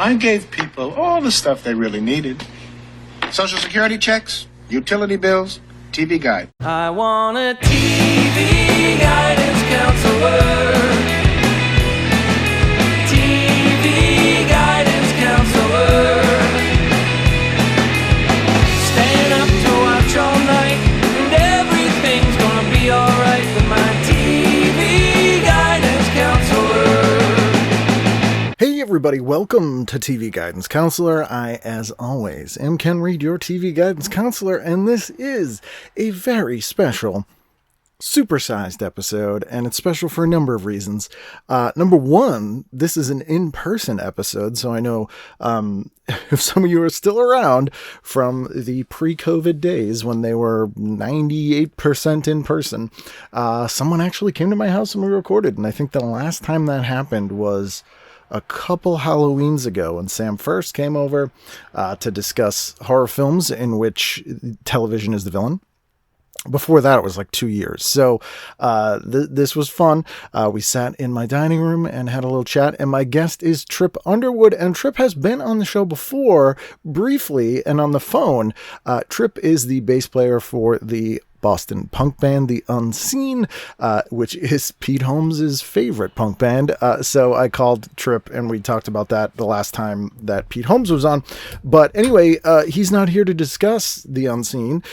I gave people all the stuff they really needed. Social Security checks, utility bills, TV guide. I want a TV guidance counselor. TV guidance counselor. Staying up to watch all night, and everything's gonna be alright with my TV guidance counselor. Hey everybody, welcome to TV Guidance Counselor. I, as always, am Ken Reid, your TV Guidance Counselor, and this is a very special, supersized episode, and it's special for a number of reasons. Number one, this is an in-person episode, so I know if some of you are still around from the pre-COVID days when they were 98% in person, someone actually came to my house and we recorded, and I think the last time that happened was a couple Halloweens ago when Sam first came over to discuss horror films in which television is the villain. Before that, it was like 2 years. So this was fun. We sat in my dining room and had a little chat. And my guest is Tripp Underwood. And Tripp has been on the show before, briefly, and on the phone. Tripp is the bass player for the Boston punk band, The Unseen, which is Pete Holmes' favorite punk band. So I called Tripp and we talked about that the last time that Pete Holmes was on. But anyway, he's not here to discuss The Unseen.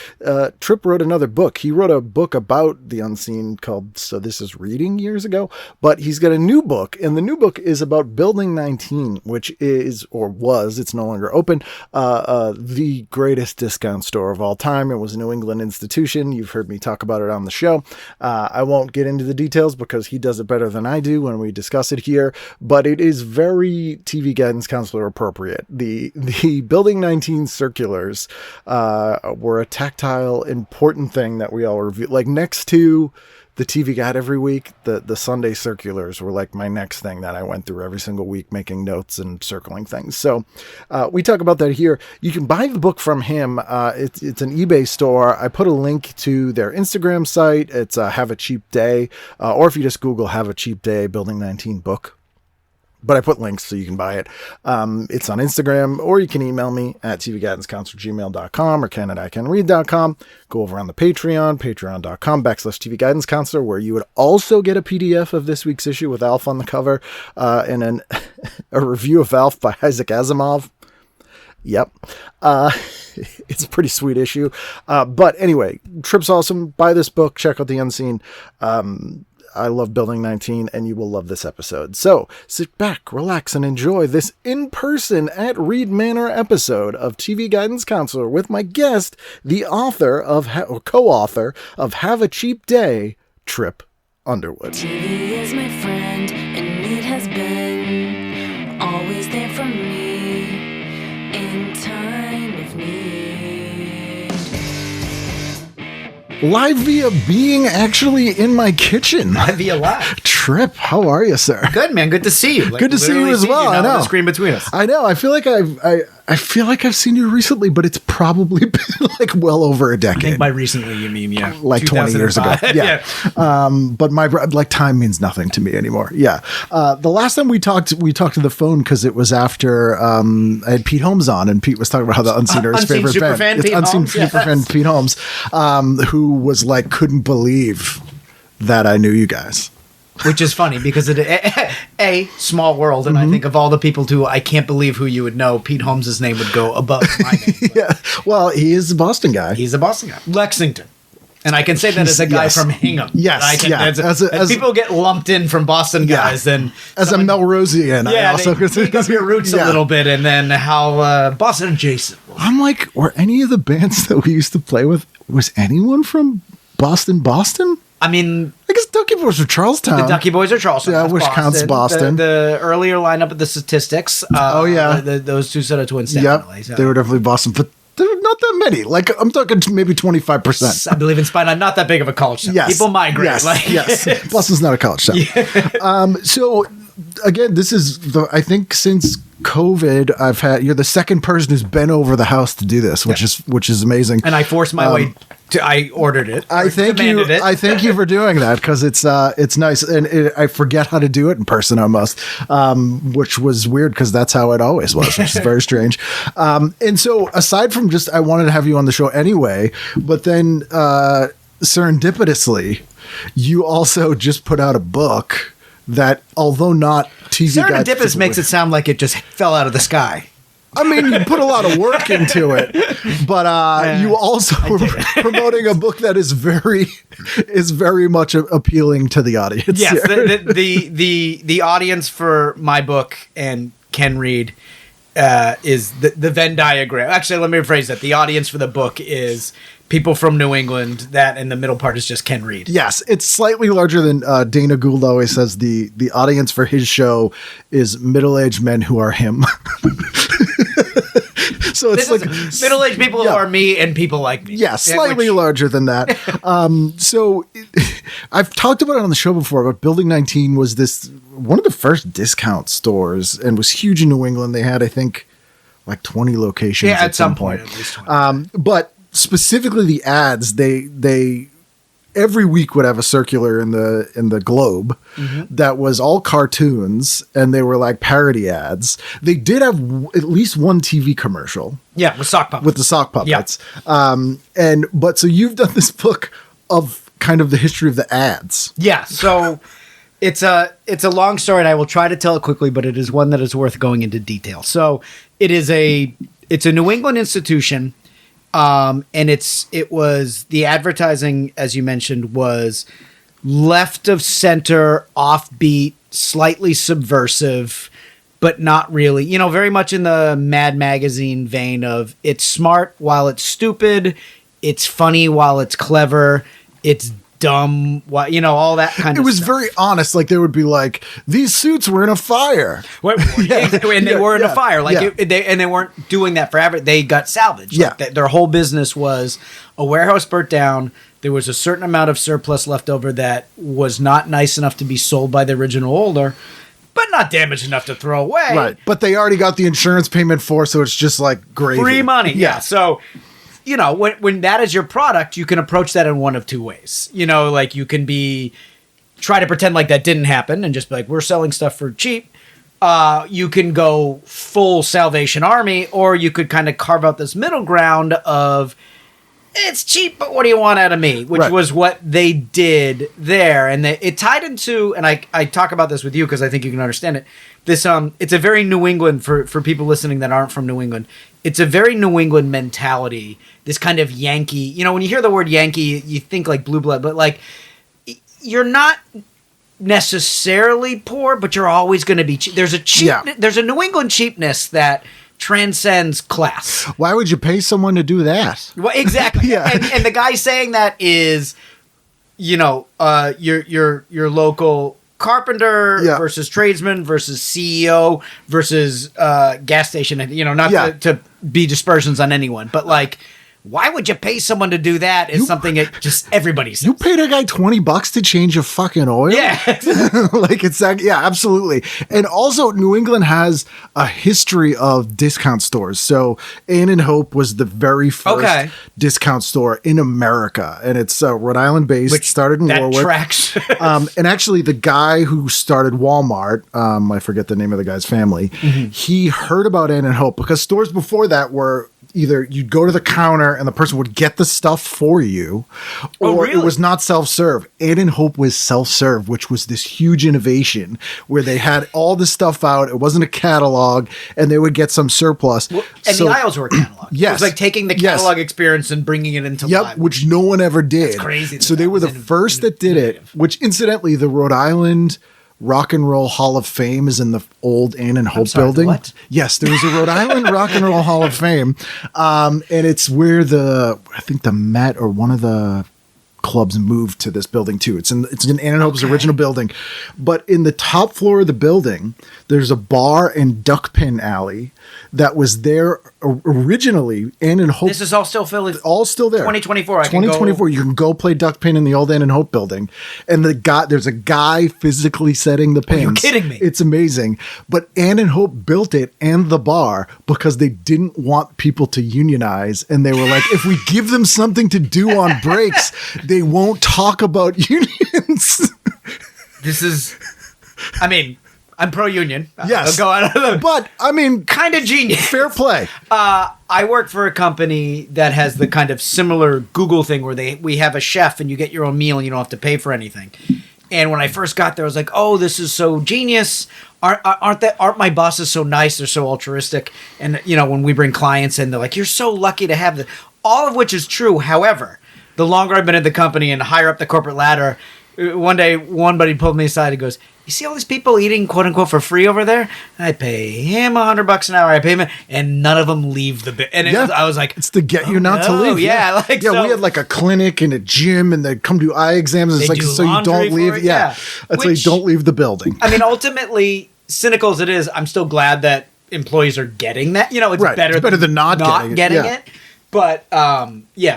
Tripp wrote another book. He wrote a book about The Unseen called So This Is Reading years ago. But he's got a new book, and the new book is about Building 19, which is, or was, it's no longer open, the greatest discount store of all time. It was a New England institution. You've heard me talk about it on the show. I won't get into the details because he does it better than I do when we discuss it here, but it is very TV Guidance Counselor appropriate. The Building 19 circulars were a tactile, important thing that we all review. Like next to the TV Guide every week, the Sunday circulars were like my next thing that I went through every single week, making notes and circling things. So we talk about that here. You can buy the book from him. It's an eBay store. I put a link to their Instagram site. It's Have a Cheap Day. Or if you just Google Have a Cheap Day Building 19 book. But I put links so you can buy it. It's on Instagram, or you can email me at tvguidancecounselor@gmail.com or ken@icanread.com. Go over on the Patreon, patreon.com/tvguidancecounselor, where you would also get a PDF of this week's issue with Alf on the cover, and a review of Alf by Isaac Asimov. Yep. It's a pretty sweet issue. But anyway, Tripp's awesome. Buy this book. Check out The Unseen. I love Building 19, and you will love this episode. So sit back, relax, and enjoy this in-person at Reid Manor episode of TV Guidance Counselor with my guest, the author of, or co-author of Have a Cheap Day, Tripp Underwood. TV is my friend, and it has been always there for me in time of need. Live via being actually in my kitchen. Live via live. Tripp, how are you, sir? Good, man. Good to see you. Like, good to see you as well. I know. The screen between us. I know. I feel like I've seen you recently, but it's probably been like well over a decade. I think by recently you mean, yeah, like 20 years ago. Yeah. But like time means nothing to me anymore. Yeah. The last time we talked to the phone because it was after I had Pete Holmes on, and Pete was talking about how the Unseen are his favorite band. Unseen Superfan Pete Holmes, who was like, couldn't believe that I knew you guys. Which is funny because it a small world, and I think of all the people too, I can't believe who you would know. Pete Holmes' name would go above my name. Yeah, well, he is a Boston guy. He's a Boston guy, Lexington, and I can say that as a guy from Hingham. Yes, as people get lumped in from Boston guys, then as a Melrosian, yeah, I also pick up your roots a little bit, and then how Boston adjacent. I'm like, were any of the bands that we used to play with? Was anyone from Boston? I mean, I guess Ducky Boys are Charlestown. The Ducky Boys are Charlestown. Yeah, which counts Boston. The earlier lineup of the Statistics. Those two set of twins. Definitely. Yep, so. they were definitely Boston, but there were not that many. Like, I'm talking maybe 25%. I believe in Spine. Not that big of a college town. Yes. People migrate. Yes. Boston's not a college town. Yeah. So, again, this is I think since COVID, you're the second person who's been over the house to do this, which is amazing. And I forced my way I ordered it. I thank you. Demanded it. I thank you for doing that because it's nice, and I forget how to do it in person. I must, which was weird because that's how it always was, which is very strange. And so, aside from just, I wanted to have you on the show anyway, but then serendipitously, you also just put out a book that, although not TV guide, Serendipitous makes it sound like it just fell out of the sky. I mean, you put a lot of work into it, but you also were promoting a book that is very much appealing to the audience. Yes, here. the audience for my book and Ken Reid is the Venn diagram. Actually, let me rephrase that. The audience for the book is people from New England. That and the middle part is just Ken Reid. Yes, it's slightly larger than Dana Gould always says. The audience for his show is middle-aged men who are him. So it's like middle-aged people who are me and people like me. Yeah, slightly larger than that. I've talked about it on the show before, but Building 19 was one of the first discount stores and was huge in New England. They had, I think, like 20 locations at some point. At least 20. But specifically the ads, they every week would have a circular in the Globe that was all cartoons, and they were like parody ads. They did have at least one TV commercial. Yeah, with sock puppets. With the sock puppets. Yeah. But so you've done this book of kind of the history of the ads. Yeah, so it's a long story, and I will try to tell it quickly, but it is one that is worth going into detail. So it's a New England institution. And it was the advertising, as you mentioned, was left of center, offbeat, slightly subversive, but not really, very much in the Mad Magazine vein of it's smart while it's stupid, it's funny while it's clever, it's dumb, all that kind of stuff. It was very honest. Like there would be like, these suits were in a fire. And they were in a fire. They weren't doing that forever. They got salvaged. Their whole business was a warehouse burnt down. There was a certain amount of surplus left over that was not nice enough to be sold by the original owner, but not damaged enough to throw away. Right. But they already got the insurance payment for, so it's just like gravy. Free money. Yeah. So when that is your product, you can approach that in one of two ways. Like you can try to pretend like that didn't happen and just be like, we're selling stuff for cheap. You can go full Salvation Army, or you could kind of carve out this middle ground of it's cheap, but what do you want out of me? Which was what they did there. And it tied into, and I talk about this with you because I think you can understand it. This it's a very New England, for people listening that aren't from New England, it's a very New England mentality, this kind of Yankee. When you hear the word Yankee, you think like blue blood, but like you're not necessarily poor, but you're always going to be cheap. There's a New England cheapness that transcends class. Why would you pay someone to do that? Well, exactly. And the guy saying that is, your local carpenter versus tradesman versus CEO versus gas station, and not to be dispersions on anyone, but like, why would you pay someone to do that? Is something that just everybody says. You paid a guy $20 to change a fucking oil? Yeah. Like it's that. Yeah, absolutely. And also New England has a history of discount stores. So Ann & Hope was the very first discount store in America. And it's Rhode Island based. Which started in Warwick. Tracks. And actually the guy who started Walmart, I forget the name of the guy's family, he heard about Ann & Hope because stores before that were either you'd go to the counter and the person would get the stuff for you, or it was not self-serve. Ann & Hope was self-serve, which was this huge innovation where they had all the stuff out. It wasn't a catalog, and they would get some surplus. The aisles were a catalog. Yes. It was like taking the catalog experience and bringing it into live. Which no one ever did. That's crazy. So they were the first that did it, which incidentally, the Rhode Island Rock and Roll Hall of Fame is in the old Ann & Hope building. What? Yes, there was a Rhode Island Rock and Roll Hall of Fame. And it's where I think the Met or one of the clubs moved to this building too. It's in Ann and Hope's original building, but in the top floor of the building, there's a bar and duckpin alley that was there originally. Ann and Hope. This is all still Philly. All still there. 2024. 2024. You can go play duckpin in the old Ann and Hope building, and there's a guy physically setting the pins. Are you kidding me? It's amazing. But Ann and Hope built it and the bar because they didn't want people to unionize, and they were like, if we give them something to do on breaks, they won't talk about unions. This is, I mean, I'm pro-union. Yes. I'll go out of the, But, I mean, kind of genius. fair play. I work for a company that has the kind of similar Google thing where we have a chef and you get your own meal and you don't have to pay for anything. And when I first got there, I was like, "Oh, this is so genius! Aren't my bosses so nice? They're so altruistic." And when we bring clients in, they're like, "You're so lucky to have this." All of which is true. However, the longer I've been at the company and higher up the corporate ladder, one day one buddy pulled me aside and goes, "You see all these people eating quote unquote for free over there? I pay him $100 an hour. I pay him, and none of them leave the bit." And I was like, it's to get you not to leave. Yeah, we had like a clinic and a gym, and they come do eye exams. And it's like so you don't leave. That's why you don't leave the building. I mean, ultimately, cynical as it is, I'm still glad that employees are getting that. It's better than not getting it. But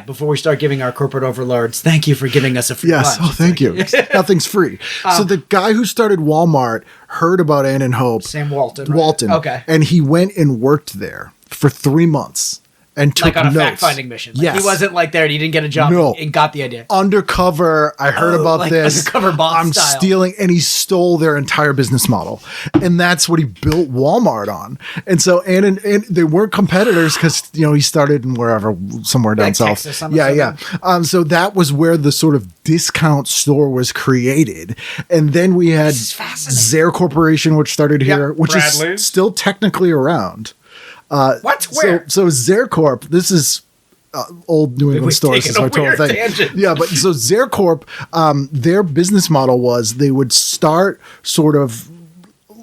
before we start giving our corporate overlords, thank you for giving us a free lunch. Oh, thank you. Nothing's free. So the guy who started Walmart heard about Ann and Hope. Sam Walton. Right? Walton. Okay. And he went and worked there for 3 months. And took like on a notes. fact-finding mission. Like Yes. He wasn't like there and he didn't get a job and got the idea. Undercover, I heard about like this. undercover boss I'm style. stealing, and he stole their entire business model. And that's what he built Walmart on. And so, and they weren't competitors because, he started in somewhere down Like south. Texas, Yeah. So that was where the sort of discount store was created. And then we had This is fascinating. Zare Corporation, which started here, which Bradley's. is still technically around. What? Where? So Zare Corp, this is old New England We've stores. taken Is a my total weird thing. tangent. Yeah, but so Zare Corp, their business model was they would start sort of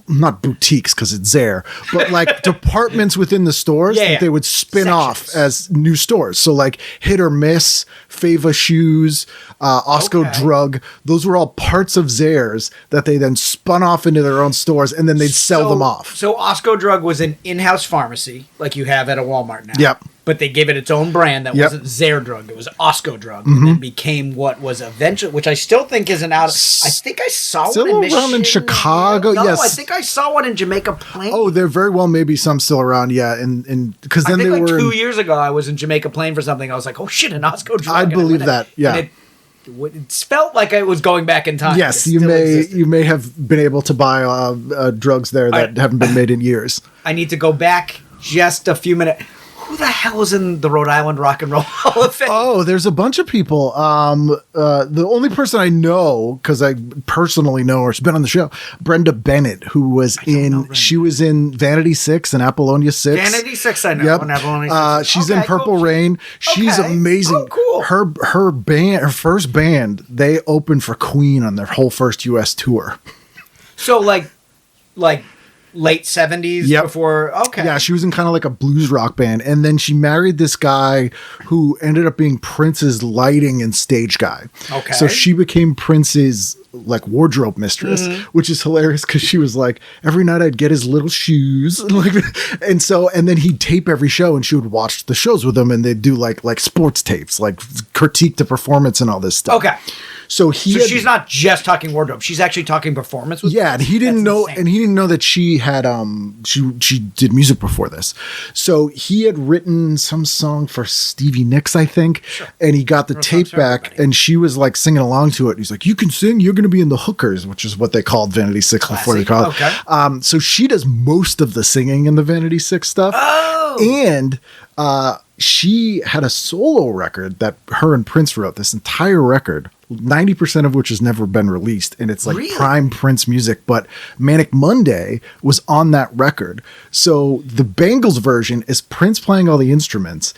not boutiques because it's Zare, but like departments within the stores that they would spin off as new stores. So like Hit or Miss, Fava Shoes, Osco Drug, those were all parts of Zare's that they then spun off into their own stores and then they'd sell them off. So Osco Drug was an in-house pharmacy like you have at a Walmart now. Yep. But they gave it its own brand that wasn't Zare Drug. It was Osco Drug. And then became what was eventually, which I still think isn't out. I think I saw Still one in around in Michigan. Chicago, No, yes. I think I saw one in Jamaica Plain. Oh, there very well may be some still around, yeah. And because I then think they like were 2 years ago, I was in Jamaica Plain for something. I was like, oh shit, an Osco Drug. I And believe went that, in. yeah. And it felt like I was going back in time. Yes, It you still existed. may have been able to buy drugs there that haven't been made in years. I need to go back just a few minutes. Who the hell is in the Rhode Island Rock and Roll Hall of Fame? Oh, there's a bunch of people. The only person I know, because I personally know her, she's been on the show, Brenda Bennett, who was she was in Vanity 6 and Apollonia 6. Vanity 6, I know. Yep. And Apollonia 6. She's in Purple cool. Rain. She's Okay. amazing. Oh, cool. Her band, her first band, they opened for Queen on their whole first U.S. tour. So like late 70s before. Okay. Yeah, she was in kind of like a blues rock band. And then she married this guy who ended up being Prince's lighting and stage guy. Okay. So she became Prince's like wardrobe mistress, which is hilarious because she was like, every night I'd get his little shoes. And then he'd tape every show and she would watch the shows with him and they'd do like sports tapes, like critique the performance and all this stuff. Okay. So she's not just talking wardrobe. She's actually talking performance with and he didn't know insane. and he didn't know that she had she did music before this. So he had written some song for Stevie Nicks, I think, and he got the tape back and she was like singing along to it. And he's like, "You can sing, you're going to be in the Hookers," which is what they called Vanity 6 before they called it. Okay. So she does most of the singing in the Vanity 6 stuff. Oh. And she had a solo record that her and Prince wrote, this entire record, 90% of which has never been released. And it's like prime Prince music, but Manic Monday was on that record. So the Bangles version is Prince playing all the instruments,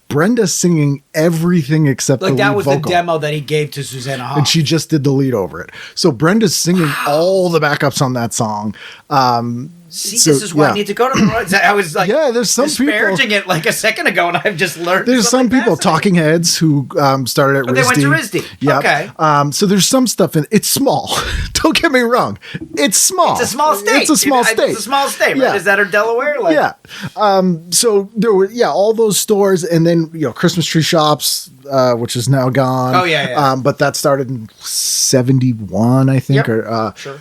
Brenda singing everything except the lead that was vocal. the demo that he gave to Susanna Hoffs. And she just did the lead over it. So Brenda's singing all the backups on that song. See, this is why I need to go to the. I was like, there's some disparaging people, it like a second ago, and I've just learned. There's some people, fascinating. talking heads, who started at RISD. They went to RISD. Yeah. Okay. So there's some stuff in. It's small. Don't get me wrong. It's small. It's a small state. It's a small state. It's a small state, right? Yeah. Is that or Delaware? Like, Yeah. So there were all those stores, and then Christmas tree shops, which is now gone. Oh, yeah. But that started in 71, I think. Yep. Or Sure.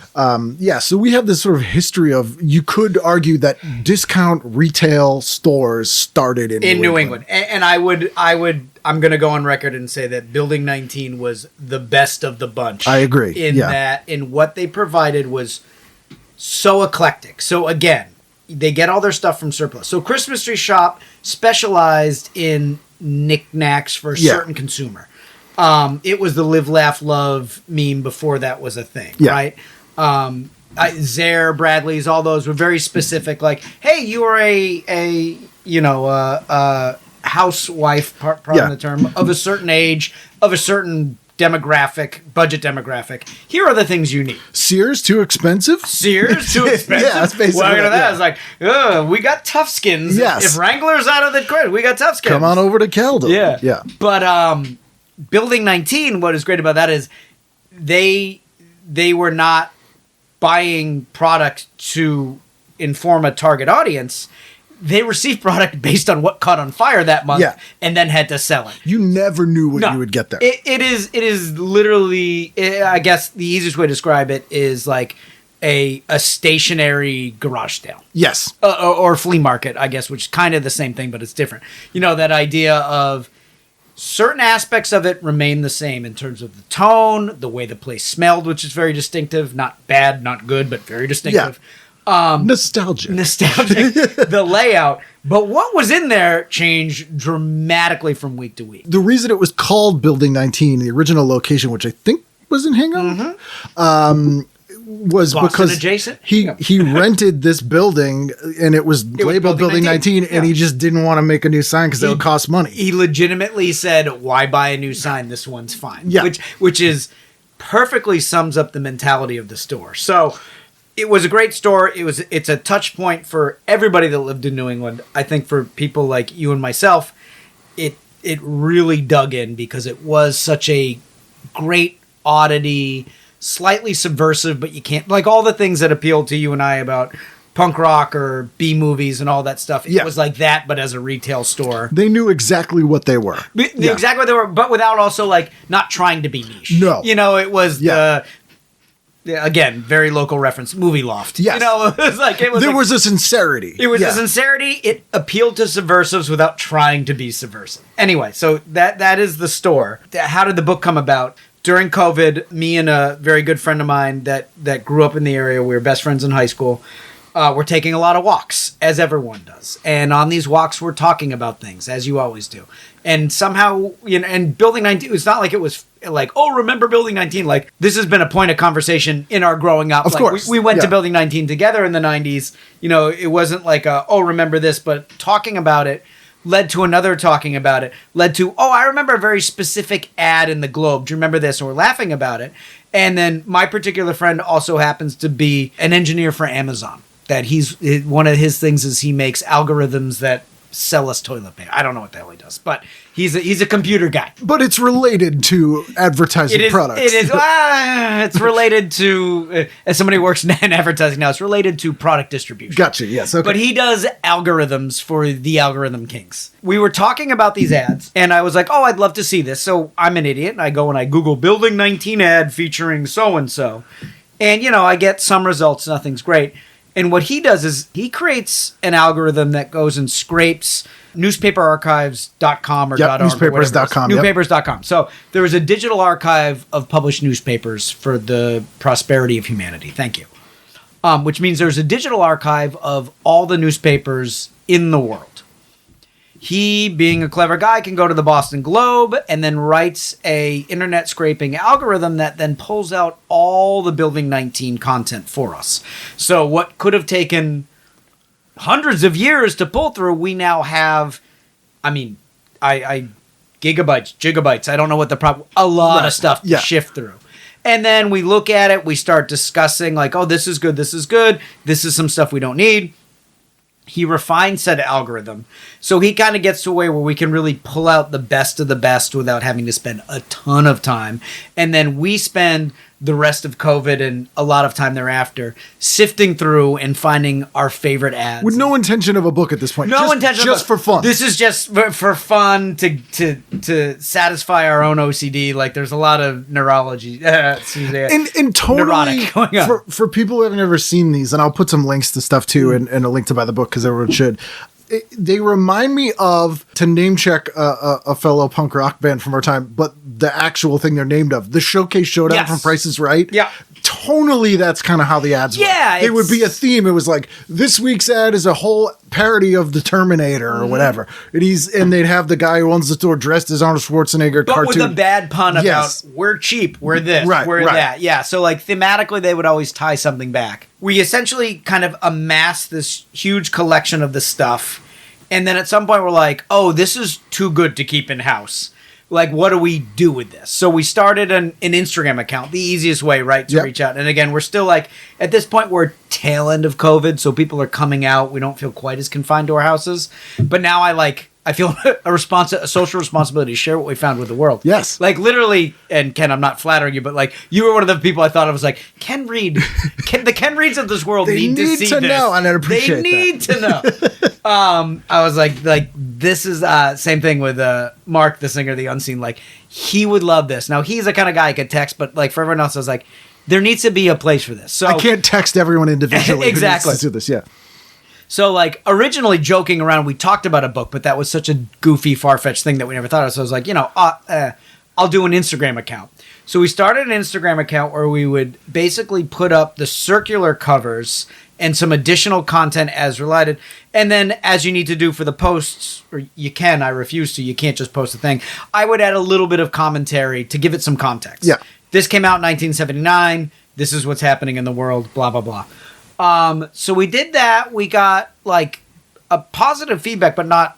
So we have this sort of history of, you could argue that discount retail stores started in New England. And I'm going to go on record and say that Building 19 was the best of the bunch. I agree. In what they provided was so eclectic. So again, they get all their stuff from surplus. So Christmas Tree Shop specialized in knickknacks for a certain consumer. It was the live, laugh, love meme before that was a thing, right? Zare, Bradley's, all those were very specific. Like, hey, you are a housewife, pardon the term, of a certain age, of a certain demographic, budget demographic. Here are the things you need. Sears, too expensive? Sears, too expensive? Yeah, that's basically Welcome to that. yeah. It's like, we got Tough Skins. Yes. If Wrangler's out of the grid, we got Tough Skins. Come on over to Keldo. Yeah. But Building 19, what is great about that is they were not buying product to inform a target audience. They received product based on what caught on fire that month and then had to sell it. You never knew what you would get there. It is literally, I guess the easiest way to describe it is like a stationary garage sale. Yes. Or flea market, I guess, which is kind of the same thing, but it's different. That idea of certain aspects of it remain the same in terms of the tone, the way the place smelled, which is very distinctive. Not bad, not good, but very distinctive. Nostalgic. The layout. But what was in there changed dramatically from week to week. The reason it was called Building 19, the original location, which I think was in Hingham, was Boston because adjacent? he rented this building, and it was labeled Building 19, and he just didn't want to make a new sign because it would cost money. He legitimately said, why buy a new sign? This one's fine. Yeah. Which is perfectly sums up the mentality of the store. So it was a great store. It's a touch point for everybody that lived in New England. I think for people like you and myself, it really dug in because it was such a great oddity, slightly subversive, but you can't, like all the things that appealed to you and I about punk rock or B movies and all that stuff. It was like that, but as a retail store. They knew exactly what they were. Exactly what they were, but without also like not trying to be niche. No. It was again, very local reference, Movie Loft. Yes. There was a sincerity. It was a sincerity. It appealed to subversives without trying to be subversive. Anyway, so that is the store. How did the book come about? During COVID, me and a very good friend of mine that grew up in the area, we were best friends in high school, we're taking a lot of walks, as everyone does. And on these walks, we're talking about things, as you always do. And somehow, and Building 19, it's not like it was like, oh, remember Building 19? Like, this has been a point of conversation in our growing up. Of course. We went to Building 19 together in the 90s. It wasn't like, remember this, but talking about it led to another talking about it, led to, I remember a very specific ad in the Globe. Do you remember this? And we're laughing about it. And then my particular friend also happens to be an engineer for Amazon. That one of his things is he makes algorithms that sell us toilet paper. I don't know what the hell he does, but he's a computer guy. But it's related to advertising products. It is. It's related to, as somebody who works in advertising now, it's related to product distribution. Gotcha, yes. Okay. But he does algorithms for the algorithm kings. We were talking about these ads, and I was like, I'd love to see this. So I'm an idiot, and I go and I Google Building 19 ad featuring so-and-so. And, I get some results. Nothing's great. And what he does is he creates an algorithm that goes and scrapes newspaperarchives.com or .org. Newspapers.com. Newspapers.com. So there is a digital archive of published newspapers for the prosperity of humanity. Thank you. Which means there's a digital archive of all the newspapers in the world. He, being a clever guy, can go to the Boston Globe and then writes a internet scraping algorithm that then pulls out all the Building 19 content for us. So what could have taken hundreds of years to pull through, we now have, gigabytes, I don't know what the problem, a lot of stuff to shift through. And then we look at it, we start discussing like, oh, this is good, this is some stuff we don't need. He refines said algorithm. So he kind of gets to a way where we can really pull out the best of the best without having to spend a ton of time. And then we spend the rest of COVID and a lot of time thereafter sifting through and finding our favorite ads. With no intention of a book at this point. No intention. Just for fun. This is just for fun to satisfy our own OCD. Like there's a lot of neurology. And totally neurotic going on. For people who haven't ever seen these, and I'll put some links to stuff too, and a link to buy the book because everyone should. They remind me of, to name check a fellow punk rock band from our time, but the actual thing they're named of, the Showcase Showdown from Price is Right. Yeah. Tonally, that's kind of how the ads were. Yeah. It would be a theme. It was like, this week's ad is a whole parody of the Terminator or whatever. And they'd have the guy who owns the store dressed as Arnold Schwarzenegger but cartoon. with a bad pun about we're cheap, we're this, we're that. Yeah. So like thematically, they would always tie something back. We essentially kind of amass this huge collection of the stuff. And then at some point we're like, oh, this is too good to keep in house. Like, what do we do with this? So we started an Instagram account, the easiest way, right, to reach out. And again, we're still like, at this point, we're tail end of COVID, so people are coming out. We don't feel quite as confined to our houses. But now I feel a social responsibility to share what we found with the world. Yes. Like, literally, and Ken, I'm not flattering you, but like, you were one of the people I thought I was like, Ken Reid, the Ken Reids of this world need to see this. Know, and I appreciate They need to know. I was like this is same thing with Mark, the singer of The Unseen. Like, he would love this. Now, he's the kind of guy I could text, but like for everyone else, I was like, there needs to be a place for this. So I can't text everyone individually. Exactly. Who needs to do this. Yeah. So, like, originally joking around, we talked about a book, but that was such a goofy, far-fetched thing that we never thought of. So I was like, I'll do an Instagram account. So we started an Instagram account where we would basically put up the circular covers and some additional content as related. And then, as you need to do for the posts, or you can, I refuse to, you can't just post a thing, I would add a little bit of commentary to give it some context. Yeah. This came out in 1979. This is what's happening in the world, blah, blah, blah. So we did that. We got like a positive feedback, but not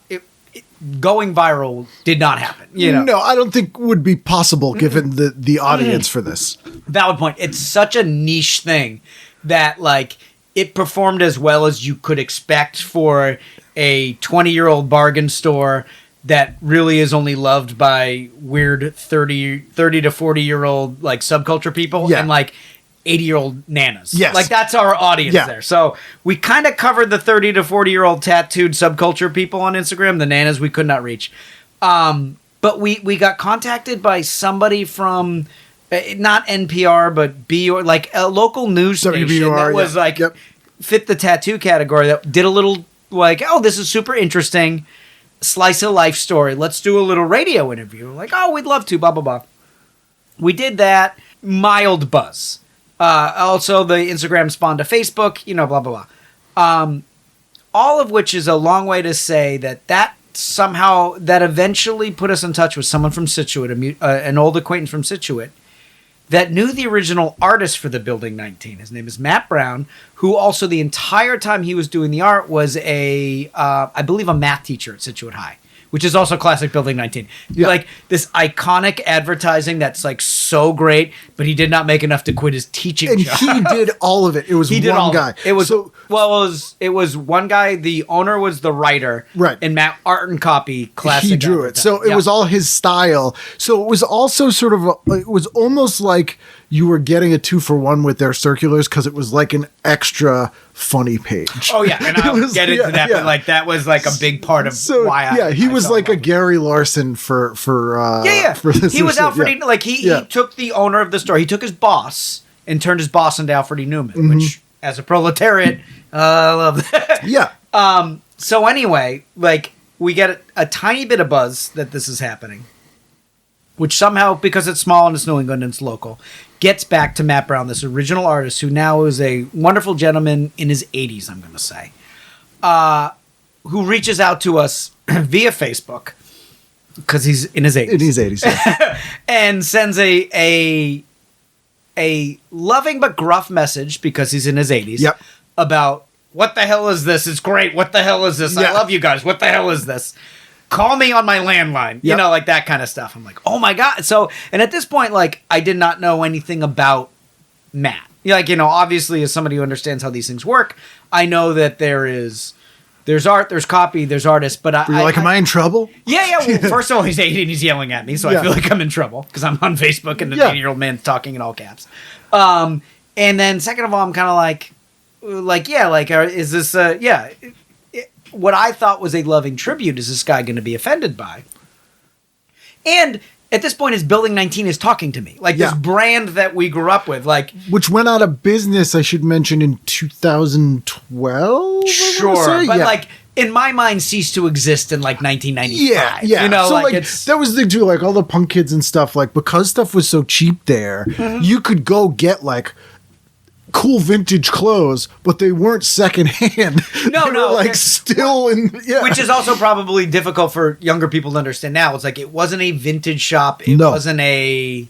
going viral did not happen. No, I don't think would be possible given the audience for this. Valid point. It's such a niche thing that like it performed as well as you could expect for a 20-year-old bargain store that really is only loved by weird 30 to 40-year-old like subculture people and like 80-year-old nanas. Yes. Like, that's our audience there. So we kind of covered the 30 to 40-year-old tattooed subculture people on Instagram. The nanas we could not reach. But we got contacted by somebody from, not NPR, but BUR, like a local news station that was like, fit the tattoo category, that did a little like, oh, this is super interesting. Slice of life story. Let's do a little radio interview. Like, oh, we'd love to, blah, blah, blah. We did that. Mild buzz. Also, the Instagram spawned a Facebook, blah, blah, blah. All of which is a long way to say that somehow, that eventually put us in touch with someone from Scituate, an old acquaintance from Scituate, that knew the original artist for the Building 19. His name is Matt Brown, who also the entire time he was doing the art was I believe a math teacher at Scituate High, which is also classic Building 19. Yeah. Like this iconic advertising that's like so great, but he did not make enough to quit his teaching job. And he did all of it. It was one guy. It was it was one guy. The owner was the writer, right? And Matt art and copy classic. He drew it, so it was all his style. So it was also sort of it was almost like you were getting a 2-for-1 with their circulars because it was like an extra funny page. Oh yeah, and I'll get into that, but like that was like a big part of why he was like a Gary Larson for For this he was Alfred E. Like he took the owner of the store, he took his boss and turned his boss into Alfred E. Newman, which as a proletariat, I love that. Yeah. So anyway, like we get a tiny bit of buzz that this is happening, which somehow, because it's small and it's New England and it's local, gets back to Matt Brown, this original artist who now is a wonderful gentleman in his 80s, I'm going to say, who reaches out to us via Facebook, because he's in his 80s. In his 80s, yeah. And sends a loving but gruff message, because he's in his 80s, about, what the hell is this? It's great. What the hell is this? I love you guys. What the hell is this? call me on my landline, you Yep. know, like that kind of stuff. I'm like, oh my God. So, and at this point, like, I did not know anything about Matt. Like, you know, obviously as somebody who understands how these things work, I know that there's art, there's copy, there's artists, but Were you like, am I in trouble? Yeah. Well, first of all, he's 8 and he's yelling at me, so Yeah. I feel like I'm in trouble because I'm on Facebook and the Yeah. 80-year-old man's talking in all caps. And then second of all, I'm kind of like, yeah, like, is this, what I thought was a loving tribute is this guy going to be offended by? And at this point, his Building 19 is talking to me. Like, Yeah. this brand that we grew up with. Like, Which went out of business, I should mention, in 2012? sure. But, like, in my mind, ceased to exist in, like, 1995. Yeah. You know, so, like, it's... that was the thing, too. Like, all the punk kids and stuff, like, because stuff was so cheap there, you could go get, like, cool vintage clothes, but they weren't secondhand. No, They no, were, like, they're- still in... Yeah. Which is also probably difficult for younger people to understand now. It's like, it wasn't a vintage shop. It No. wasn't a...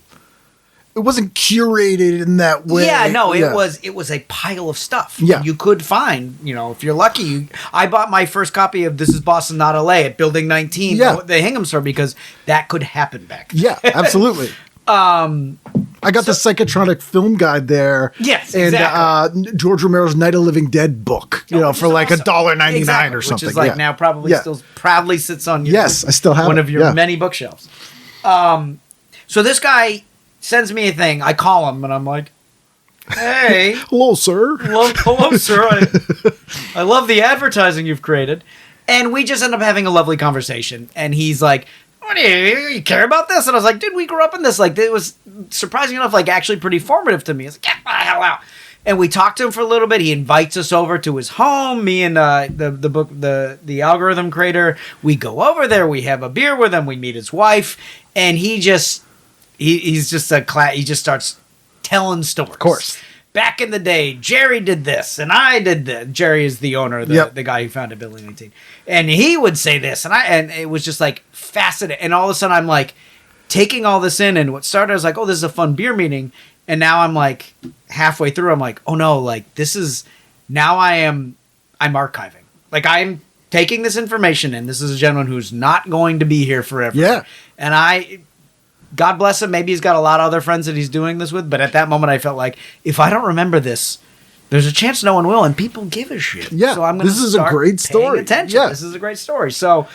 It wasn't curated in that way. Yeah, no, Yeah. it was a pile of stuff. Yeah. You could find, you know, if you're lucky. I bought my first copy of This Is Boston, Not LA at Building 19, Yeah. the Hingham store, because that could happen back then. Yeah, absolutely. I got the Psychotronic film guide there. Yes, and exactly. George Romero's Night of Living Dead book, you know, Which for is like awesome. $1.99 Exactly, or something. Which is like yeah. now probably Yeah. still proudly sits on your, Yes, I still have one it, of your yeah. many bookshelves. So this guy sends me a thing. I call him and I'm like, hey, Hello, sir. hello, sir. I love the advertising you've created. And we just end up having a lovely conversation. And he's like, what do you care about this? And I was like, dude, we grew up in this. Like, it was surprising enough, like, actually pretty formative to me. He's like, get the hell out. And we talked to him for a little bit. He invites us over to his home. Me and the algorithm creator, we go over there. We have a beer with him. We meet his wife. And he just starts telling stories. Of course. Back in the day, Jerry did this, and I did that. Jerry is the owner, the guy who founded Building 19. And he would say this, and it was just like fascinating. And all of a sudden, I'm like taking all this in, and what started, I was like, oh, this is a fun beer meeting. And now I'm like halfway through, I'm like, oh no, like this is, now I'm archiving. Like I'm taking this information in. This is a gentleman who's not going to be here forever. Yeah. And God bless him. Maybe he's got a lot of other friends that he's doing this with. But at that moment, I felt like if I don't remember this, there's a chance no one will, and people give a shit. Yeah, so I'm gonna this is a start great story. paying attention. Yeah. This is a great story. So,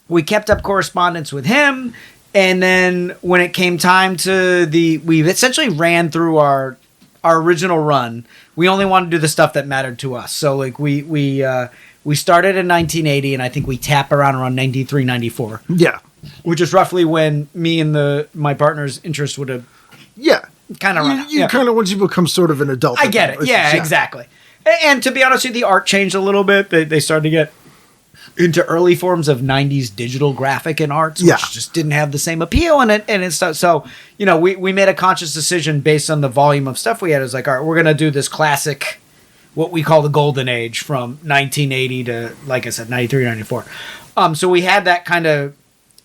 we kept up correspondence with him, and then when it came time to we essentially ran through our original run. We only wanted to do the stuff that mattered to us. So like we started in 1980, and I think we tap around 93, 94. Yeah. Which is roughly when me and my partner's interest would have Yeah. kind of run out. You kind of, once you become sort of an adult. I get it. Yeah, exactly. And to be honest with you, the art changed a little bit. They started to get into early forms of 90s digital graphic and arts, which just didn't have the same appeal in it. And it's so, you know, we made a conscious decision based on the volume of stuff we had. It was like, all right, we're going to do this classic, what we call the golden age from 1980 to, like I said, 93, 94. So we had that kind of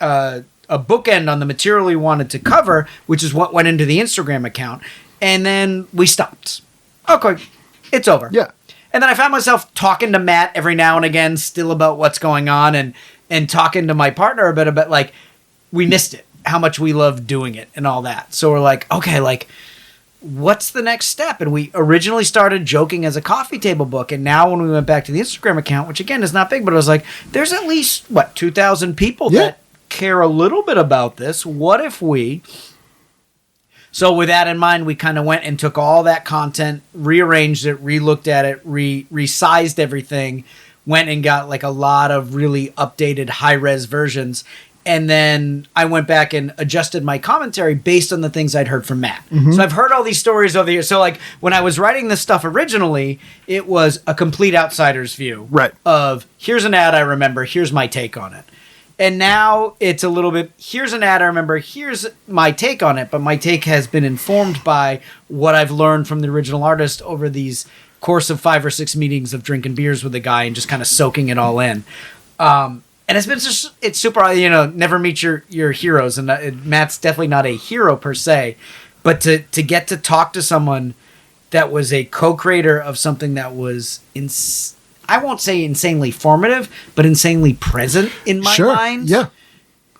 a bookend on the material we wanted to cover, which is what went into the Instagram account. And then we stopped. Okay, it's over. Yeah. And then I found myself talking to Matt every now and again, still about what's going on, and talking to my partner a bit about, like, we missed it, how much we loved doing it and all that. So we're like, okay, like, what's the next step? And we originally started joking as a coffee table book. And now when we went back to the Instagram account, which again is not big, but I was like, there's at least, 2,000 people that care a little bit about this. What if we... So with that in mind, we kind of went and took all that content, rearranged it, re-looked at it, resized everything, went and got like a lot of really updated high-res versions. And then I went back and adjusted my commentary based on the things I'd heard from Matt. So I've heard all these stories over the years. So like when I was writing this stuff originally, it was a complete outsider's view. Right. Of here's an ad I remember, here's my take on it. And now it's a little bit, here's an ad I remember, here's my take on it, but my take has been informed by what I've learned from the original artist over these course of 5 or 6 meetings of drinking beers with the guy and just kind of soaking it all in. And it's been just, it's super, you know, never meet your heroes. And Matt's definitely not a hero per se, but to get to talk to someone that was a co-creator of something that was I won't say insanely formative, but insanely present in my mind. Yeah.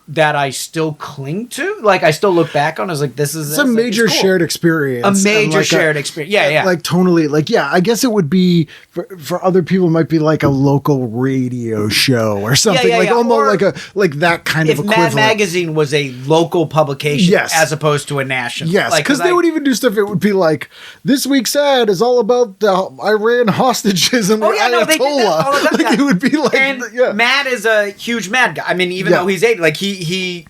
That I still cling to. Like, I still look back on as like, this is... It's a major shared experience. A major like shared experience. Yeah. Like, tonally, like, yeah, I guess it would be, for other people, it might be like a local radio show or something. Like, almost like that kind of equivalent. If Mad Magazine was a local publication Yes. as opposed to a national. Yes, Like, because they would even do stuff. It would be like, this week's ad is all about the Iran hostages and the Ayatollah. They did that all the time. Like, it would be like, and Matt is a huge Mad guy. I mean, even though he's 8, like he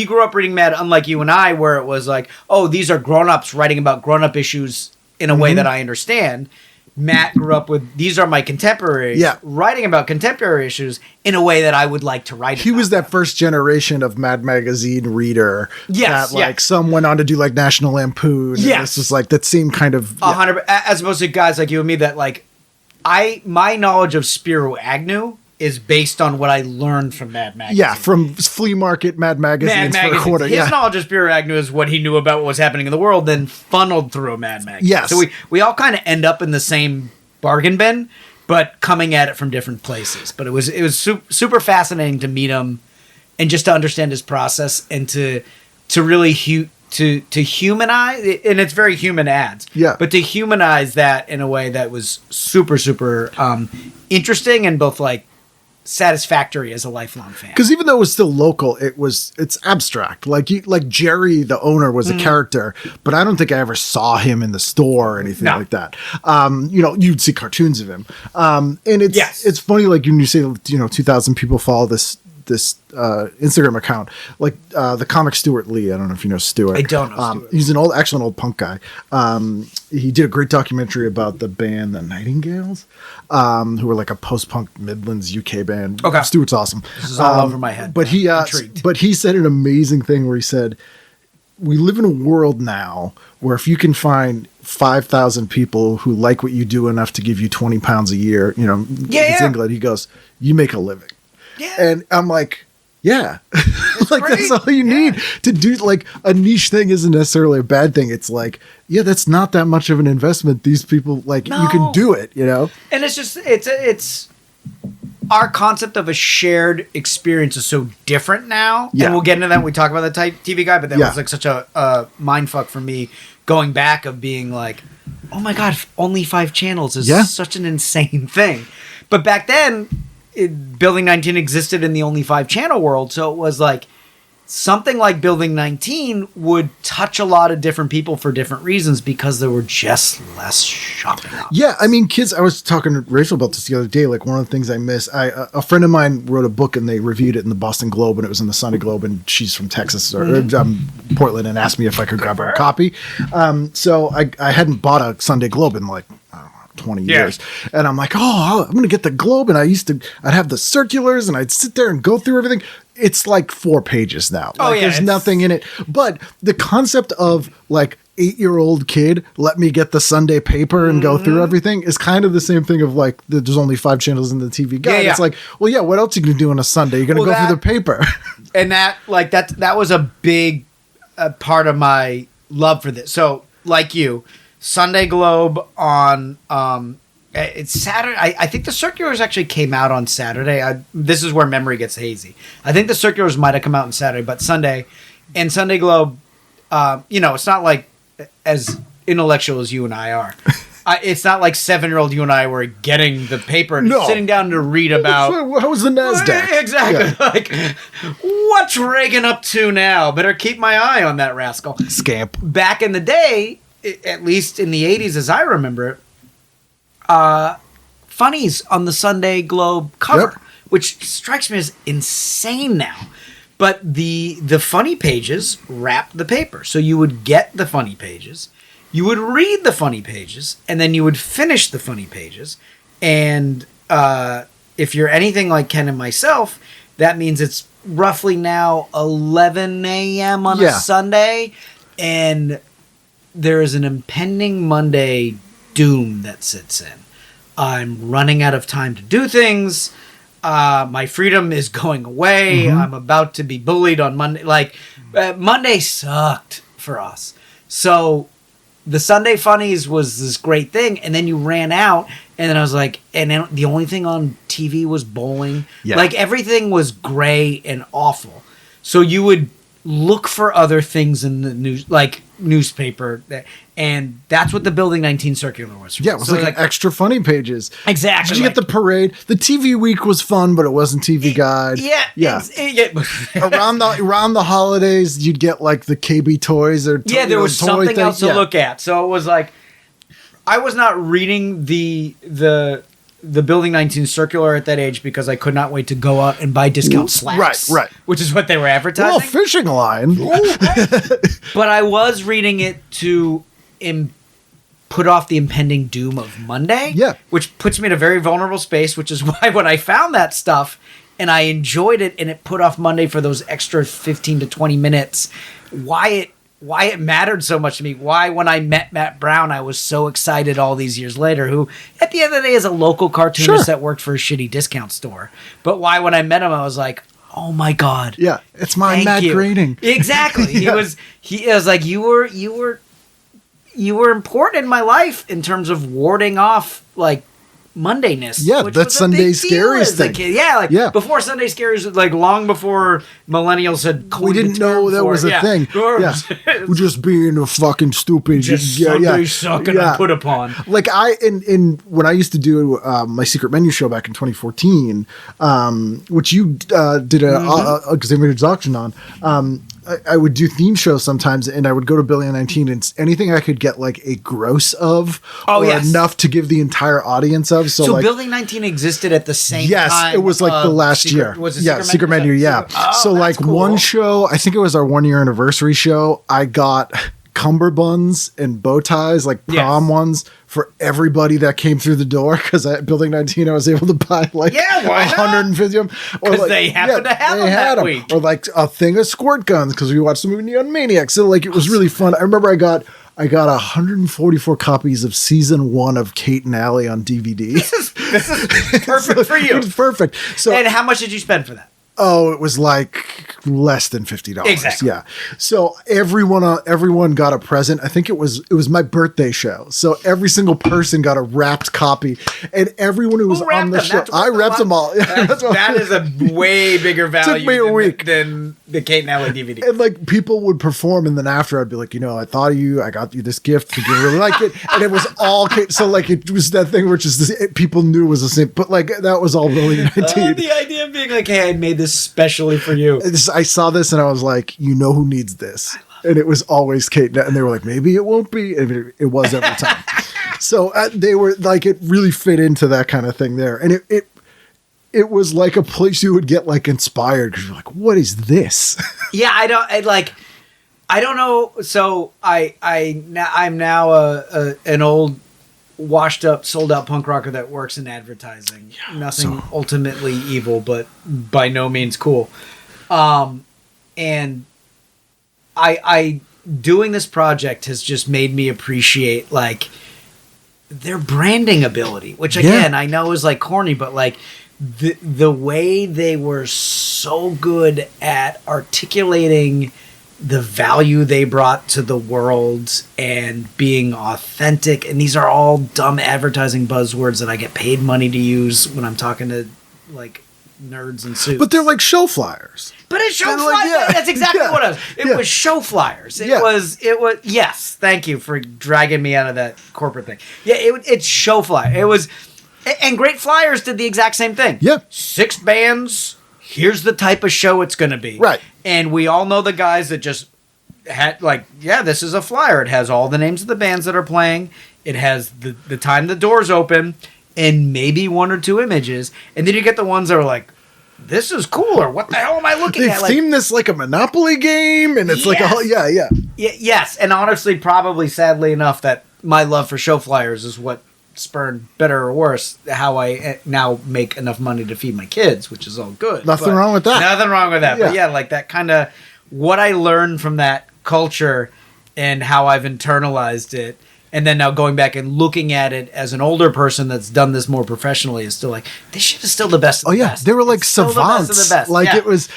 grew up reading Mad, unlike you and I, where it was like, oh, these are grown-ups writing about grown-up issues in a way that I understand. Matt grew up with, these are my contemporaries writing about contemporary issues in a way that I would like to write. He was that first generation of Mad Magazine reader. Some went on to do like National Lampoon. Yes. This was like that same kind of 100, as opposed to guys like you and me that like, my knowledge of Spiro Agnew is based on what I learned from Mad Magazine. Yeah, from flea market Mad Magazines for a quarter. His knowledge of Spiro Agnew is what he knew about what was happening in the world, then funneled through a Mad Magazine. Yes. So we all kind of end up in the same bargain bin, but coming at it from different places. But it was super fascinating to meet him and just to understand his process and to really to humanize, and it's very human ads. Yeah. But to humanize that in a way that was super interesting and both like satisfactory as a lifelong fan. Because even though it was still local, it's abstract. Like Jerry, the owner, was a character, but I don't think I ever saw him in the store or anything like that. You'd see cartoons of him. And it's funny, like when you say 2,000 people follow this Instagram account, like the comic Stuart Lee. I don't know if you know Stuart. I don't know Stuart. He's an old punk guy. He did a great documentary about the band the Nightingales, who were like a post-punk Midlands UK band. Okay. Stuart's awesome. This is all over my head. But he said an amazing thing where he said, we live in a world now where if you can find 5,000 people who like what you do enough to give you £20 a year, it's England, he goes, you make a living. Yeah. And I'm like, yeah, like great. that's all you need to do. Like a niche thing isn't necessarily a bad thing. It's like, that's not that much of an investment. These people, like, you can do it, And it's just, it's our concept of a shared experience is so different now. Yeah. And we'll get into that when we talk about the TV guy, but that was like such a mind fuck for me going back of being like, oh my God, only 5 channels is such an insane thing. But back then, Building 19 existed in the only 5 channel world, so it was like something like Building 19 would touch a lot of different people for different reasons because there were just less shopping options. Yeah, I mean, kids, I was talking to Rachel about this the other day. Like, one of the things I miss, a friend of mine wrote a book and they reviewed it in the Boston Globe and it was in the Sunday Globe, and she's from Texas or Portland, and asked me if I could grab her a copy. So I hadn't bought a Sunday Globe in like, I don't know, 20 years. And I'm like, I'm going to get the Globe. And I'd have the circulars and I'd sit there and go through everything. It's like 4 pages now. There's nothing in it. But the concept of like 8-year-old kid, let me get the Sunday paper and go through everything is kind of the same thing of like, there's only 5 channels in the TV guide. It's like, what else are you going to do on a Sunday? You're going to go through the paper. And that was a big part of my love for this. So like you, Sunday Globe on it's Saturday. I think the circulars actually came out on Saturday. This is where memory gets hazy. I think the circulars might have come out on Saturday, but Sunday and Sunday Globe. It's not like as intellectual as you and I are. It's not like 7-year-old you and I were getting the paper and sitting down to read about how was the NASDAQ. Exactly. Like, what's Reagan up to now? Better keep my eye on that rascal. Scamp. Back in the day, at least in the 80s as I remember it, funnies on the Sunday Globe cover, which strikes me as insane now. But the funny pages wrapped the paper. So you would get the funny pages, you would read the funny pages, and then you would finish the funny pages. And if you're anything like Ken and myself, that means it's roughly now 11 a.m. on a Sunday, and there is an impending Monday doom that sits in. I'm running out of time to do things. My freedom is going away. I'm about to be bullied on Monday. Like, Monday sucked for us. So the Sunday Funnies was this great thing, and then you ran out, And then I was like, and then the only thing on TV was bowling. Yeah. Like everything was gray and awful. So you would look for other things in the news, like newspaper, and that's what the Building 19 circular was. Yeah, it was So, like extra funny pages. Exactly. Did you get the parade? The TV week was fun, but it wasn't TV Guide. Yeah. around the holidays, you'd get like the KB toys or there was toy something thing. else to look at. So it was like, I was not reading the Building 19 circular at that age because I could not wait to go out and buy discount slacks. Right. Which is what they were advertising. Well, fishing line. But I was reading it to put off the impending doom of Monday. Yeah. Which puts me in a very vulnerable space, which is why when I found that stuff and I enjoyed it and it put off Monday for those extra 15 to 20 minutes, why it mattered so much to me, why when I met Matt Brown, I was so excited all these years later, who at the end of the day is a local cartoonist that worked for a shitty discount store. But why when I met him, I was like, oh my God. Yeah, it's my thank Matt you. Groening. Exactly. Yeah. He was like, you were important in my life in terms of warding off like Mondayness. Yeah, which that's was a Sunday big deal Scaries as a thing. kid. Yeah, Yeah. before Sunday Scaries, like long before millennials had coined We didn't the term know that for was it. a thing. Yeah. We're just being a fucking stupid. Just Sunday sucking and put upon. Like in when I used to do my secret menu show back in 2014, which you did a examiners auction on. I would do theme shows sometimes, and I would go to Billy 19, and anything I could get like a gross of, enough to give the entire audience of. So like, Building 19 existed at the same time. Yes, it was like the last year. Was it Secret Menu? Yeah. So like cool. one show, I think it was our 1 year anniversary show. I got cummerbunds and bow ties, like prom ones, for everybody that came through the door. Because at Building 19, I was able to buy like why not? 150 of them. Because like, they happened to have them that week. Or like a thing of squirt guns because we watched the movie Neon Maniacs. So like it was really fun. I remember I got 144 copies of season 1 of Kate and Allie on DVD. This is perfect for you. It was perfect. So, and how much did you spend for that? Oh, it was like less than $50. Exactly. Yeah. So everyone got a present. I think it was my birthday show. So every single person got a wrapped copy, and everyone who was on the show, I wrapped them all. That is a way bigger value. Took me a week than the Kate and Allie DVD. And like people would perform, and then after I'd be like, I thought of you. I got you this gift. Did you really like it? And it was all Kate. So like it was that thing which is people knew was the same, but like that was all really 19. The idea of being like, hey, I made this specially for you. I saw this and I was like, who needs this? And it was always Kate. And they were like, maybe it won't be. And it was every time. So they were like, it really fit into that kind of thing there. And it was like a place you would get like inspired because you're like, what is this? Yeah, I don't know. So I'm now an old washed up, sold out punk rocker that works in advertising. Nothing ultimately evil, but by no means cool. And I doing this project has just made me appreciate like their branding ability, which again I know is like corny, but like the way they were so good at articulating the value they brought to the world and being authentic. And these are all dumb advertising buzzwords that I get paid money to use when I'm talking to like nerds and suits. But they're like show flyers. But it's show Like, flyers. That's exactly what it was. It was show flyers. It was, yes. Thank you for dragging me out of that corporate thing. Yeah, it's show flyer. It was, and Great Flyers did the exact same thing. Yeah. 6 bands. Here's the type of show it's going to be. Right. And we all know the guys that just had like, this is a flyer. It has all the names of the bands that are playing. It has the time the doors open and maybe 1 or 2 images. And then you get the ones that are like, this is cool, or what the hell am I looking at? They themed this like a Monopoly game, and it's like a whole, yes. And honestly, probably sadly enough, that my love for show flyers is what spurned, better or worse, how I now make enough money to feed my kids, which is all good. Nothing wrong with that. Nothing wrong with that. Yeah. But yeah, like that kind of what I learned from that culture and how I've internalized it. And then now going back and looking at it as an older person that's done this more professionally is still like, this shit is still the best of the best. They were like it's still savants. the best of the best. Like Yeah. it was,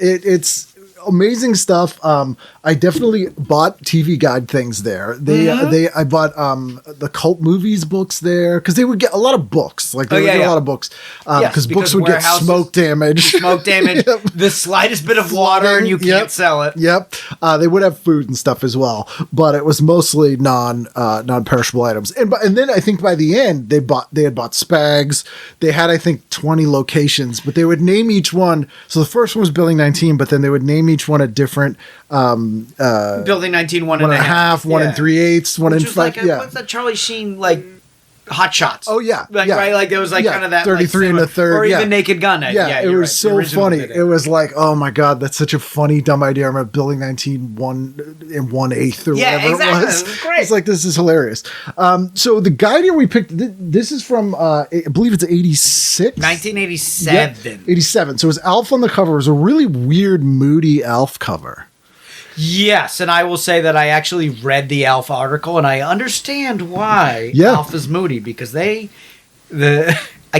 it's amazing stuff. I definitely bought TV Guide things there. I bought the cult movies books there because they would get a lot of books. Like they would get a lot of books because books would get smoke damage. Smoke damage. Yep. The slightest bit of water and you can't sell it. Yep. They would have food and stuff as well, but it was mostly non-perishable items. And then I think by the end they had bought Spags. They had, I think, 20 locations, but they would name each one. So the first one was Building 19, but then they would name each one a different Building 19, one and a half, 1 and 3/8, 1 and 5. Like what's that Charlie Sheen Hot Shots? Oh yeah, right. Like there was kind of that 33 and a third, or even Naked Gun. Yeah, it was so funny. It was like, oh my god, that's such a funny dumb idea. I remember Building 19 1 and 1/8 or whatever exactly. it was. It was great. It's like, this is hilarious. So the guide here we picked, this is from I believe it's 86, 1987, 87. So it was Alf on the cover. It was a really weird, moody Alf cover. Yes, and I will say that I actually read the Alf article, and I understand why Yeah. Alf is moody, because I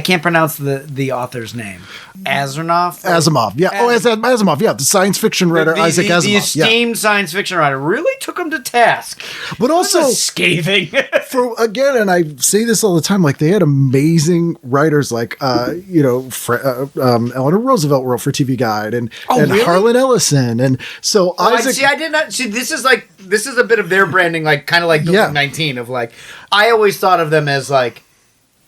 can't pronounce the author's name. Asimov? Asimov, yeah. Asimov, yeah. The science fiction writer Isaac Asimov. The esteemed science fiction writer really took him to task. But also scathing. And I say this all the time, like they had amazing writers, like Eleanor Roosevelt wrote for TV Guide, and really? Harlan Ellison, and so Isaac. I did not see. This is a bit of their branding, kind of like Building 19. Of I always thought of them as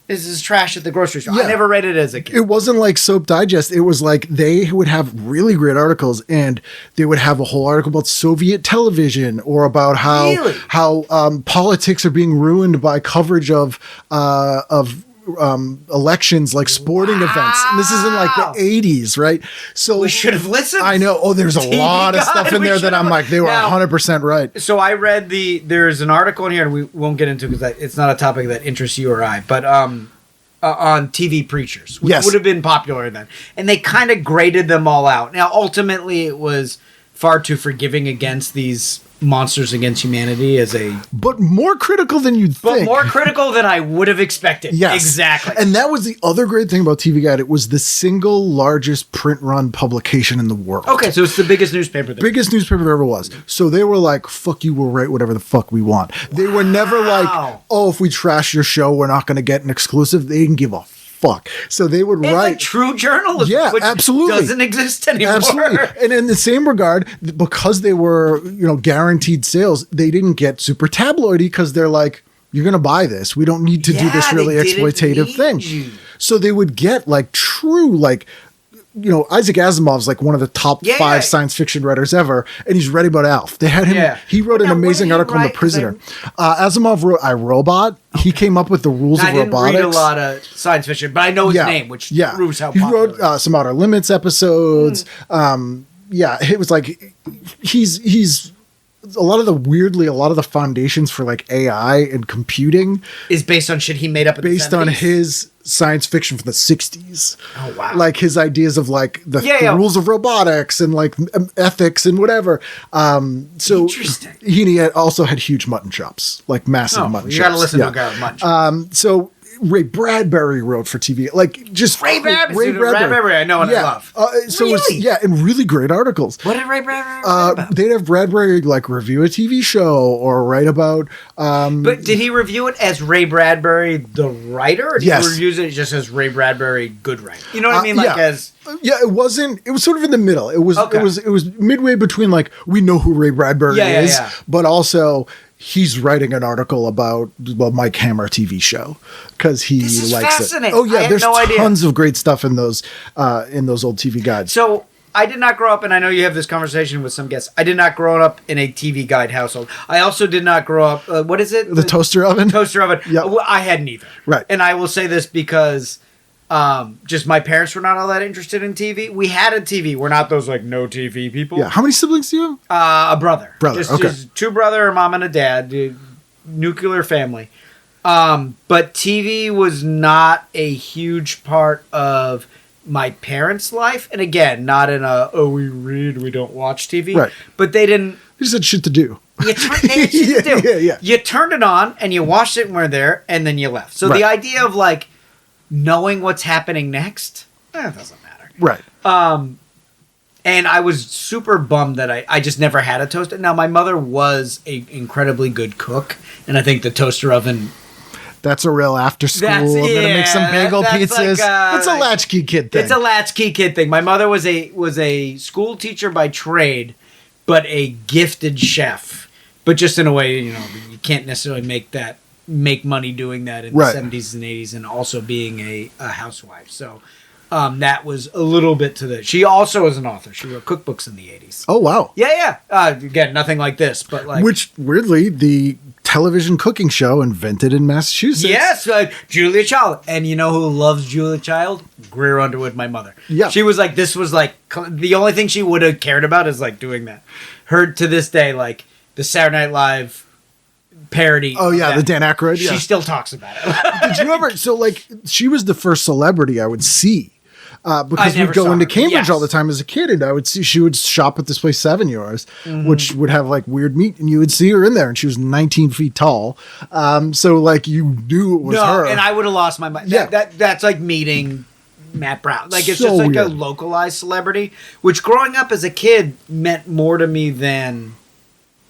this is trash at the grocery store. Yeah. I never read it as a kid. It wasn't like Soap Digest. It was like they would have really great articles, and they would have a whole article about Soviet television or about how politics are being ruined by coverage of elections, like sporting events. And this is in like the 80s, right? So we should have listened. I know. Oh, there's a lot of stuff in there that I'm like, they were 100% right. So I read there's an article in here, and we won't get into it because it's not a topic that interests you or I, but on TV preachers, which would have been popular then. And they kind of graded them all out. Now, ultimately, it was far too forgiving against these monsters against humanity but more critical than you'd think. But more critical than I would have expected. Yes. Exactly. And that was the other great thing about TV Guide. It was the single largest print run publication in the world. Okay, so it's the biggest newspaper there. Biggest newspaper there ever was. So they were like, fuck you, we'll write whatever the fuck we want. They were never like, oh, if we trash your show, we're not going to get an exclusive. They didn't give a fuck. So they would write like true journalism, which absolutely doesn't exist anymore. Absolutely. And in the same regard, because they were, guaranteed sales, they didn't get super tabloidy because they're like, you're going to buy this. We don't need to do this really exploitative thing. So they would get true, Isaac Asimov's one of the top 5 science fiction writers ever, and he's writing about Alf. They had him. Yeah. He wrote an amazing article in The Prisoner. Asimov wrote iRobot. Okay. He came up with the rules of robotics. I didn't read a lot of science fiction, but I know his name, which proves how popular. He wrote some Outer Limits episodes. It was like he's a lot of the foundations for AI and computing is based on shit he made up in based the 70s. on his science fiction from the 60s. Oh wow. His ideas of the rules of robotics and ethics and whatever. So interesting. He also had huge mutton chops, massive mutton chops. You gotta listen to a guy with mutton chops. So Ray Bradbury wrote for TV, Ray Bradbury. I know and I love. And really great articles. What did Ray Bradbury write about? They'd have Bradbury review a TV show or write about. But did he review it as Ray Bradbury the writer, or did he review it just as Ray Bradbury good writer? You know what I mean? It wasn't. It was sort of in the middle. It was. Okay. It was midway between we know who Ray Bradbury is, but also. He's writing an article about Mike Hammer TV show because he likes fascinating. it. Oh yeah, there's tons idea. of great stuff in those old TV guides. So I did not grow up, and I know you have this conversation with some guests. I did not grow up in a TV Guide household. I also did not grow up. What is it? The toaster oven. Toaster oven. Yep. I had neither. Right. And I will say this because. Just my parents were not all that interested in TV. We had a TV. We're not those no TV people. Yeah. How many siblings do you have? A brother. Okay. Just 2 brothers, a mom and a dad. Nuclear family. But TV was not a huge part of my parents' life. And again, not in we read, we don't watch TV. Right. But they didn't. They just had shit to do. They had shit to do. Yeah. You turned it on and you watched it and we're there and then you left. So the idea of knowing what's happening next, it doesn't matter. Right. And I was super bummed that I just never had a toaster. Now, my mother was a incredibly good cook, and I think the toaster oven... That's a real after school. I'm going to make some bagel pizzas. That's a latchkey kid thing. It's a latchkey kid thing. My mother was a school teacher by trade, but a gifted chef. But just in a way, you can't necessarily make money doing that in the 70s and 80s and also being a housewife. So... that was a little bit to the... She also is an author. She wrote cookbooks in the 80s. Oh, wow. Yeah. Again, nothing like this, but like... Which, weirdly, the television cooking show invented in Massachusetts. Yes, Julia Child. And you know who loves Julia Child? Greer Underwood, my mother. Yeah. She was like, this was like... The only thing she would have cared about is like doing that. Her, to this day, like the Saturday Night Live parody. Oh, yeah, the Dan Aykroyd. She still talks about it. Did you ever... So, like, she was the first celebrity I would see. Because we'd go into Cambridge all the time as a kid, and I would see she would shop at this place 7 Yours, which would have like weird meat, and you would see her in there, and she was 19 feet tall. So like you knew it was her. And I would have lost my mind. Yeah. That's like meeting Matt Brown. Like it's So just like weird. a localized celebrity, which growing up as a kid meant more to me than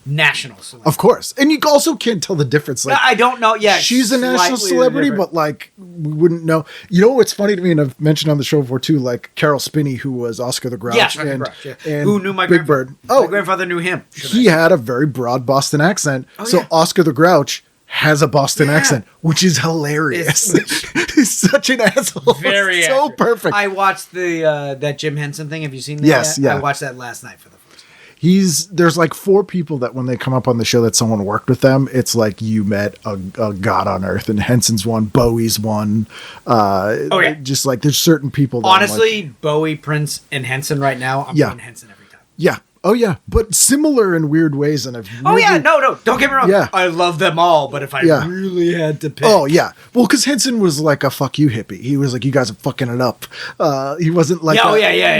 national celebrity. Of course. And you also can't tell the difference. Like, I don't know. Yeah, she's a national slightly celebrity, different. but like we wouldn't know. You know what's funny to me, and I've mentioned on the show before too, like Carol Spinney, who was Oscar the Grouch, Yes, and who knew my Big grandfather? Bird. Oh, My grandfather knew him. he had a very broad Boston accent. So Oscar the Grouch has a Boston accent, which is hilarious. He's such an asshole. Very It's so accurate. perfect. I watched the that Jim Henson thing. Have you seen that? Yes, yet? yeah. I watched that last night for the first time. There's like 4 people that when they come up on the show that someone worked with them, it's like you met a god on earth, and Henson's one, Bowie's one. Just like there's certain people that Honestly, Bowie, Prince, and Henson right now, I'm going Henson every time. Yeah. Oh yeah, but similar in weird ways, and I've No, don't get me wrong. Yeah. I love them all, but if I really had to pick, Oh yeah, well, because Henson was like a "fuck you" hippie. He was like, "You guys are fucking it up." He wasn't like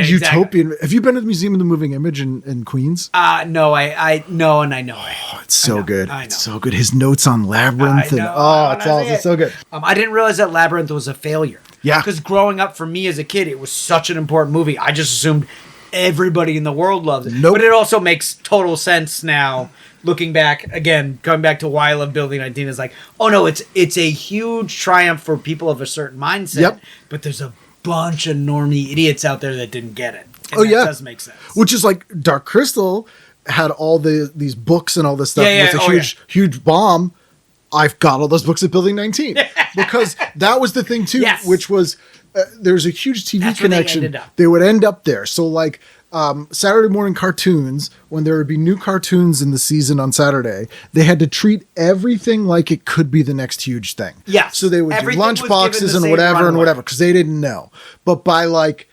utopian. Have you been to the Museum of the Moving Image in Queens? No, I know, and I know it. Oh, it's so good. I know. It's so good. His notes on Labyrinth, it's awesome. It's so good. I didn't realize that Labyrinth was a failure. Yeah, because growing up for me as a kid, it was such an important movie. I just assumed everybody in the world loves it. Nope. But it also makes total sense now. Looking back, again, going back to why I love Building 19 is like, oh no, it's a huge triumph for people of a certain mindset. Yep. But there's a bunch of normie idiots out there that didn't get it. And that does make sense. Which is like Dark Crystal had all these books and all this stuff. Yeah, It's a huge bomb. I've got all those books at Building 19 because that was the thing too, which was there's a huge TV connection. They would end up there. So like Saturday morning cartoons, when there would be new cartoons in the season on Saturday, they had to treat everything like it could be the next huge thing. Yes. So they would do Everything lunch was boxes given the and same whatever runway. because they didn't know. But by like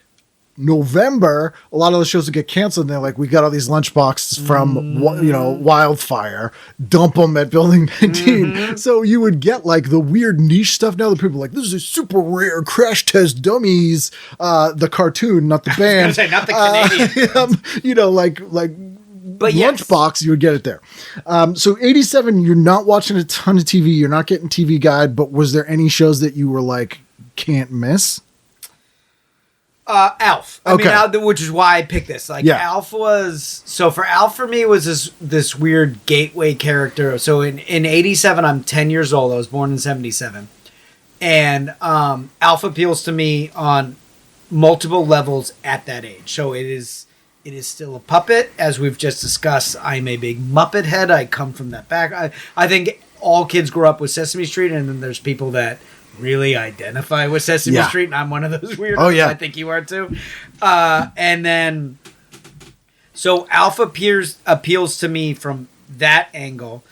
November, a lot of the shows would get canceled, and they're like, we got all these lunch boxes from Wildfire, dump them at Building 19. So you would get like the weird niche stuff. Now that people are like, this is a super rare Crash Test Dummies, the cartoon, not the band. I was gonna say, not the Canadian. But Lunchbox, you would get it there. So 87, you're not watching a ton of TV, you're not getting TV Guide, but was there any shows that you were like, can't miss? Alf. I mean, which is why I picked this. Like, Alf was... So, for Alf, for me, was this weird gateway character. So, in 87, I'm 10 years old. I was born in 77. And Alf appeals to me on multiple levels at that age. So, it is still a puppet. As we've just discussed, I'm a big Muppet head. I come from that back. I think all kids grow up with Sesame Street, and then there's people that really identify with Sesame Street, and I'm one of those weirdos. Oh, yeah. I think you are too. And then, so Alpha appeals to me from that angle.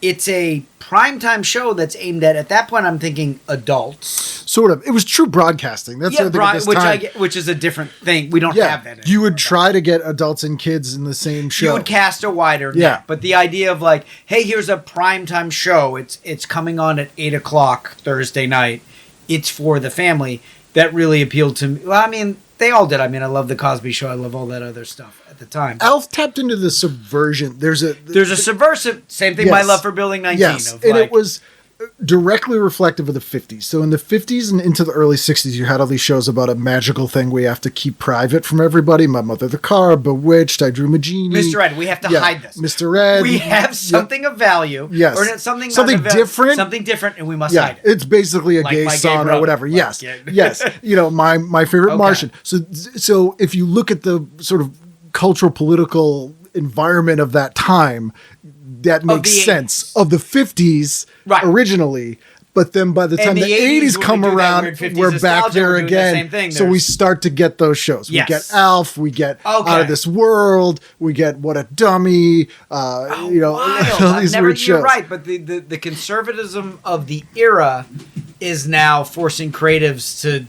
It's a primetime show that's aimed at that point, I'm thinking adults. Sort of. It was true broadcasting. That's the thing at this time. Which is a different thing. We don't have that anymore. You would try to get adults and kids in the same show. You would cast a wider net. But the idea of like, hey, here's a primetime show. It's coming on at 8 o'clock Thursday night. It's for the family. That really appealed to me. Well, I mean, they all did. I mean, I love The Cosby Show. I love all that other stuff at the time. Alf tapped into the subversion. There's a subversive, same thing my love for Building 19. Yes, of and like, it was directly reflective of the 50s. So in the 50s and into the early 60s, you had all these shows about a magical thing we have to keep private from everybody. My Mother the Car, Bewitched, I Dream a Genie. Mr. Ed, we have to hide this. Mr. Ed. We have something of value. Yes. Or something different. Something different, and we must hide it. It's basically a Like gay my gay song brother. or whatever. Like, Yes. yeah. Yes. You know, my favorite Okay. Martian. So if you look at the sort of cultural political environment of that time, that makes the sense. Of the 50s Right. originally. But then by the time And the the 80s when we come do that around, weird 50s we're back nostalgia, there we're doing the again. same thing. So we There's- start to get those shows. We Yes. get Alf, we get Out Okay. of This World, we get What a Dummy, you know, Wild. all these weird You're shows. right, but the conservatism of the era is now forcing creatives to,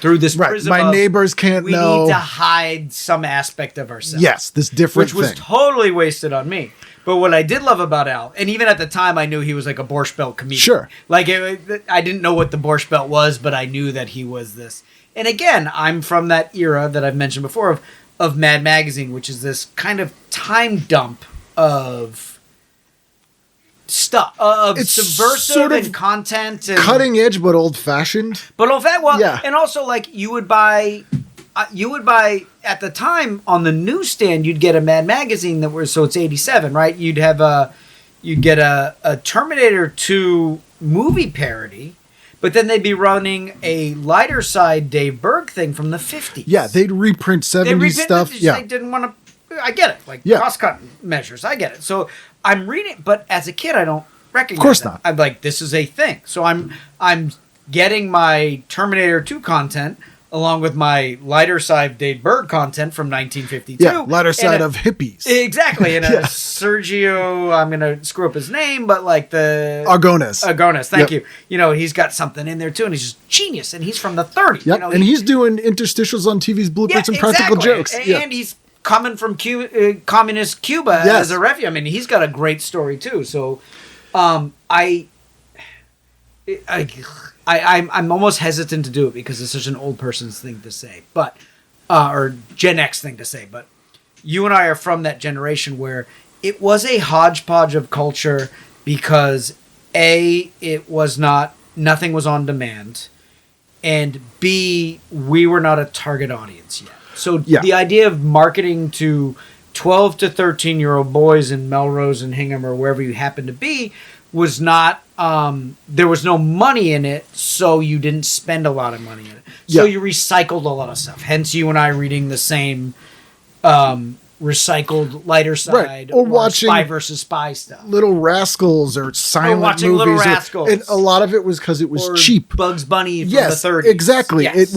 through this Right. prism My of, neighbors can't we know. need to hide some aspect of ourselves. Yes, this different which was thing. totally wasted on me. But what I did love about Al, and even at the time, I knew he was like a Borscht Belt comedian. Sure. Like, I didn't know what the Borscht Belt was, but I knew that he was this. And again, I'm from that era that I've mentioned before of Mad Magazine, which is this kind of time dump of stuff, of It's subversive sort of and content. And, Cutting edge, but old fashioned. but all that, well, Yeah. and also like you would buy at the time on the newsstand, you'd get a Mad Magazine that was, so it's 87, right? You'd get a Terminator 2 movie parody, but then they'd be running a lighter side Dave Berg thing from the 50s. Yeah, they'd reprint 70s They reprinted stuff. it, Yeah. they didn't want to. I get it, like Yeah. cross-cut measures. I get it. So I'm reading, but as a kid, I don't recognize. Of course that. not. I'm like, this is a thing. So I'm getting my Terminator 2 content along with my lighter side Dave Berg content from 1952. Yeah, lighter side And of hippies. exactly. And Yeah. Sergio, I'm gonna screw up his name, but like the Argonis. Argonis, thank Yep. you. You know, he's got something in there too, and he's just genius. And he's from the 30s. Yep. You know, and he's doing interstitials on TV's bloopers and practical exactly. jokes. And Yeah. he's coming from communist Cuba Yes. as a refugee. I mean, he's got a great story too. So, I'm almost hesitant to do it because it's such an old person's thing to say, but or Gen X thing to say. But you and I are from that generation where it was a hodgepodge of culture because it was nothing was on demand, and B, we were not a target audience yet. So Yeah. the idea of marketing to 12 to 13-year-old boys in Melrose and Hingham or wherever you happen to be was not, there was no money in it, so you didn't spend a lot of money in it. So Yeah. you recycled a lot of stuff. Hence you and I reading the same recycled lighter side Or watching Spy versus Spy stuff. Little Rascals or silent watching movies. Little Rascals. And a lot of it was because it was Or cheap. Bugs Bunny from Yes, the 30s. exactly. Yes.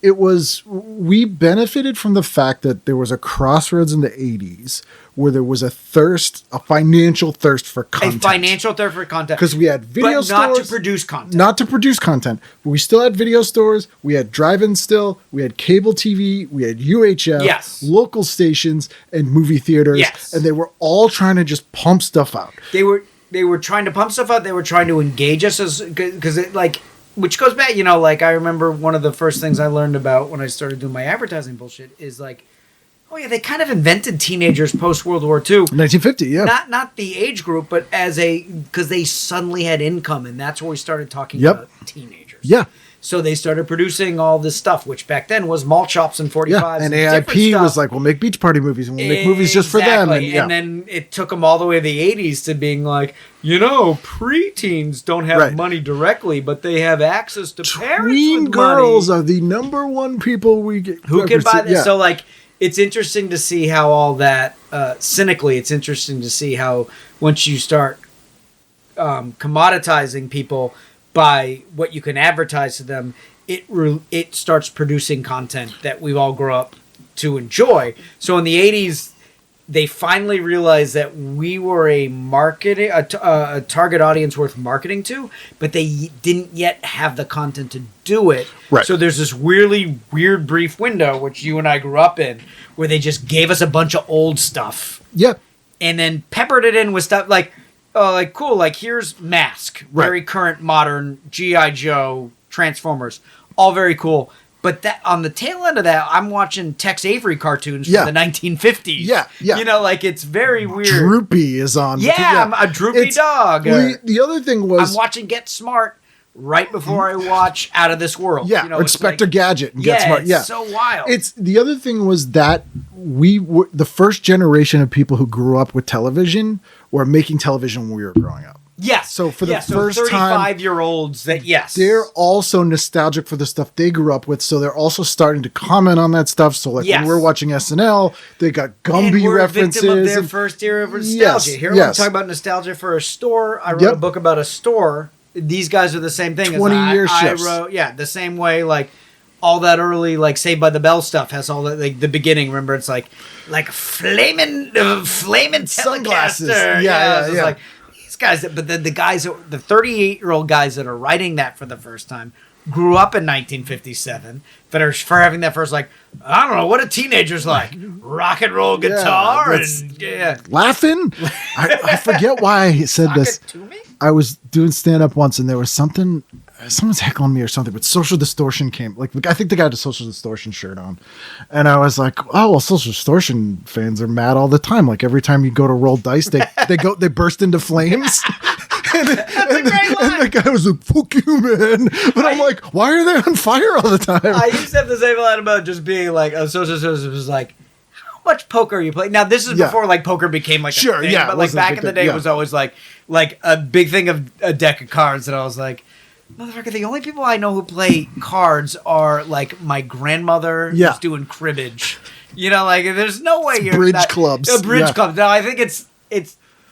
It was we benefited from the fact that there was a crossroads in the 80s where there was a financial thirst for a content. financial thirst for content. Because we had video but stores. not to produce content. Not to produce content. But we still had video stores. We had drive-in still. We had cable TV. We had UHF. Yes. Local stations and movie theaters. Yes. And they were all trying to just pump stuff out. They were trying to pump stuff out. They were trying to engage us because it like, which goes back, you know, like I remember one of the first things I learned about when I started doing my advertising bullshit is like, oh yeah, they kind of invented teenagers post World War II. 1950, yeah. Not the age group, but because they suddenly had income, and that's where we started talking Yep. about teenagers. Yeah. So they started producing all this stuff, which back then was mall shops and 45s. Yeah. And different AIP stuff. was like, we'll make beach party movies and we'll make movies just for them. And, Exactly. yeah. And then it took them all the way to the 80s to being like, you know, preteens don't have Right. money directly, but they have access to parents Tween with girls money are the number one people we get. who can buy this. Yeah. So, like, it's interesting to see how all that, cynically, it's interesting to see how once you start commoditizing people by what you can advertise to them, it starts producing content that we all grow up to enjoy. So in the 80s, they finally realized that we were a target audience worth marketing to, but they didn't yet have the content to do it. Right. So there's this weird brief window, which you and I grew up in, where they just gave us a bunch of old stuff Yeah. and then peppered it in with stuff like cool, like here's Mask, Right. very current, modern, G.I. Joe, Transformers, all very cool. But that on the tail end of that, I'm watching Tex Avery cartoons from Yeah. the 1950s. Yeah, yeah. You know, like it's very weird. Droopy is on. Yeah, I'm a droopy dog. Well, the other thing was I'm watching Get Smart right before I watch Out of This World. yeah, you know, or it's Inspector like- Gadget and Get Smart. It's Yeah, so wild. It's the other thing was that we were the first generation of people who grew up with television were making television when we were growing up. yes. So for the yes, first so time- 35-year-olds that They're also nostalgic for the stuff they grew up with, so they're also starting to comment on that stuff. So like Yes. when we're watching SNL, they got and Gumby we're a references. victim of their and- first era of nostalgia. Yes, Here yes. we're talking about nostalgia for a store. I wrote Yep. a book about a store. These guys are the same thing. 20-year I shifts. wrote, the same way. Like all that early, like Saved by the Bell stuff has all that. Like the beginning. Remember, it's like flaming Sunglasses. Telecaster. Yeah, it's just yeah. like these guys. But then the guys, the 38-year-old guys that are writing that for the first time, grew up in 1957. That are for having that first, like, I don't know what a teenager's like. Rock and roll guitar that's- and Laughing. I forget why I said Talk this. it to me? I was doing stand up once and there was something, someone's heckling me or something, but Social Distortion came. Like, I think the guy had a Social Distortion shirt on. And I was like, oh, well, Social Distortion fans are mad all the time. Like, every time you go to roll dice, they burst into flames. And the guy was like, fuck you, man. But I'm like, why are they on fire all the time? I used to have the same line about just being like, a social service was like, how much poker are you playing? Now, this is Yeah. before like poker became like Sure, a thing, yeah, but it like wasn't a back big in the thing, day, yeah. it was always like a big thing of a deck of cards, and I was like, motherfucker, the only people I know who play cards are like my grandmother Yeah. who's doing cribbage. You know, like there's no way you're bridge not- clubs, Bridge yeah. clubs. No, I think it's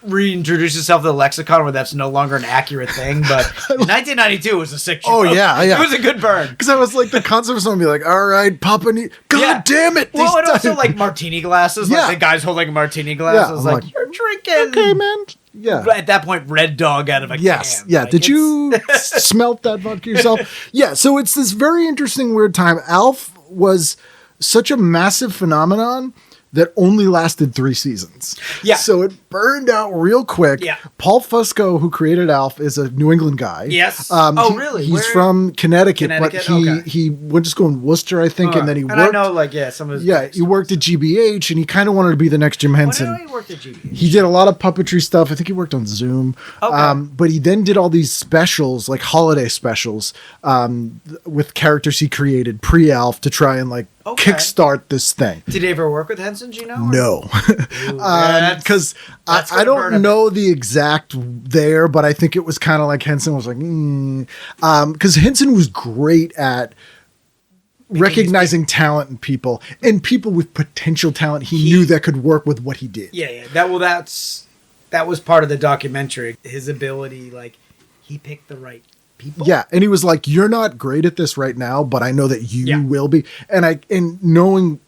reintroduced itself to the lexicon where that's no longer an accurate thing. But in 1992 was a sick show. Oh, yeah, yeah. It was a good burn. Because I was like, the concept of someone be like, all right, Papa, God Yeah. damn it. Well, these and also times." like martini glasses. Yeah. Like the guy's holding a martini glass. Yeah, I was I'm like, like, you're drinking. okay, man. Yeah. At that point, Red Dog out of a Yes. can. Yeah. Like, Did it's- you smelt that vodka yourself? Yeah. So it's this very interesting, weird time. Alf was such a massive phenomenon that only lasted 3 seasons. Yeah. So it burned out real quick. Yeah. Paul Fusco, who created Alf, is a New England guy. Yes. Oh, really? He's Where- from Connecticut, but Connecticut? Okay. he went to school in Worcester, I think, and then he worked. I know, like, some of his. Yeah, he worked at GBH, and he kind of wanted to be the next Jim When Henson. did he work at GB? He did a lot of puppetry stuff. I think he worked on Zoom. Okay. But he then did all these specials, like holiday specials, with characters he created pre-Alf to try and like Okay. kickstart this thing. Did he ever work with Henson? Do you know? No, That's- because that's I gonna burn a- don't know the exact there, but I think it was kind of like Henson was like, because Henson was great at recognizing talent in people and people with potential talent he knew that could work with what he did. Yeah. That was part of the documentary. His ability, like, he picked the right people. Yeah, and he was like, "You're not great at this right now, but I know that you Yeah. will be." And knowing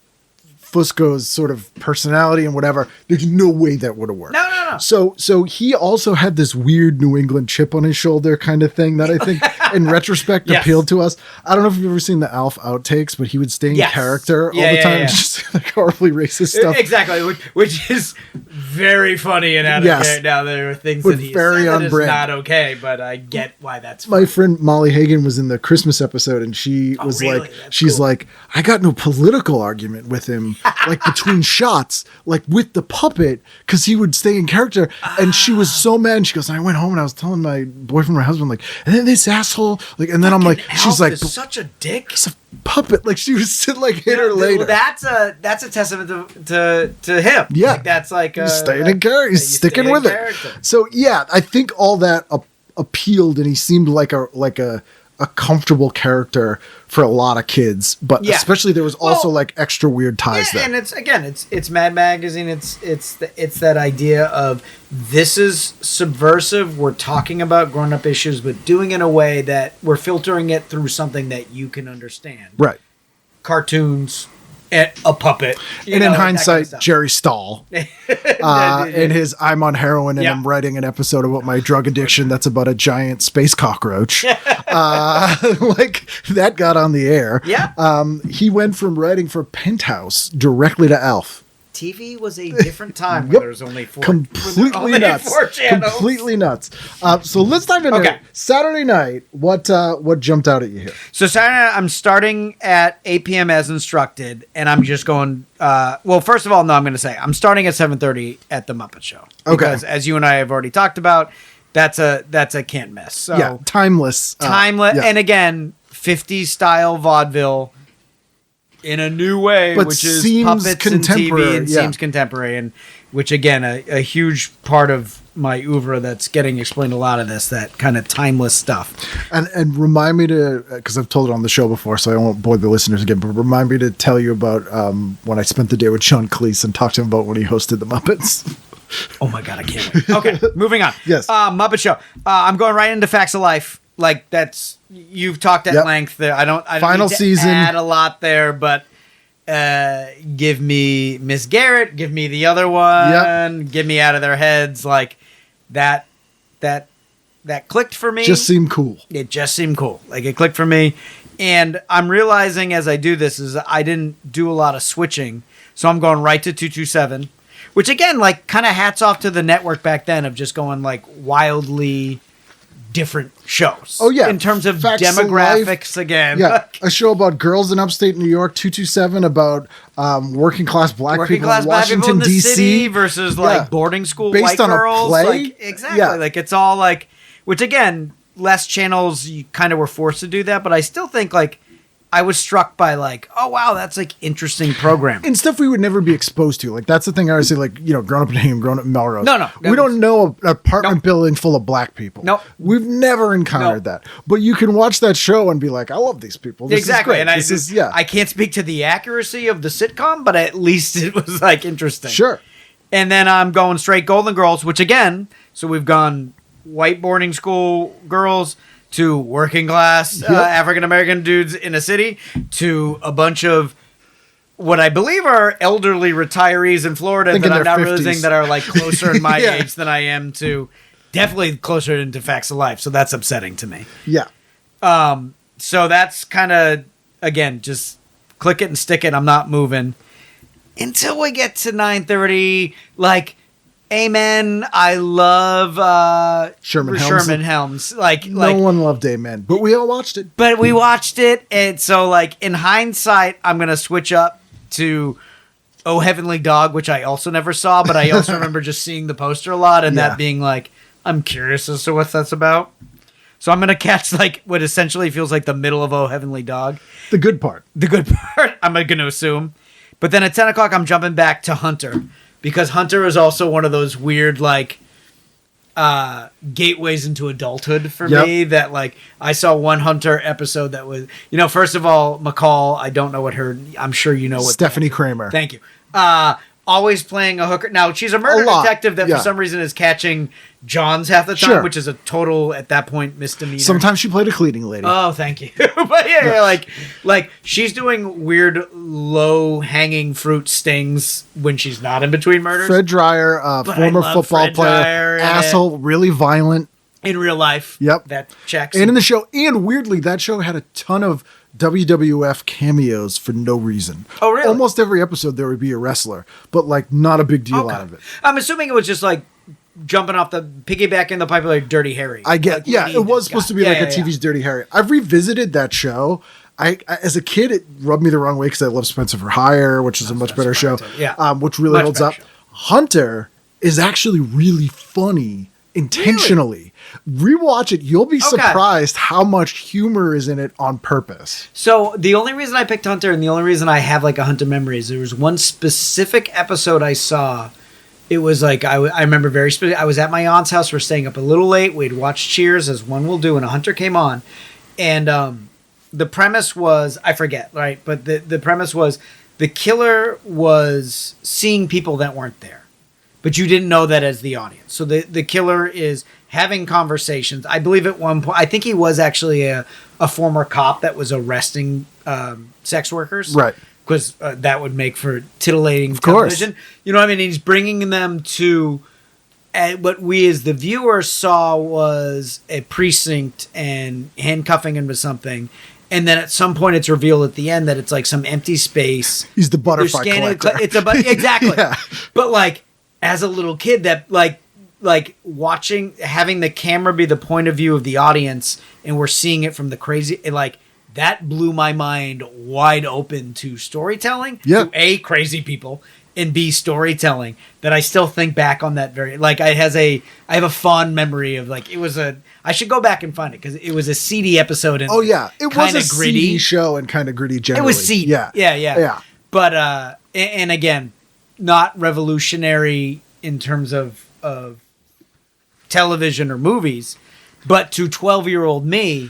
Fusco's sort of personality and whatever, there's no way that would have worked. No. So he also had this weird New England chip on his shoulder kind of thing that I think, in retrospect, Yes. appealed to us. I don't know if you've ever seen the Alf outtakes, but he would stay in Yes. character all Yeah, the yeah, time, yeah. just like horribly racist stuff. Exactly, which is very funny and out of Yes. character. Now there are things But that he very said on that is brand. not okay, but I get why that's My funny. friend Molly Hagan was in the Christmas episode, and she was really? like, That's she's cool. like, I got no political argument with him, like between shots, like with the puppet, because he would stay in character. And she was so mad. And she goes, and I went home and I was telling my boyfriend, my husband, like, and then this asshole, like, and then I'm like, Fucking she's Alf like, is such a dick. it's a puppet. Like she was like hit her Well, later. that's a testament to him. Yeah. Like, that's like He's staying in character. He's you sticking stay in with it. character. So yeah, I think all that appealed, and he seemed like a comfortable character for a lot of kids. But Yeah. especially there was also Well, like extra weird ties Yeah, there. and it's Mad Magazine. It's that idea of this is subversive. We're talking about grown up issues, but doing it in a way that we're filtering it through something that you can understand. Right. Cartoons, a puppet, you And know, in that kind of hindsight, stuff. Jerry Stahl, Yeah. in his "I'm on heroin and Yeah. I'm writing an episode about my drug addiction that's about a giant space cockroach," like that got on the air. Yeah. He went from writing for Penthouse directly to Alf. TV was a different time Yep. where there was only four. Completely only nuts. 4 channels. Completely nuts. So let's dive into Okay. it. Saturday night. What jumped out at you here? So Saturday night, I'm starting at 8 p.m. as instructed, and I'm just going. Well, first of all, no, I'm going to say I'm starting at 7:30 at the Muppet Show. Okay. Because as you and I have already talked about, that's a can't miss. So Yeah, timeless. timeless, yeah. and again, 50s style vaudeville in a new way, But which is seems puppets and TV contemporary, and yeah. seems contemporary, and which again, a huge part of my oeuvre that's getting explained a lot of this, that kind of timeless stuff. And remind me to, because I've told it on the show before, so I won't bore the listeners again, but remind me to tell you about when I spent the day with Sean Cleese and talked to him about when he hosted the Muppets. Oh my god, I can't wait. Okay, moving on. Yes. Muppet Show. I'm going right into Facts of Life. Like you've talked at Yep. length there. I don't Final need to season. add a lot there, but give me Miss Garrett, give me the other one, give me Out of Their Heads. Like that clicked for me. Just seemed cool. It just seemed cool. Like it clicked for me. And I'm realizing as I do this is I didn't do a lot of switching. So I'm going right to 227, which again, like kind of hats off to the network back then of just going like wildly different shows. Oh, yeah. In terms of Facts of demographics again. Yeah, a show about girls in upstate New York, 227, about working class black Working people class in black people Washington, in the D.C. city versus like Yeah. boarding school Based white on a girls. play? Like, exactly. Yeah. Like it's all like, which again, less channels you kind of were forced to do that, but I still think like I was struck by like, oh wow, that's like interesting programming. And stuff we would never be exposed to. Like, that's the thing I always say, like, you know, growing up in Hingham, growing up in Melrose. No. We don't know an apartment Nope. building full of black people. Nope. We've never encountered that. But you can watch that show and be like, I love these people. This Exactly. Is great. And I can't speak to the accuracy of the sitcom, but at least it was like interesting. Sure. And then I'm going straight Golden Girls, which again, so we've gone white boarding school girls to working class African American dudes in a city to a bunch of what I believe are elderly retirees in Florida Think that in I'm their now 50s. realizing that are like closer in my Yeah. age than I am to definitely closer into Facts of Life. So that's upsetting to me. Yeah. So that's kind of, again, just click it and stick it. I'm not moving until we get to 9:30. Like, amen. I love Sherman Helms. Like, No one loved Amen, but we all watched it. but we watched it, and so like in hindsight, I'm gonna switch up to Oh Heavenly Dog, which I also never saw, but I also remember just seeing the poster a lot and Yeah. that being like, I'm curious as to what that's about. So I'm gonna catch like what essentially feels like the middle of Oh Heavenly Dog. The good part. The good part, I'm going to assume. But then at 10 o'clock, I'm jumping back to Hunter. Because Hunter is also one of those weird, like, gateways into adulthood for Yep. me. That, like, I saw one Hunter episode that was, you know, first of all, McCall, I don't know what her, I'm sure you know what. Stephanie Kramer. Thank you. Always playing a hooker. Now, she's a murder A lot, detective that yeah. for some reason is catching Johns half the time, Sure. which is a total, at that point, misdemeanor. Sometimes she played a cleaning lady. Oh, thank you. But yeah, like she's doing weird low hanging fruit stings when she's not in between murders. Fred Dreyer, But former I love football Fred player, Dreyer in asshole, really violent. In real life. Yep. That checks. And in the show, and weirdly, that show had a ton of WWF cameos for no reason. Oh, really? Almost every episode there would be a wrestler, but like not a big deal Okay. out of it. I'm assuming it was just like jumping off the piggyback in the pipe like Dirty Harry. I get, Like, yeah, we it need was this supposed guy. to be Yeah, like yeah, a TV's Dirty Harry. I've revisited that show. I as a kid, it rubbed me the wrong way because I love Spencer for Hire, which is a much better show. Yeah. Which really Much holds better up. show. Hunter is actually really funny intentionally. Rewatch it. You'll be surprised how much humor is in it on purpose. So the only reason I picked Hunter and the only reason I have like a Hunter memory is there was one specific episode I saw. It was like, I remember very specific. I was at my aunt's house. We're staying up a little late. We'd watched Cheers as one will do. And a Hunter came on. And the premise was, I forget, right? But the premise was the killer was seeing people that weren't there. But you didn't know that as the audience. So the killer is having conversations. I believe at one point, I think he was actually a former cop that was arresting sex workers. Right. Because that would make for titillating course. television. You know what I mean? He's bringing them to what we as the viewer saw was a precinct and handcuffing him to something. And then at some point, it's revealed at the end that it's like some empty space. He's the They're butterfly scanning collector. exactly. Yeah. But like as a little kid, that like watching, having the camera be the point of view of the audience, and we're seeing it from the crazy, like that blew my mind wide open to storytelling. Yeah. To A, crazy people, and B, storytelling, that I still think back on that very, like I have a fond memory of, like, it was I should go back and find it because it was a seedy episode. And Oh yeah, it was a gritty seedy show and kind of gritty generally. It was seedy. Yeah. But and again, not revolutionary in terms of television or movies, but to 12-year-old me,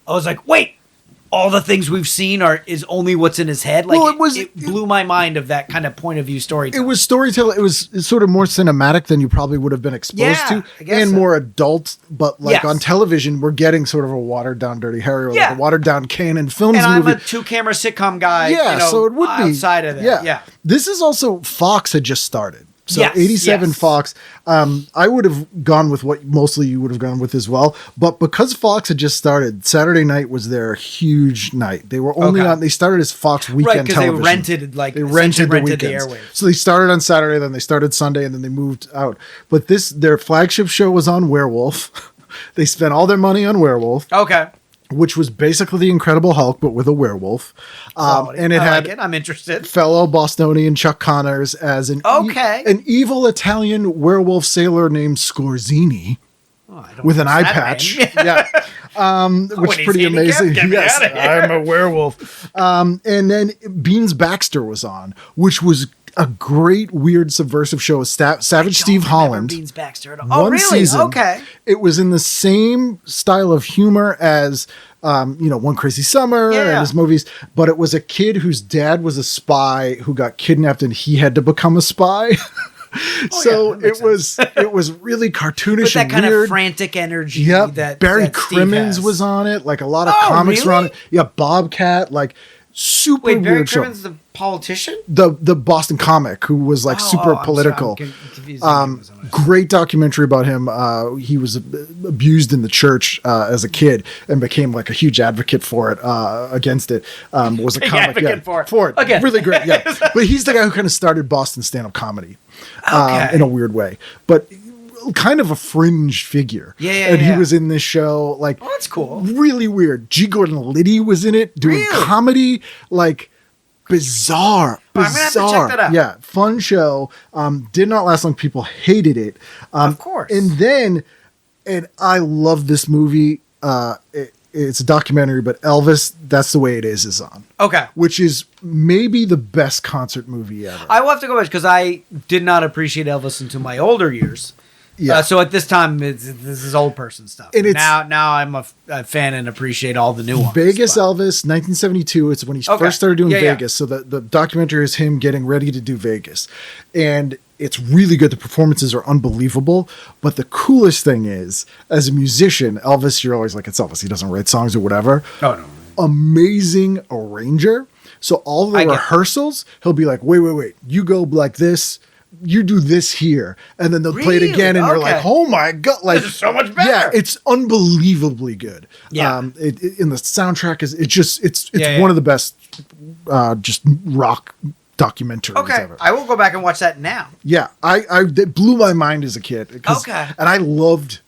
I was like, wait, all the things we've seen is only what's in his head. Like, Well, it blew my mind of that kind of point of view storytelling. It was storytelling. It was sort of more cinematic than you probably would have been exposed to, I guess and so. more adult. But like Yes. on television, we're getting sort of a watered down Dirty Harry, or like Yeah. a watered down Canon Films and I'm movie. a 2-camera sitcom guy. Yeah, you know, so it would be outside of that. Yeah. This is also Fox had just started. So Yes, 87 yes. Fox. I would have gone with what mostly you would have gone with as well. But because Fox had just started, Saturday night was their huge night. They were only Okay. they started as Fox weekend Right, because they television. rented They essentially rented the rented the weekends. airwaves. So they started on Saturday, then they started Sunday, and then they moved out. But their flagship show was on Werewolf. They spent all their money on Werewolf, Okay. which was basically the Incredible Hulk, but with a werewolf. And it I had like it. I'm interested. fellow Bostonian Chuck Connors as an an evil Italian werewolf sailor named Scorzini Oh, I don't with an know eye that patch. name. Yeah. Which When is pretty he's handicapped, amazing. get me Yes, outta here. I'm a werewolf. And then Beans Baxter was on, which was a great, weird, subversive show. Savage Steve Don't remember Holland. Beans Baxter at all. Oh, One really? season. Okay. It was in the same style of humor as, One Crazy Summer Yeah. and his movies, but it was a kid whose dad was a spy who got kidnapped and he had to become a spy. So that makes it was really cartoonish With that and kind weird. of frantic energy. Yep. That Barry that Steve Crimmins has. was on it. Like a lot of Oh, comics were on really? it. Yeah, Bobcat, like super Wait, Barry weird show. Crimmins, the politician? The Boston comic who was like super I'm political. sorry, I'm confusing him with somebody. Great documentary about him. He was abused in the church as a kid and became like a huge advocate for it, against it. Was a Big comic advocate yeah, for it. Okay. Really great. Yeah, but he's the guy who kind of started Boston stand-up comedy Okay. in a weird way, but kind of a fringe figure. Yeah, and yeah. he was in this show. Like, Oh, that's cool. Really weird. G. Gordon Liddy was in it doing Really? comedy. Like. Bizarre. I'm gonna have to check that out. Yeah, fun show. Did not last long. People hated it. Of course. And I love this movie. It's a documentary, but Elvis, That's the Way It Is on. Okay. Which is maybe the best concert movie ever. I will have to go back because I did not appreciate Elvis until my older years. Yeah. So at this time, this is old person stuff. And it's- now I'm a fan and appreciate all the new ones. Vegas but- Elvis, 1972. It's when he Okay. first started doing Yeah, yeah. Vegas. So the documentary is him getting ready to do Vegas. And it's really good. The performances are unbelievable. But the coolest thing is, as a musician, Elvis, you're always like, it's Elvis. He doesn't write songs or whatever. Oh, no. Amazing arranger. So all the I get that. rehearsals, he'll be like, wait. You go like this. You do this here, and then they'll play it Really? again, and you're Okay. like, "Oh my god!" Like, This is so much better. Yeah, it's unbelievably good. Yeah. In the soundtrack is it's Yeah, one yeah. of the best, just rock documentaries Okay. ever. I will go back and watch that now. Yeah, it blew my mind as a kid. Okay. And I loved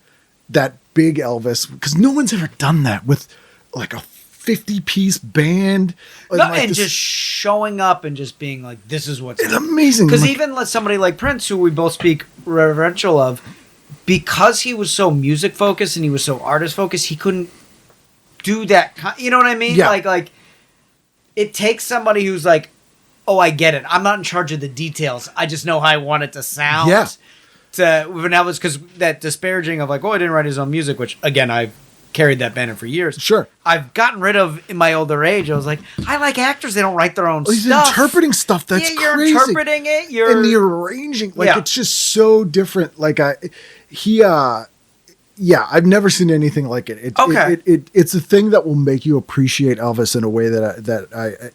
that big Elvis because no one's ever done that with like a 50-piece band. No, like and this- just showing up and just being like, this is what's it's amazing. Because Like, even let somebody like Prince, who we both speak reverential of, because he was so music focused and he was so artist focused, he couldn't do that. You know what I mean? Yeah. Like it takes somebody who's like, oh, I get it. I'm not in charge of the details. I just know how I want it to sound. Yeah. When that was because that disparaging of like, oh, I didn't write his own music, which again I've carried that banner for years. Sure. I've gotten rid of in my older age. I was like, I like actors. They don't write their own he's stuff. interpreting stuff that's yeah, you're crazy. interpreting it. You're And the arranging, like Yeah. it's just so different. Like I've never seen anything like it. Okay. It's a thing that will make you appreciate Elvis in a way that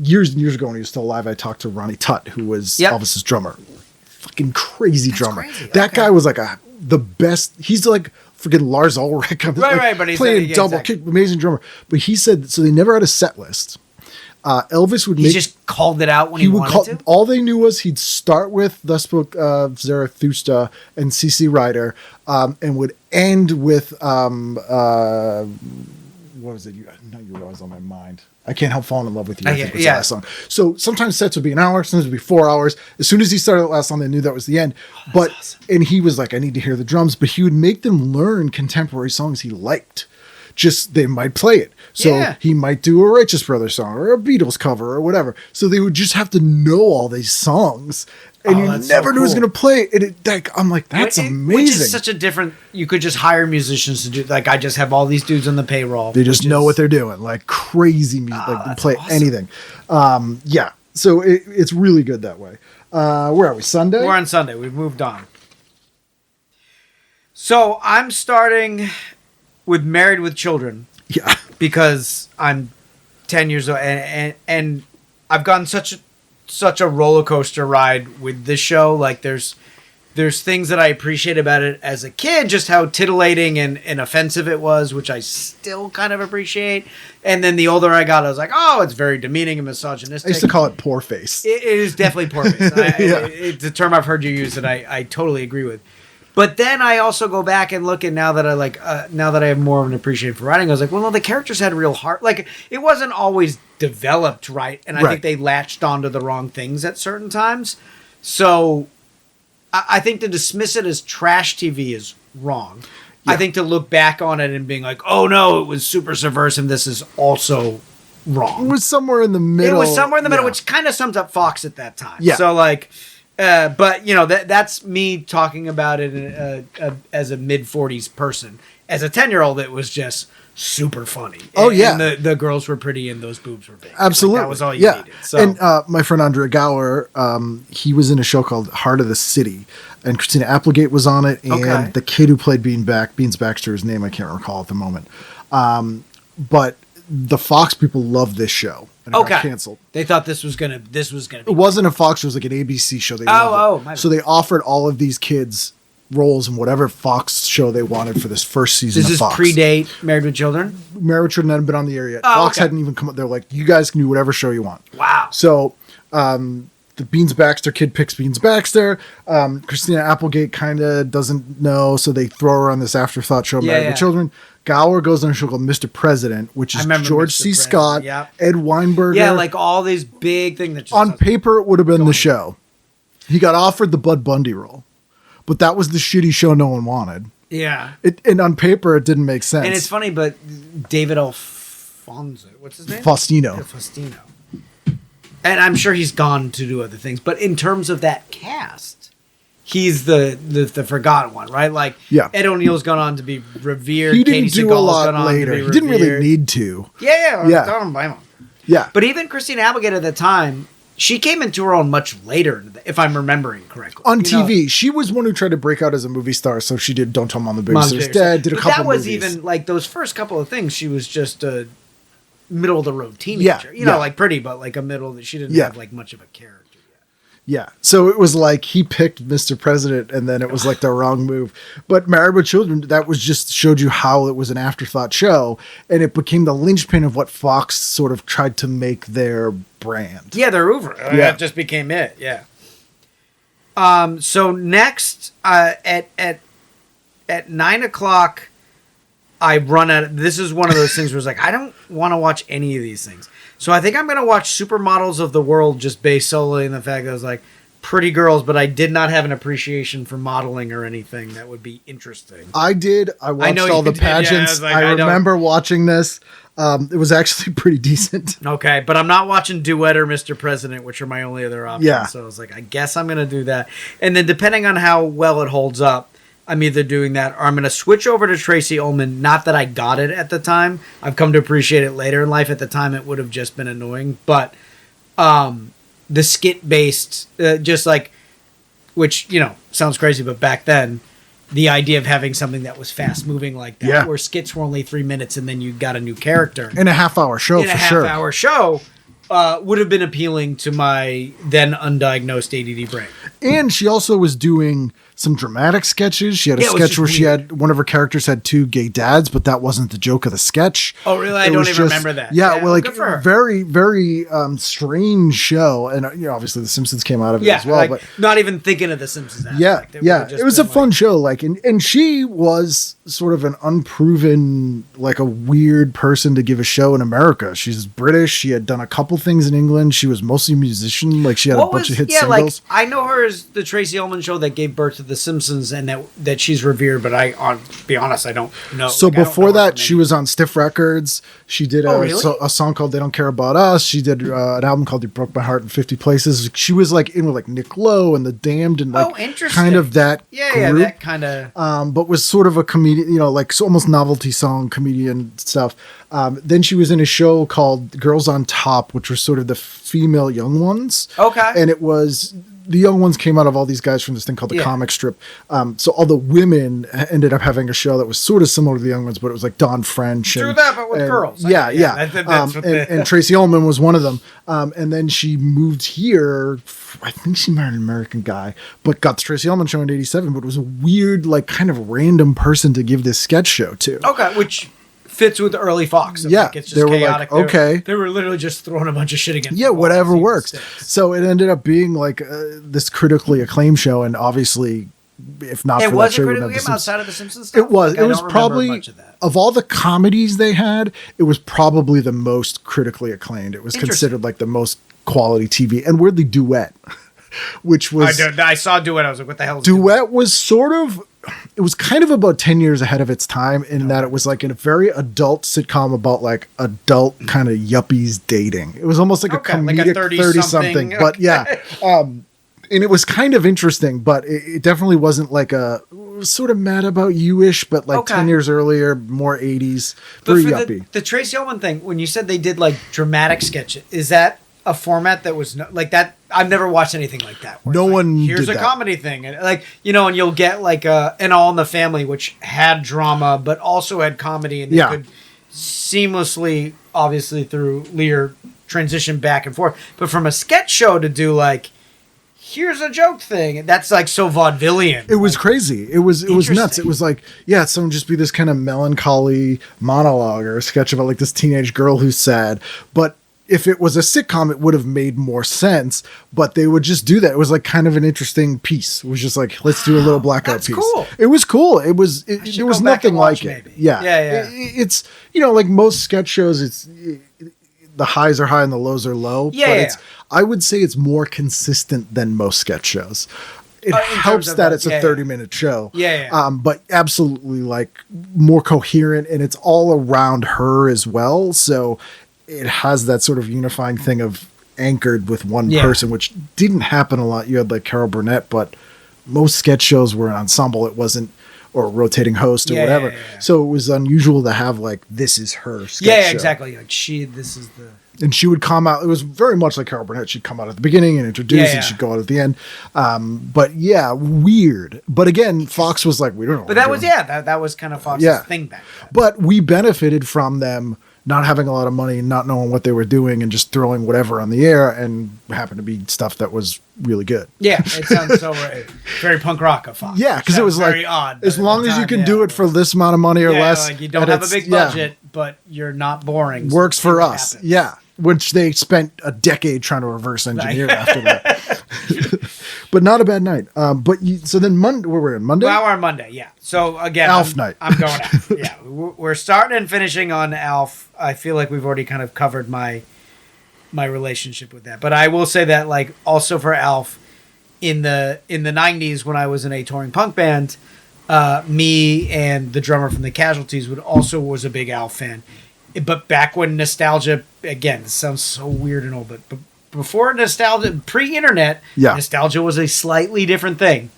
years and years ago when he was still alive, I talked to Ronnie Tutt, who was Yep. Elvis's drummer. Fucking crazy drummer. crazy. That Okay. guy was like the best. He's like Freaking Lars Ulrich. Right, but he's playing double exactly. kick, amazing drummer. But he said, so they never had a set list. Elvis would He make... just called it out when he wanted to? All they knew was he'd start with Thus Spoke Zarathustra and CC Rider, and would end with... what was it? Now you realize on my mind. I Can't Help Falling in Love with You. I think was the last song. So sometimes sets would be an hour, sometimes it would be 4 hours. As soon as he started the last song, they knew that was the end. But awesome. And he was like, I need to hear the drums. But he would make them learn contemporary songs he liked. Just they might play it. So he might do a Righteous Brothers song or a Beatles cover or whatever. So they would just have to know all these songs. And you never knew he was going to play it. And I'm like, that's amazing. Which is such a different... You could just hire musicians to do... Like, I just have all these dudes on the payroll. They just know what they're doing. Like, crazy music. Like, they play anything. Yeah. So it's really good that way. Where are we? Sunday? We're on Sunday. We've moved on. So, I'm starting with Married with Children. Yeah. Because I'm 10 years old. And I've gotten such a roller coaster ride with this show. Like there's things that I appreciate about it as a kid, just how titillating and offensive it was, which I still kind of appreciate. And then the older I got, I was like, oh, it's very demeaning and misogynistic. I used to call it poor face. It is definitely poor face. It's a term I've heard you use that I totally agree with. But then I also go back and look, and now that I have more of an appreciation for writing, I was like, well, no, the characters had real heart. Like, it wasn't always developed right, and I think they latched onto the wrong things at certain times. So I think to dismiss it as trash TV is wrong. Yeah. I think to look back on it and being like, oh no, it was super subversive, this is also wrong. It was somewhere in the middle. Which kind of sums up Fox at that time. Yeah. So like... but you know that's me talking about it as a mid-40s person. As a 10-year-old, it was just super funny. And the girls were pretty and those boobs were big. Absolutely, like, that was all you needed. So. And my friend Andrea Gower, he was in a show called Heart of the City, and Christina Applegate was on it, and the kid who played Beans Baxter, his name I can't recall at the moment. But the Fox people loved this show. And it got canceled. They thought this was gonna be. It wasn't a Fox show; it was like an ABC show. They loved it. So they offered all of these kids roles in whatever Fox show they wanted for this first season. Does of Fox. This predate Married with Children? Married with Children hadn't been on the air yet. Fox hadn't even come up. They're like, you guys can do whatever show you want. Wow. So the Beans Baxter kid picks Beans Baxter. Christina Applegate kind of doesn't know, so they throw her on this afterthought show, Married with Children. Gower goes on a show called Mr. President, which is George C. Scott, Ed Weinberger. Yeah, like all these big things that just on paper it would have been the show. He got offered the Bud Bundy role, but that was the shitty show no one wanted. Yeah. And on paper it didn't make sense. And it's funny, but David Alfonso, what's his name? Faustino. Yeah, Faustino. And I'm sure he's gone to do other things, but in terms of that cast, he's the forgotten one, right? Like Ed O'Neill's gone on to be revered. He didn't Katie do Seagal's a lot gone on later. To be He didn't really revered. need to. Yeah. Don't blame him. Yeah. But even Christina Applegate at the time, she came into her own much later, if I'm remembering correctly. On TV, she was one who tried to break out as a movie star, so she did Don't Tell Mom the Babysitter's Dead, did a couple of movies. That was even, like, those first couple of things, she was just a middle-of-the-road teenager. Like pretty, but like a middle, she didn't have, like, much of a character. Yeah, so it was like he picked Mr. President, and then it was like the wrong move. But Married with Children, that was just showed you how it was an afterthought show, and it became the linchpin of what Fox sort of tried to make their brand. Yeah, their oeuvre. That just became it. Yeah. So next at 9:00, I run out. This is one of those things where it's like I don't want to watch any of these things. So I think I'm going to watch Supermodels of the World just based solely on the fact that I was like pretty girls, but I did not have an appreciation for modeling or anything that would be interesting. I did. I watched all the pageants. I remember watching this. It was actually pretty decent. Okay, but I'm not watching Duet or Mr. President, which are my only other options. Yeah. So I was like, I guess I'm going to do that. And then depending on how well it holds up, I'm either doing that or I'm going to switch over to Tracy Ullman. Not that I got it at the time. I've come to appreciate it later in life. At the time, it would have just been annoying. But the skit-based, just like, which, you know, sounds crazy, but back then, the idea of having something that was fast-moving like that, where skits were only 3 minutes and then you got a new character. In a half-hour show, for sure. In a half-hour show. Would have been appealing to my then undiagnosed ADD brain. And she also was doing some dramatic sketches. She had a Yeah, it was sketch just where she weird. had one of her characters had two gay dads, but that wasn't the joke of the sketch. Oh, really? I It don't was even remember that. Yeah, Yeah, well, like good for her. very, very strange show, and obviously The Simpsons came out of it Yeah, as well. like, but not even thinking of the Simpsons. yeah, Aspect. yeah, would've just it was a been fun show. Like, and she was sort of an unproven, like a weird person to give a show in America. She's British. She had done a couple things in England. She was mostly a musician. Like, she had a bunch of hit singles. Like I know her as the Tracy Ullman show that gave birth to the Simpsons, and that she's revered. But be honest, I don't know. So Like, I don't before know her that, from she any- was on Stiff Records. She did a song called "They Don't Care About Us." She did an album called "You Broke My Heart in 50 Places." She was like in with like Nick Lowe and the Damned and like interesting. kind of that yeah, group. that kind of. But was sort of a comedian, like so almost novelty song comedian stuff. Then she was in a show called Girls on Top, which was sort of the female young ones. Okay. And it was the young ones came out of all these guys from this thing called the comic strip. So all the women ended up having a show that was sort of similar to the young ones, but it was like Dawn French. True and, that, but with girls. Yeah. That's what And Tracy Ullman was one of them. And then she moved here. I think she married an American guy, but got the Tracy Ullman show in '87. But it was a weird, like, kind of random person to give this sketch show to. Okay, which fits with the early Fox. Yeah, Like, it's just they were like, chaotic. okay. They were literally just throwing a bunch of shit against. Yeah, the wall. whatever Seems works. sticks. So it ended up being like this critically acclaimed show, and obviously, if not It for was that show, a we wouldn't critical have game The outside of the Simpsons stuff. It was. Like, It I was don't remember probably much of that. of all the comedies they had, it was probably the most critically acclaimed. It was considered like the most quality TV, and weirdly, Duet, which was I saw Duet. I was like, what the hell is Duet was sort of. It was kind of about 10 years ahead of its time in that it was like in a very adult sitcom about like adult kind of yuppies dating. It was almost like a comedic 30-something. But yeah. And it was kind of interesting, but it definitely wasn't like a sort of Mad About You-ish, but like 10 years earlier, more 80s, very yuppie. The Tracy Ullman thing, when you said they did like dramatic sketches, is that a format that was like that? I've never watched anything like that. No one Here's did a that. comedy thing, and like and you'll get like an All in the Family, which had drama but also had comedy, and they could seamlessly, obviously through Lear, transition back and forth. But from a sketch show to do like, here's a joke thing, that's like so vaudevillian. It was crazy. It was nuts. It was like, someone just be this kind of melancholy monologue or a sketch about like this teenage girl who's sad, but if it was a sitcom, it would have made more sense, but they would just do that. It was like kind of an interesting piece. It was just like, let's do a little blackout That's piece. cool. It was cool. There was go back nothing and like watch it. maybe. Yeah. Yeah. It's, like most sketch shows, it's the highs are high and the lows are low. Yeah, but yeah. I would say it's more consistent than most sketch shows. It In terms helps of that the- it's a yeah, 30-minute show. Yeah. But absolutely like more coherent, and it's all around her as well. So it has that sort of unifying thing of anchored with one person, which didn't happen a lot. You had like Carol Burnett, but most sketch shows were an ensemble. It wasn't, or a rotating host or whatever. Yeah. So it was unusual to have like, this is her sketch show. Exactly. Like this is the. And she would come out. It was very much like Carol Burnett. She'd come out at the beginning and introduce, and she'd go out at the end. But yeah, weird. But again, Fox was like, we don't know. But that was that was kind of Fox's thing back then. But we benefited from them not having a lot of money, not knowing what they were doing, and just throwing whatever on the air, and happened to be stuff that was really good. Yeah, it sounds so very punk rock of Fox. Yeah, because it was very like, odd. as long as you can do it for this amount of money or less, like you don't and have a it's- big budget, but you're not boring. works for Things us. happen. Yeah. Which they spent a decade trying to reverse engineer after that. But not a bad night. So then Monday, where were we on Monday? Well, we're on Monday, yeah. So again, Alf night. I'm going Alf. Yeah, we're starting and finishing on Alf. I feel like we've already kind of covered my relationship with that, but I will say that like also for Alf in the 90s when I was in a touring punk band, me and the drummer from the Casualties was a big Alf fan. But back when nostalgia, again, this sounds so weird and old, but before nostalgia, pre-internet, nostalgia was a slightly different thing.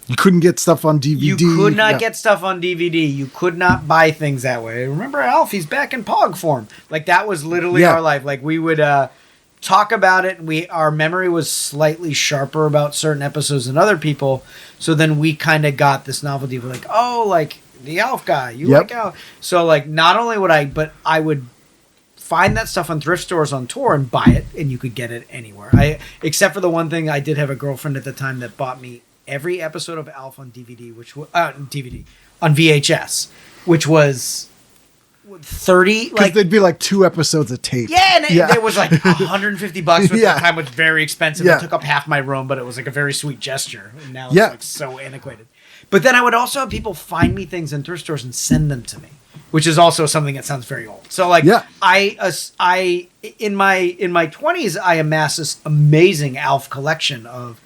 You couldn't get stuff on DVD. You could not get stuff on DVD. You could not buy things that way. Remember Alf? He's back in Pog form. Like that was literally our life. Like we would talk about it, and our memory was slightly sharper about certain episodes than other people. So then we kind of got this novelty of like, oh, like the Alf guy, you like Alf. So like not only would I would find that stuff on thrift stores on tour and buy it, and you could get it anywhere. Except for the one thing, I did have a girlfriend at the time that bought me every episode of Alf on DVD, which was DVD on VHS, which was 30. Because they'd be like 2 episodes of tape. Yeah, and it was like $150, which at the time was very expensive. Yeah. It took up half my room, but it was like a very sweet gesture. And now it's Yeah. like so antiquated. But then I would also have people find me things in thrift stores and send them to me, which is also something that sounds very old. So like, I in my 20s, I amassed this amazing Alf collection of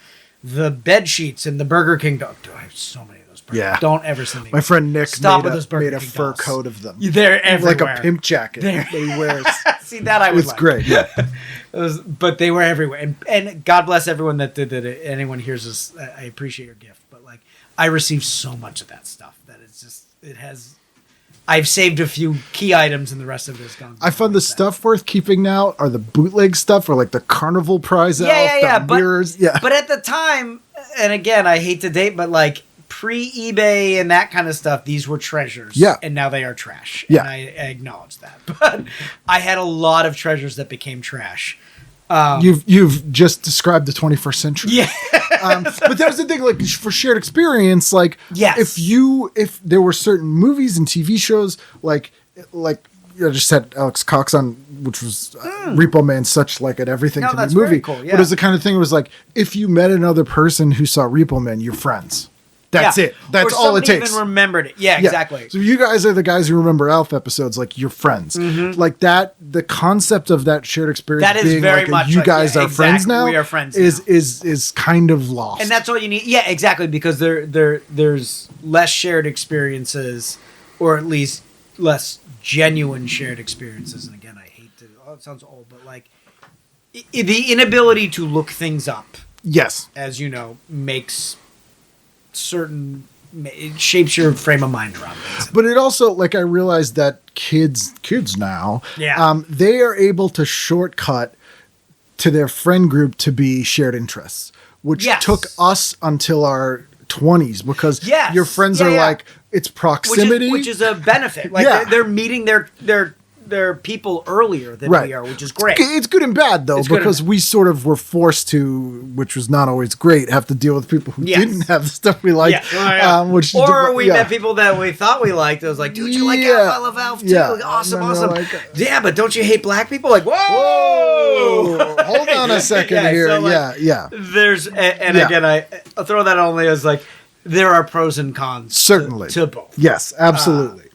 the bed sheets and the Burger King dog. Dude, I have so many of those. Yeah. Don't ever send me. My friend Nick Stop made with those Burger a King fur dolls. coat of them. They're everywhere. Like a pimp jacket that he wears. See, that I would It's like. great. Yeah. But they were everywhere, and God bless everyone that did it. Anyone hears this, I appreciate your gift. But like, I received so much of that stuff that it's just I've saved a few key items, and the rest of it is gone. I found the stuff worth keeping now are the bootleg stuff, or like the Carnival Prize Elf, the mirrors. But at the time, and again, I hate to date, but like pre-eBay and that kind of stuff, these were treasures. Yeah. And now they are trash. Yeah. And I acknowledge that. But I had a lot of treasures that became trash. You've just described the 21st century. Yeah. But that was the thing, like for shared experience, like Yes. if there were certain movies and TV shows, like I just had Alex Cox on, which was Repo Man, such like at everything No, to that's the movie. very cool, yeah. But it was the kind of thing. It was like if you met another person who saw Repo Man, you're friends. That's it. That's or all it somebody takes. Even remembered it. Yeah, exactly. So you guys are the guys who remember Alf episodes, like you're friends. Like that, the concept of that shared experience That is being very like much you like- guys yeah, are friends exactly. now. We are friends is kind of lost. And that's all you need. Yeah, exactly. Because there's less shared experiences, or at least less genuine shared experiences. And again, I hate to. Oh, it sounds old, but like the inability to look things up, yes. as you know, makes certain. It shapes your frame of mind around things. But it also, like, I realized that kids now, they are able to shortcut to their friend group to be shared interests, which took us until our 20s because your friends are like, it's proximity. Which is a benefit. Like they're meeting their people earlier than we are, which is great. It's good and bad, though, because we sort of were forced to, which was not always great, have to deal with people who didn't have the stuff we liked. We met people that we thought we liked. It was like, dude, you like Alf? I love Alf too. Yeah. Like, awesome. Like, yeah, but don't you hate black people? Like, whoa! Hold on a second here. So like, There's, again, I'll throw that only as like, there are pros and cons. Certainly. To both. Yes, absolutely.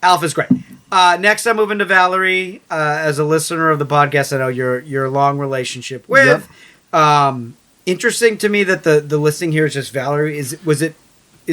Alf is great. Next, I'm moving to Valerie. As a listener of the podcast, I know your long relationship with. Interesting to me that the listing here is just Valerie. Is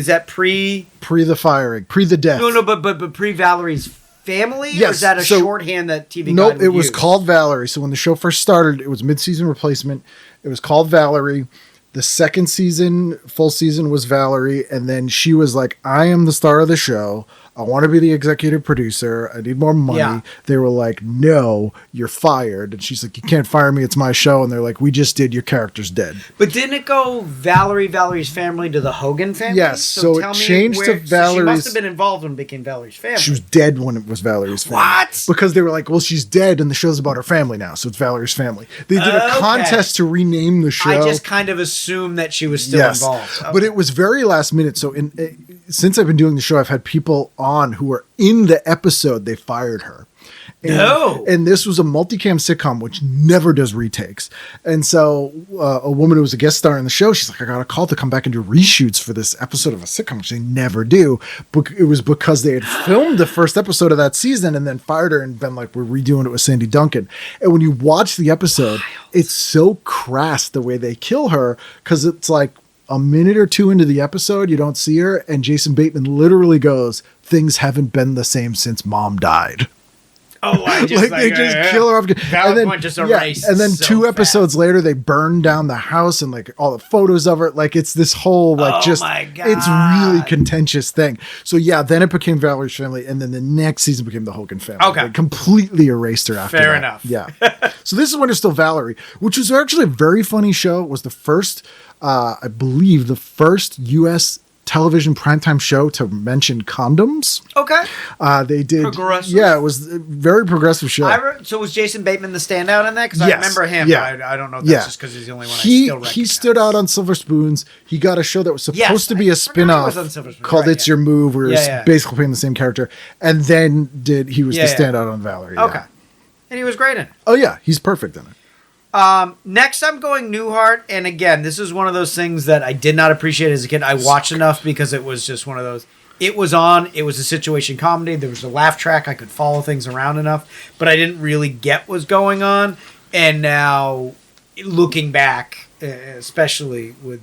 that pre the firing, pre the death? No, but pre Valerie's family. Yes. Or is that a shorthand that TV? Nope, Guide would it was use? called Valerie. So when the show first started, it was mid-season replacement. It was called Valerie. The second season, full season, was Valerie, and then she was like, "I am the star of the show. I want to be the executive producer. I need more money." Yeah. They were like, "No, you're fired." And she's like, "You can't fire me. It's my show." And they're like, "We just did. Your character's dead." But didn't it go Valerie's family to the Hogan family? Yes, so it tell me changed to so she Valerie's- must have been involved when it became Valerie's family. She was dead when it was Valerie's family. What? Because they were like, "Well, she's dead, and the show's about her family now, so it's Valerie's family." They did a Okay. contest to rename the show. I just kind of assumed that she was still involved. But it was very last minute. So since I've been doing the show, I've had people on who were in the episode. They fired her. And this was a multicam sitcom, which never does retakes. And so a woman who was a guest star in the show, she's like, "I got a call to come back and do reshoots for this episode of a sitcom," which they never do. But it was because they had filmed the first episode of that season and then fired her and been like, "We're redoing it with Sandy Duncan." And when you watch the episode, it's so crass the way they kill her, because it's like a minute or two into the episode, you don't see her, and Jason Bateman literally goes, "Things haven't been the same since Mom died." Oh, I just they just kill her off. And then, just erased and then so 2 fast. episodes later, they burn down the house and like all the photos of her. Like it's this whole like my God. it's really contentious thing. So then it became Valerie's family, and then the next season became the Hogan family. Okay. They completely erased her after Fair that. enough. Yeah. So this is when it's still Valerie, which was actually a very funny show. It was the first, I believe, the first U.S. television primetime show to mention condoms. Okay. They did. Progressive. Yeah, it was a very progressive show. So was Jason Bateman the standout in that? Because I Yes. remember him. Yeah. But I don't know if that's just because he's the only one I still recognize. He stood out on Silver Spoons. He got a show that was supposed to be a I forgot he was spin-off on Silver Spoons. called Right, It's Your Move, where he was Yeah. basically playing the same character. And then he was the Yeah. standout on Valerie. Okay. Yeah. And he was great in it. Oh, yeah. He's perfect in it. Next, I'm going Newhart, and again, this is one of those things that I did not appreciate as a kid. I watched enough because it was just one of those. It was on. It was a situation comedy. There was a laugh track. I could follow things around enough, but I didn't really get what's going on. And now, looking back, especially with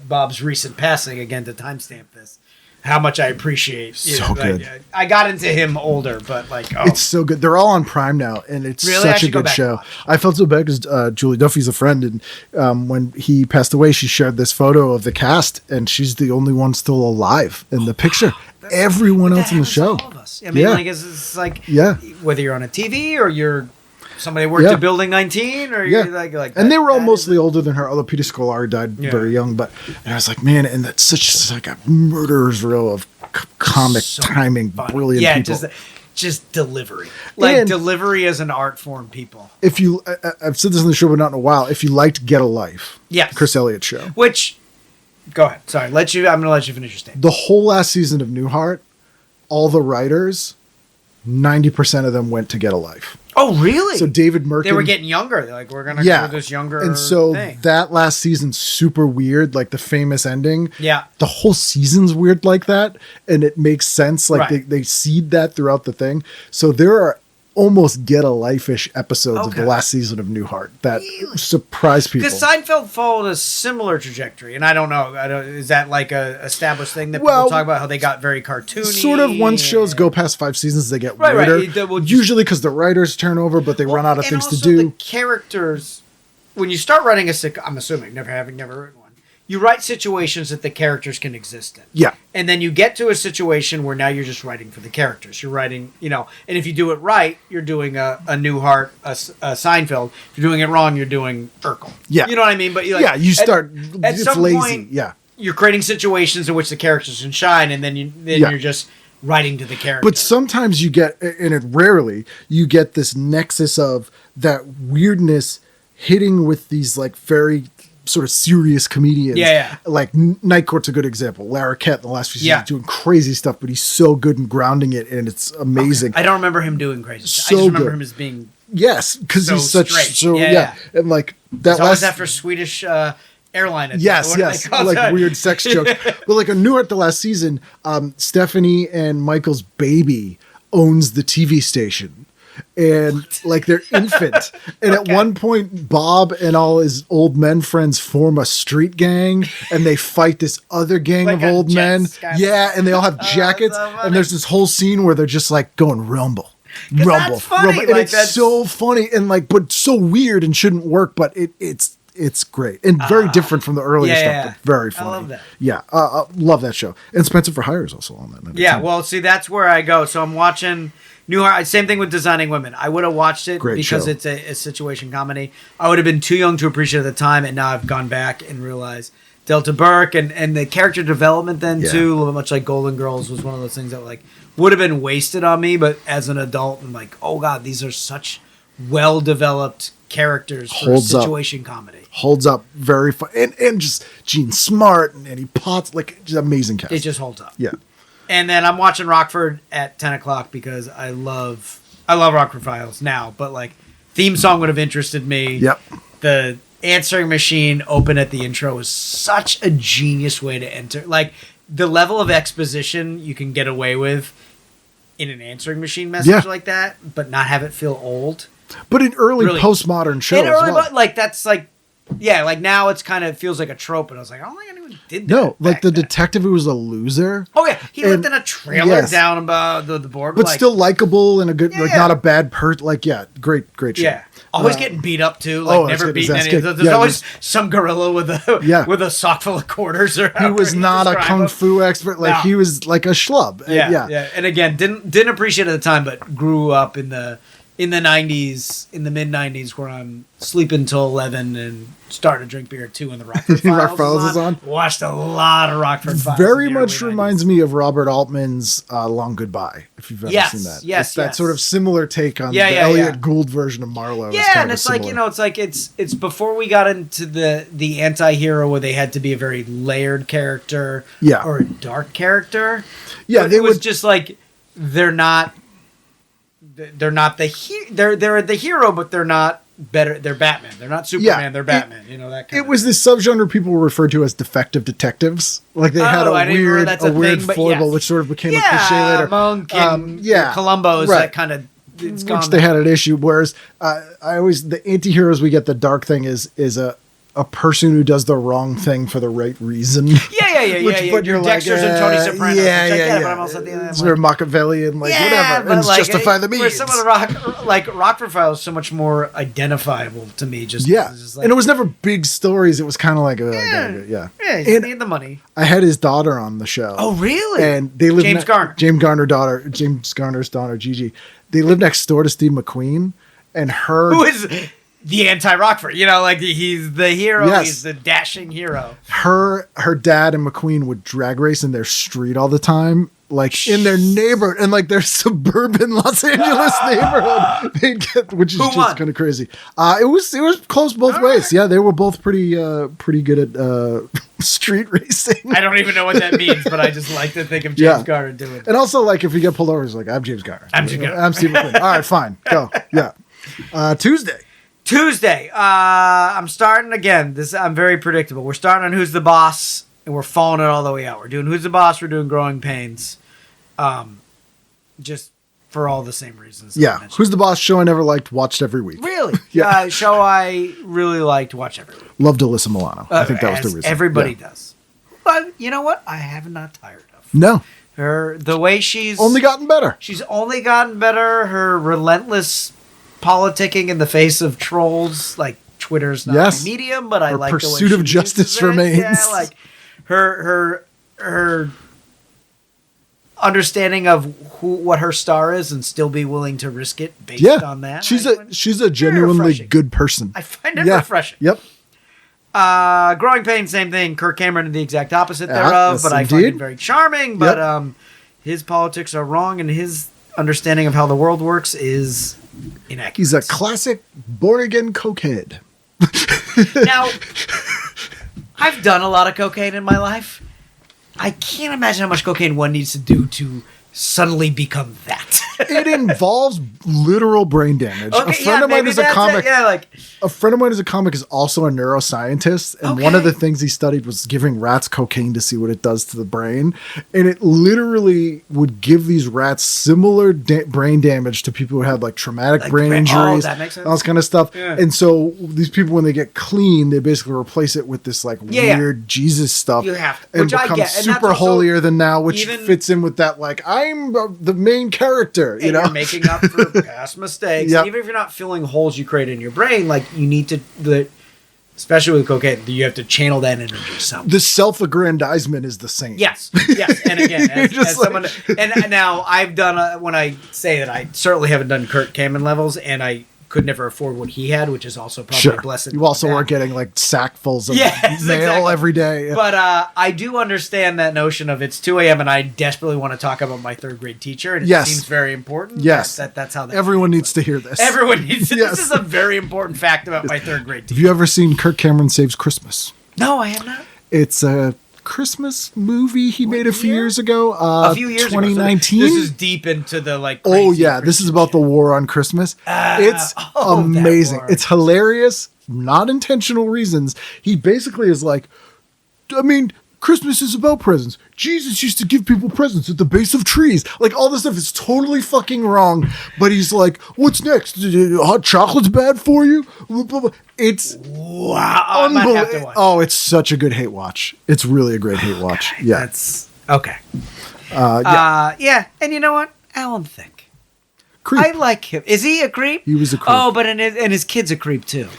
Bob's recent passing, again to timestamp this, how much I appreciate. So good. I got into him older, but It's so good. They're all on Prime now, and it's Really? I such a should go good back and show. watch. I felt so bad because Julie Duffy's a friend, and when he passed away, she shared this photo of the cast, and she's the only one still alive in the picture. Everyone else in the show. All of us. I mean, Yeah. like it's like Yeah. whether you're on a TV or you're somebody who worked Yeah. at Building 19 or Yeah, you're like and they were all that mostly older than her. Although Peter Scolari died Yeah. very young, but and I was like, man, and that's such like a murderer's row of comic so timing, funny. brilliant Yeah, people. just delivery. Like And- delivery as an art form, people. If you, I've said this on the show, but not in a while. If you liked Get a Life, Yes. Chris Elliott show. Which, go ahead. Sorry, I'm going to let you finish your statement. The whole last season of Newhart, all the writers, 90% of them went to Get a Life. Oh, really? So David Merkin, they were getting younger. They're like, we're going to yeah, do this younger and so thing. that last season's super weird, like the famous ending. Yeah. The whole season's weird like that, and it makes sense. Like Right. they seed that throughout the thing. So there are almost Get a Life-ish episodes of the Okay. last season of Newhart that surprise people. Because Seinfeld followed a similar trajectory, and I don't know. Is that like a established thing that people Well, talk about how they got very cartoony? Sort of. Once shows go past 5 seasons, they get Right, right. weirder. Well, just- Usually because the writers turn over, but they run out of and things to also do. The characters, when you start writing a sitcom, I'm assuming never written one, you write situations that the characters can exist in. Yeah. And then you get to a situation where now you're just writing for the characters. You're writing, and if you do it right, you're doing a Newhart, a Seinfeld. If you're doing it wrong, you're doing Urkel. Yeah. You know what I mean? But you You start. at It's some lazy. point, Yeah. you're creating situations in which the characters can shine, and then you're just writing to the character. But sometimes you get, and it rarely, you get this nexus of that weirdness hitting with these like very sort of serious comedians. Yeah. Like Night Court's a good example. Larroquette in the last few seasons Yeah. doing crazy stuff, but he's so good in grounding it, and it's amazing. I don't remember him doing crazy stuff. I So just remember good. him as being Yes, because So he's such straight. Yeah. and like that it's always last after Swedish airline. Yes, What do they yes, call like that? weird sex jokes. But like a Newhart the last season, Stephanie and Michael's baby owns the TV station, and like they're infant. And at one point, Bob and all his old men friends form a street gang, and they fight this other gang Like of a old men. Jets kind of- Yeah, and they all have jackets. so funny. And there's this whole scene where they're just like going rumble. that's Rumble, funny, rumble, and like, it's that's- so funny and like, but so weird and shouldn't work. But it's great and very different from the earlier yeah. stuff, but very I funny. love that. Yeah, love that show. And Spencer for Hire is also on that. Yeah, well, see, that's where I go. So I'm watching Newhart. Same thing with Designing Women. I would have watched it Great because show. it's a situation comedy. I would have been too young to appreciate it at the time, and now I've gone back and realized Delta Burke and the character development then Yeah. too, a little much like Golden Girls was one of those things that like would have been wasted on me, but as an adult, I'm like, oh god, these are such well developed characters for Holds up. situation comedy. Holds up very fun, and just Gene Smart and Eddie Potts, like just amazing cast. It just holds up. yeah, And then I'm watching Rockford at 10 o'clock because I love Rockford Files now, but like theme song would have interested me. Yep. The answering machine open at the intro is such a genius way to enter. Like the level of exposition you can get away with in an answering machine message Yeah. like that, but not have it feel old. but in early Really- postmodern shows, And early, as well. but like that's like, yeah, like now it's kind of feels like a trope, and I was like, I don't think anyone did that. no, like back the then. detective who was a loser, Oh yeah, he lived and- in a trailer yes. down about the board, but like, still likable and a good, like Yeah. not a bad person. Like great show. yeah. Always getting beat up too, like oh, that's never good. His beaten ass any. kicked. There's Yeah, always some gorilla with a Yeah. with a sock full of quarters. Or He was not a kung fu expert. Like No. he was like a schlub. Yeah. And again, didn't appreciate it at the time, but grew up in the in the 90s, in the mid 90s, where I'm sleeping till 11 and starting to drink beer at 2 when the Rockford Files, Rock Files is on. Watched a lot of Rockford Files. Very much reminds me of Robert Altman's Long Goodbye, if you've ever seen that. Yes, it's that sort of similar take on the Elliot Gould version of Marlowe. Yeah, and it's like, it's before we got into the anti-hero where they had to be a very layered character or a dark character. Yeah, but it was just like they're not they're the hero, but they're not better. They're Batman. They're not Superman. They're Batman. That kind of. It was this subgenre people were referred to as defective detectives. Like they had a weird foible, which sort of became a cliche later. Monk and Columbo's that kind of. Which they had an issue. Whereas the anti-heroes we get, the dark thing is a person who does the wrong thing for the right reason. But you're Dexter's and Tony Soprano. But I'm also sort of Machiavellian, whatever. And justify the means. Where some of the Rockford Files is so much more identifiable to me. Just and it was never big stories. It was kind of like you need the money. I had his daughter on the show. Oh, really? And they lived James Garner's daughter, Gigi. They lived next door to Steve McQueen, and who is the anti-Rockford, he's the hero. Yes. He's the dashing hero. Her dad and McQueen would drag race in their street all the time, in their neighborhood, and their suburban Los Angeles neighborhood. They'd get, which is just kind of crazy. It was close both ways. Yeah, they were both pretty good at street racing. I don't even know what that means, but I just like to think of James Garner doing it. And also, if you get pulled over, it's I'm James Garner. I'm Steve McQueen. All right, fine, go. Yeah, Tuesday. I'm starting again. I'm very predictable. We're starting on Who's the Boss, and we're following it all the way out. We're doing Who's the Boss. We're doing Growing Pains, just for all the same reasons. Yeah, Who's the Boss show I never liked, watched every week. Really? Yeah, show I really liked, watch every week. Loved Alyssa Milano. I think that was the reason. Everybody does. But you know what? I have not tired of. No. The way she's only gotten better. She's only gotten better. Her relentless politicking in the face of trolls, Twitter's not my medium, but I like the way pursuit of justice remains. Yeah, her understanding of what her star is and still be willing to risk it based on that. She's a genuinely good person. I find it refreshing. Yep. Growing Pains, same thing. Kirk Cameron did the exact opposite thereof, but I find it very charming. But his politics are wrong, and his understanding of how the world works is inaccurate. He's a classic born-again cokehead. Now, I've done a lot of cocaine in my life. I can't imagine how much cocaine one needs to do to suddenly become that. It involves literal brain damage. Okay, a friend of mine is a comic. A friend of mine is a comic is also a neuroscientist, and one of the things he studied was giving rats cocaine to see what it does to the brain, and it literally would give these rats similar brain damage to people who had traumatic brain injuries, that makes sense. all this kind of stuff. Yeah. And so these people, when they get clean, they basically replace it with this weird Jesus stuff, you have to, and become super holier than now, which fits in with that I'm the main character. You're making up for past mistakes. Even if you're not filling holes you create in your brain, you need to, especially with cocaine, you have to channel that into yourself. The self-aggrandizement is the same. Yes. And again, as someone, and now I've done, when I say that, I certainly haven't done Kirk Cameron levels, and I could never afford what he had, which is also probably blessed. You also weren't getting sackfuls of mail every day. But I do understand that notion of it's 2 a.m. and I desperately want to talk about my third grade teacher, and it seems very important. Yes. That's how that everyone needs to hear this. Everyone needs to. This is a very important fact about my third grade teacher. Have you ever seen Kirk Cameron Saves Christmas? No, I have not. It's a Christmas movie he made a few years ago. A few years 2019. ago. So this is deep into the this is about the war on Christmas. It's amazing. It's hilarious. Not intentional reasons. He basically is Christmas is about presents. Jesus used to give people presents at the base of trees. All this stuff is totally fucking wrong. But he's what's next? Hot chocolate's bad for you? It's unbelievable. Oh, it's such a good hate watch. It's really a great hate watch. Yeah. That's okay. And you know what? Alan Thicke. Creep. I like him. Is he a creep? He was a creep. Oh, but and his kid's a creep too.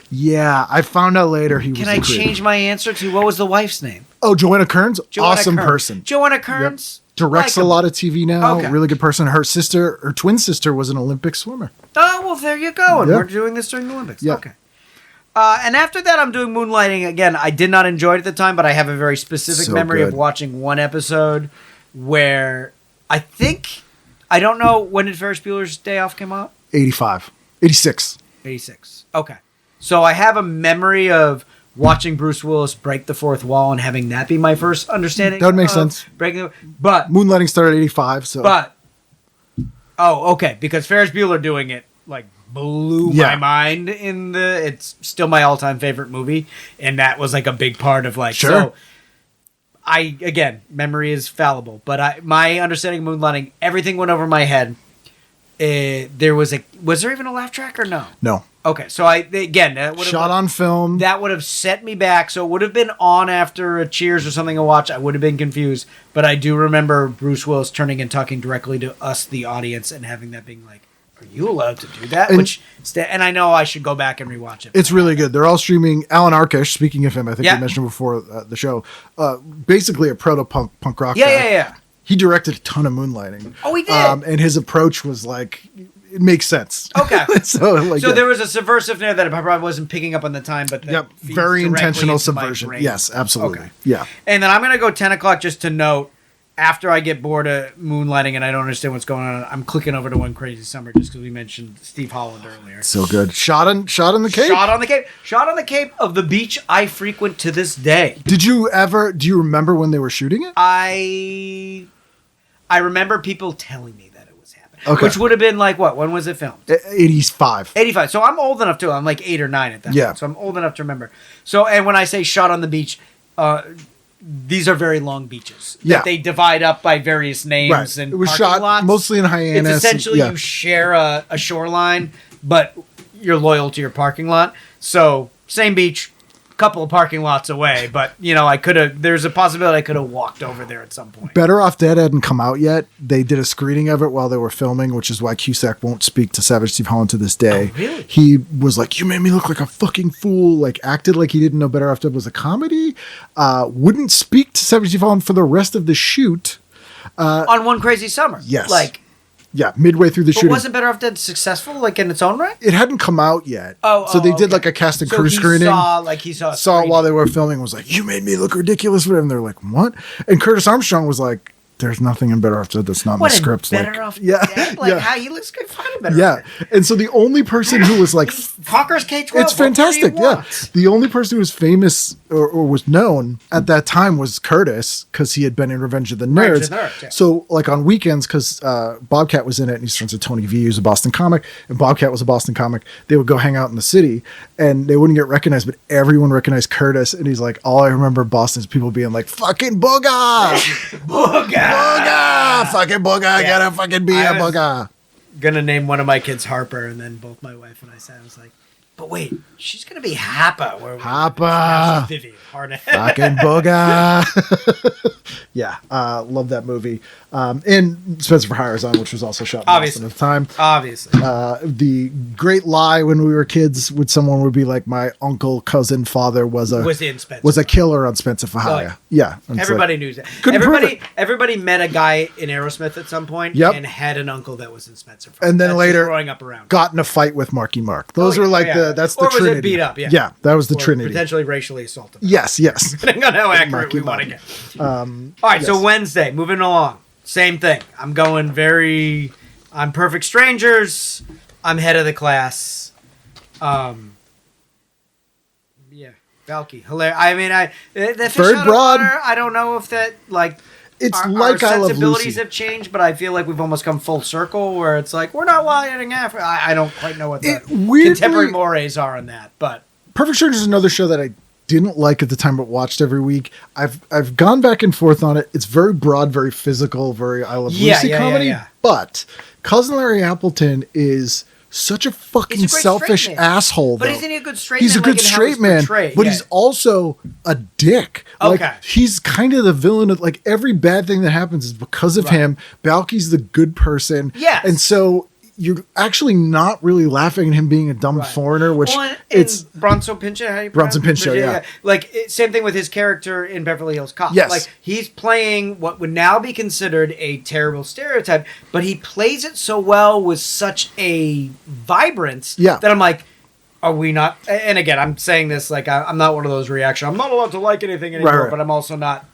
Yeah, I found out later he was a creep. Can I change my answer to what was the wife's name? Oh, Joanna Kearns? Awesome person. Joanna Kearns? directs Like a him. lot of TV now. Okay. Really good person. Her twin sister was an Olympic swimmer. Oh, well, there you go. And Yeah. we're doing this during the Olympics. Yeah. Okay. And after that, I'm doing Moonlighting again. I did not enjoy it at the time, but I have a very specific So memory good. of watching one episode where I don't know, when did Ferris Bueller's Day Off come out? 85. 86. 86. Okay. So I have a memory of watching Bruce Willis break the fourth wall and having that be my first understanding. That would make of sense. Breaking, but Moonlighting started 85, so. Okay, because Ferris Bueller doing it like blew Yeah. my mind it's still my all-time favorite movie, and that was like a big part of like Sure. so again, memory is fallible, but my understanding of Moonlighting, everything went over my head. Was there even a laugh track or no? No. Okay, so that would have Shot on film. that would have set me back. So it would have been on after a Cheers or something to watch. I would have been confused. But I do remember Bruce Willis turning and talking directly to us, the audience, and having that being like, are you allowed to do that? And I know I should go back and rewatch it. It's really good. They're all streaming. Alan Arkish, speaking of him, I think Yeah. you mentioned before the show, basically a proto-punk rock Yeah, guy. yeah. He directed a ton of Moonlighting. Oh, he did? And his approach was like, it makes sense. Okay. so yeah. there was a subversive there that I probably wasn't picking up on the time, but that Yep, feeds very directly intentional into my subversion. brain. Yes, absolutely. Okay. Yeah. And then I'm going to go 10 o'clock just to note, after I get bored of Moonlighting and I don't understand what's going on, I'm clicking over to One Crazy Summer just because we mentioned Steve Holland earlier. So good. Shot in the Cape. Shot on the Cape. Shot on the Cape of the beach I frequent to this day. Do you remember when they were shooting it? I remember people telling me that it was happening. Okay. Which would have been like what? When was it filmed? 85. 85. So I'm old enough to. I'm like 8 or 9 at that Yeah. point. So I'm old enough to remember. So, and when I say shot on the beach, these are very long beaches. Yeah. That they divide up by various names Right. and It was parking shot lots. mostly in Hyannis. It's essentially yeah. you share a shoreline, but you're loyal to your parking lot. So same beach, couple of parking lots away, but there's a possibility I could have walked over there at some point. Better Off Dead hadn't come out yet. They did a screening of it while they were filming, which is why Cusack won't speak to Savage Steve Holland to this day. Oh, really? He was like, you made me look like a fucking fool, like acted like he didn't know Better Off Dead was a comedy. Wouldn't speak to Savage Steve Holland for the rest of the shoot. On One Crazy Summer. Yes. Like, Yeah, midway through the but shooting. wasn't Better Off Dead successful, like in its own right? It hadn't come out yet. Oh, so they did okay. like a cast and So crew he screening. saw It while they were filming, was like, you made me look ridiculous, whatever. And they're like, what? And Curtis Armstrong was like, there's nothing in Better Off Dead that's not in the script. Better like, Off yeah, Dead? Like, yeah. how he looks good, fine in Better Yeah. Off Dead. And so the only person who was like, Conquers K-12. it's fantastic. Yeah. The only person who was famous or was known at that time was Curtis, because he had been in Revenge of the Nerds. Revenge of the Nerds, yeah. So like on weekends, because Bobcat was in it, and he's friends with Tony V, who's a Boston comic, and Bobcat was a Boston comic. They would go hang out in the city, and they wouldn't get recognized, but everyone recognized Curtis. And he's like, all I remember Boston is people being like, fucking booga, booga, fucking booga, gotta fucking be a booga. Gonna name one of my kids Harper, and then both my wife and I said, I was like, but wait, she's gonna be Happa. Happa. Vivian Harnett. Fucking booga. Yeah, love that movie. And Spencer for Hire is on, which was also shot in Obviously. Boston at the time. Obviously. The great lie when we were kids, would someone would be like, my uncle, cousin, father was in Spencer. was a killer on Spencer for Hire. Oh, yeah. Yeah, and it's Everybody like, knew that. couldn't prove Everybody met a guy in Aerosmith at some point Yep. and had an uncle that was in Spencer. And then That's later just growing up around. got in a fight with Marky Mark. Those Oh, were like yeah. that's Or the was Trinity. it beat up? Yeah. Yeah, that was the Or Trinity. potentially racially assaulted. Yes, yes. Depending on how accurate Marky we want to Mark. get. All right, so yes. Wednesday, moving along. Same thing. I'm Perfect Strangers. I'm head of the class. Yeah, Valky. Hilarious. I mean, the fish Very out of broad. water, I don't know if that, like, It's our like I Love sensibilities Lucy. have changed, but I feel like we've almost come full circle where it's like, we're not lying after. I don't quite know what the weirdly- contemporary mores are on that, but Perfect Strangers is another show that I didn't like at the time, but watched every week. I've gone back and forth on it. It's very broad, very physical, very I Love Lucy comedy. Yeah. But Cousin Larry Appleton is such a fucking He's a great selfish straight man. asshole. But though. isn't he a good straight He's man? a good like in how straight he's man, portrayed? but Yeah. he's also a dick. Like Okay. he's kind of the villain of like every bad thing that happens is because of Right. him. Balky's the good person. Yes. And so you're actually not really laughing at him being a dumb foreigner, which it's Bronson Pinchot. How do you Bronson pronounce it? Pinchot, yeah. Like same thing with his character in Beverly Hills Cop. Yes. Like he's playing what would now be considered a terrible stereotype, but he plays it so well with such a vibrance that I'm like, are we not? And again, I'm saying this like I'm not one of those reactions. I'm not allowed to like anything anymore, but I'm also not.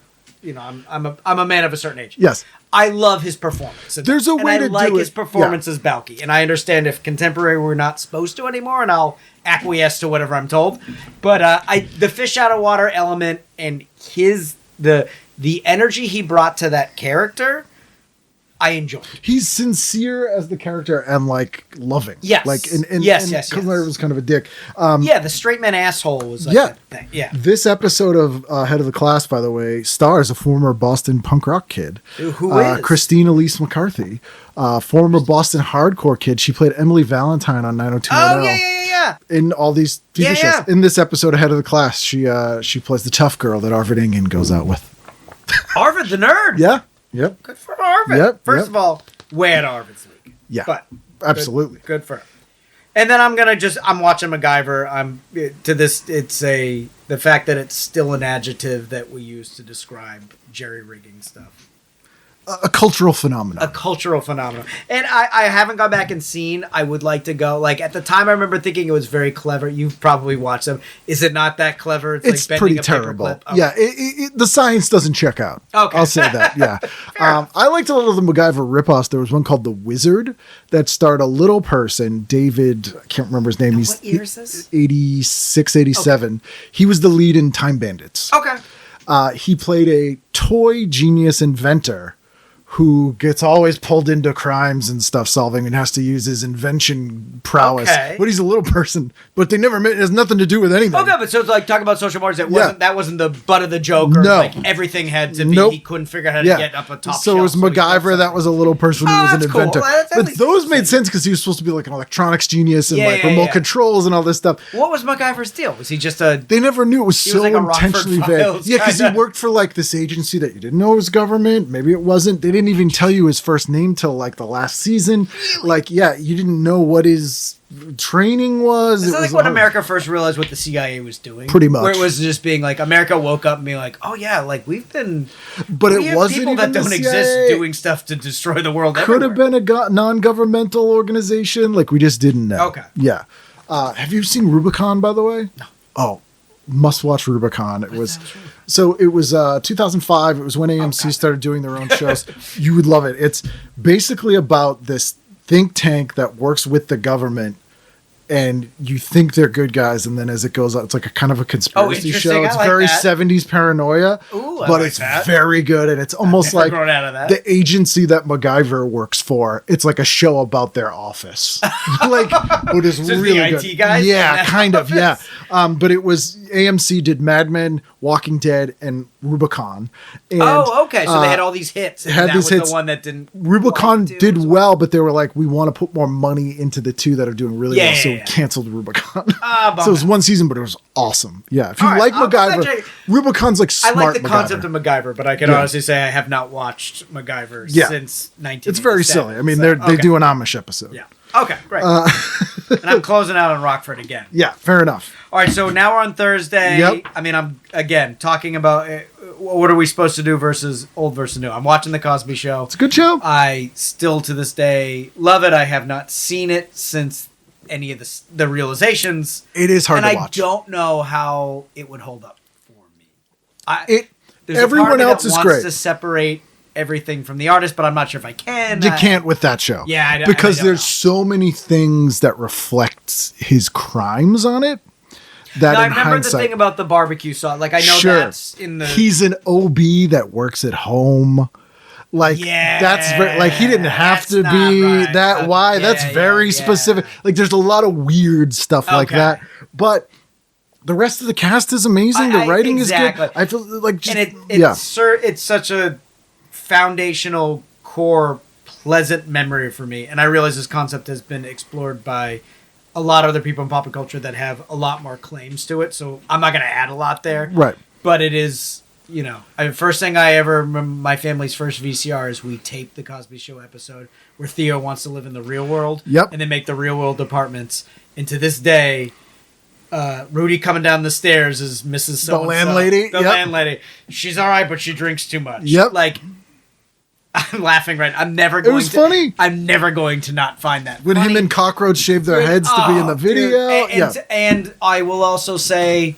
I'm a man of a certain age. Yes. I love his performance. There's a way to do it. I like his performance as Balky. And I understand if contemporary we're not supposed to anymore, and I'll acquiesce to whatever I'm told. But the fish out of water element and the energy he brought to that character, I enjoyed. He's sincere as the character and like loving. Yes. Like yes. Cutler was kind of a dick. The straight man asshole was like that thing. Yeah. This episode of Head of the Class, by the way, stars a former Boston punk rock kid. Who is? Christine Elise McCarthy. Former Boston hardcore kid. She played Emily Valentine on 90210. Yeah. In all these TV shows. In this episode of Head of the Class, she plays the tough girl that Arvid Ingen goes out with. Arvid the nerd. Yeah. Yep. Good for Arvid. First of all, way at Arvid's league. Yeah. But absolutely. Good for him. And then I'm watching MacGyver. It's the fact that it's still an adjective that we use to describe jerry rigging stuff. A cultural phenomenon. And I haven't gone back and seen. I would like to go. Like, at the time, I remember thinking it was very clever. You've probably watched them. Is it not that clever? It's like pretty terrible. Okay. Yeah, the science doesn't check out. Okay. I'll say that, yeah. I liked a lot of the MacGyver ripoffs. There was one called The Wizard that starred a little person, David, I can't remember his name. What year is this? 86, 87. Okay. He was the lead in Time Bandits. Okay. He played a toy genius inventor who gets always pulled into crimes and stuff solving and has to use his invention prowess. Okay. But he's a little person, but they never met. It has nothing to do with anything. Okay, but so it's like talking about social mores. That wasn't the butt of the joke. Or like everything had to be. He couldn't figure out how to get up a top. So it was MacGyver. That was a little person who was an inventor. Cool. But those made sense because he was supposed to be like an electronics genius and remote controls and all this stuff. What was MacGyver's deal? Was he just a? They never knew. It was so like intentionally vague. Yeah, because he worked for like this agency that you didn't know was government. Maybe it wasn't. They didn't even tell you his first name till like the last season. Like, you didn't know what his training was. Is it like when America first realized what the CIA was doing? Pretty much. Where it was just being like, America woke up and being like, oh yeah, like we've been. But it wasn't people even that don't exist doing stuff to destroy the world. Could have been a non-governmental organization. Like we just didn't know. Okay. Yeah. Have you seen Rubicon, by the way? No. Oh, must watch Rubicon. It was 2005. It was when AMC started doing their own shows. You would love it. It's basically about this think tank that works with the government, and you think they're good guys, and then as it goes on, it's like a kind of a conspiracy show. It's very 70s paranoia, but it's very good, and it's almost like the agency that MacGyver works for. It's like a show about their office. Like, it is really the good. IT guys? Yeah, kind of, yeah. But it was AMC did Mad Men, Walking Dead, and Rubicon. And, okay. So they had all these hits. And that was hits. The one that didn't. Rubicon did well, but they were like, we want to put more money into the two that are doing really well. So we canceled Rubicon. So it was one season, but it was awesome. Yeah. If you like MacGyver, Rubicon's like smart. I like the concept of MacGyver, but I can honestly say I have not watched MacGyver since 1987. It's very silly. I mean, they do an Amish episode. Yeah. Okay, great. And I'm closing out on Rockford again. Yeah, fair enough. All right, so now we're on Thursday. Yep. I mean, I'm, again, talking about what are we supposed to do versus old versus new. I'm watching The Cosby Show. It's a good show. I still, to this day, love it. I have not seen it since any of the realizations. It is hard to watch. And I don't know how it would hold up for me. Everyone else is great. Wants to separate everything from the artist, but I'm not sure if I can. You can't with that show. Yeah, because there's so many things that reflect his crimes on it. That I remember the thing about the barbecue sauce. Like I know that's in the. He's an OB that works at home. Like that's very, like he didn't have to be that. Okay. Why? That's very specific. Like there's a lot of weird stuff like that, but. The rest of the cast is amazing. The writing is good. I feel like just, it's such a foundational core pleasant memory for me, and I realize this concept has been explored by a lot of other people in pop culture that have a lot more claims to it, so I'm not going to add a lot there, right? But it is First thing I ever remember, my family's first VCR is we taped the Cosby Show episode where Theo wants to live in the real world. Yep. And they make the real world apartments. And to this day, Rudy coming down the stairs is Mrs. So-and-so. The landlady? The Yep. landlady. She's all right, but she drinks too much. Yep. Like, I'm laughing right. I'm never It going was to, funny. I'm never going to not find that When funny. him and Cockroach shaved their heads to be in the video. Dude. And I will also say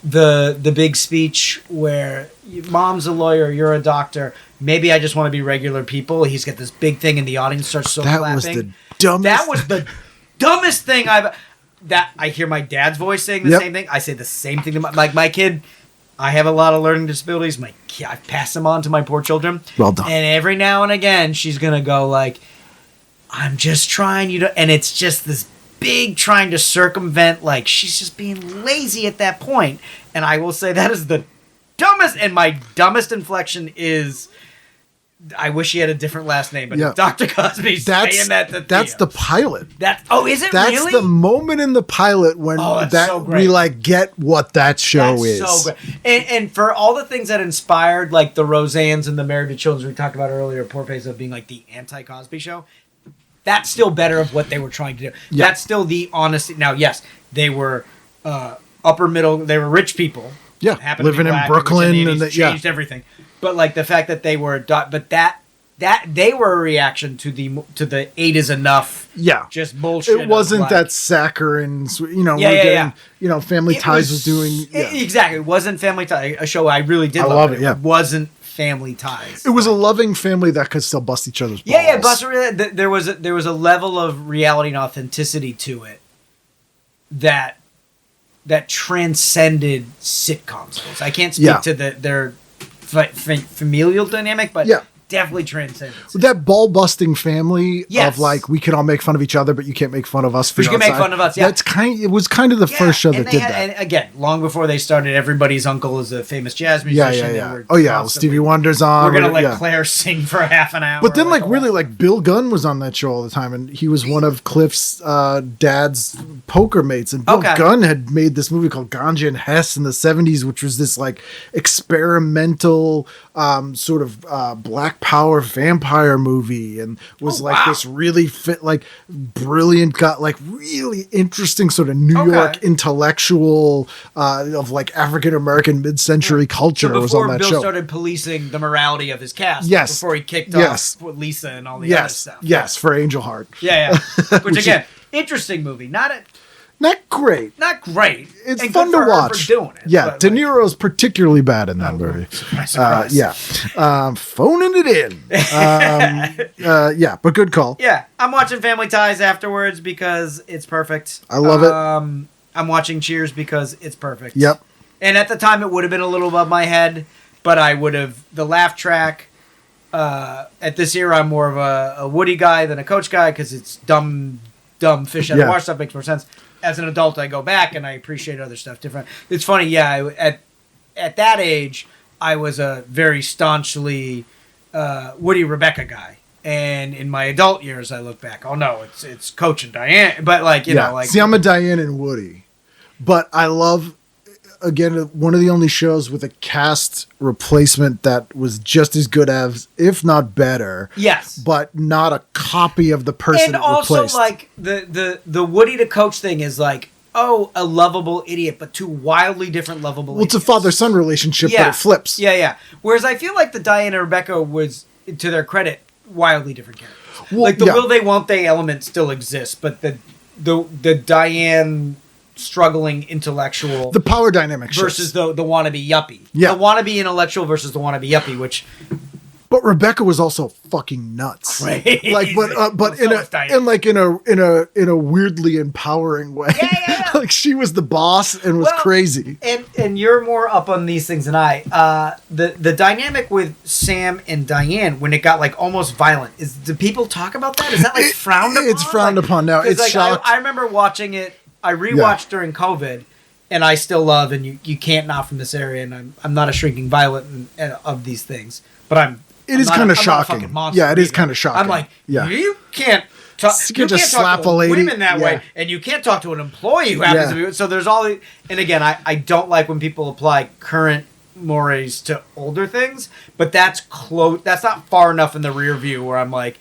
the big speech where mom's a lawyer, you're a doctor. Maybe I just want to be regular people. He's got this big thing, and the audience starts That clapping. was the dumbest. That was the dumbest thing I hear my dad's voice saying the Yep. same thing. I say the same thing to my kid. I have a lot of learning disabilities. I pass them on to my poor children. Well done. And every now and again, she's gonna go like, "I'm just trying you to," and it's just this big trying to circumvent. Like she's just being lazy at that point. And I will say that is the dumbest. And my dumbest inflection is, I wish he had a different last name, but Yeah. it's Dr. Cosby's saying that to That's Theo. the pilot. Is it That's really? the moment in the pilot when that's so great. we like get what that show That's is. so great. And for all the things that inspired, like the Roseannes and the Married to Children we talked about earlier, Poor Payso being like the anti-Cosby show, that's still better of what they were trying to do. Yeah. That's still the honesty. Now, yes, they were upper middle, they were rich people. Yeah, happened to be living in black, Brooklyn, which in the and 80s changed everything. But like the fact that they were, but that they were a reaction to the 8 is enough. Yeah. Just bullshit. It wasn't of, like, that Saccharin's, Yeah, we're yeah, getting, yeah. Family It Ties was doing. Yeah. Exactly. It wasn't Family Ties, a show I really did I love. love But it, yeah. It wasn't Family Ties. It was a loving family that could still bust each other's balls. Yeah, Buster. There was a level of reality and authenticity to it that transcended sitcoms. I can't speak to their familial dynamic, but Yeah. definitely transcended. That ball busting family Yes. of like, we can all make fun of each other, but you can't make fun of us. But you can make fun of us, yeah. It was kind of the first show and that they did that. And again, long before they started, everybody's uncle is a famous jazz musician. They were Oh yeah, constantly, Stevie Wonder's on. we're gonna let yeah. Claire sing for half an hour. But then, like, really, like Bill Gunn was on that show all the time, and he was one of Cliff's dad's poker mates. And Bill Gunn had made this movie called Ganja and Hess in the '70s, which was this like experimental sort of Black Power vampire movie, and was this really brilliant, got like really interesting sort of New York intellectual of like African American mid-century culture. So was on that Bill show. started policing the morality of his cast. Yes. Before he kicked Yes. off with Lisa and all the other stuff. Yes, for Angel Heart. Yeah. Which again, interesting movie. Not great. It's And fun good to for her watch. for doing it, Yeah, but, De like- Niro's particularly bad in that movie. Surprise. Phoning it in. But good call. Yeah, I'm watching Family Ties afterwards because it's perfect. I love it. I'm watching Cheers because it's perfect. Yep. And at the time, it would have been a little above my head, but I would have the laugh track. At this era, I'm more of a Woody guy than a Coach guy because it's dumb fish out of water stuff makes more sense. As an adult, I go back and I appreciate other stuff different. It's funny, yeah. At that age, I was a very staunchly Woody Rebecca guy, and in my adult years, I look back. Oh no, it's Coach and Diane. But like you know, like see, I'm a Diane and Woody, but I love. Again, one of the only shows with a cast replacement that was just as good as, if not better. Yes, but not a copy of the person. And it also, replaced. like the Woody to Coach thing is like, oh, a lovable idiot, but two wildly different lovable. Well, it's a father-son relationship, but it flips. Yeah. Whereas I feel like the Diane and Rebecca was, to their credit, wildly different characters. Well, like the will they won't they element still exists, but the Diane struggling intellectual, the power dynamic versus the wannabe yuppie. Yeah, the wannabe intellectual versus the wannabe yuppie, which. But Rebecca was also fucking nuts. Crazy. Like, but in a weirdly empowering way. Yeah. Like she was the boss and was crazy. And you're more up on these things than I. The dynamic with Sam and Diane when it got like almost violent do people talk about that? Is that like frowned upon? It's frowned upon now. It's like, shocked. I remember watching it. I rewatched during COVID, and I still love. And you can't not from this area. And I'm not a shrinking violet of these things, but I'm. It is kind of shocking. Yeah, it is kind of shocking. I'm like, yeah. You can't talk. You can't just slap to a lady. Women that way, and you can't talk to an employee who happens to be. So there's all. And again, I don't like when people apply current mores to older things, but that's close. That's not far enough in the rear view where I'm like,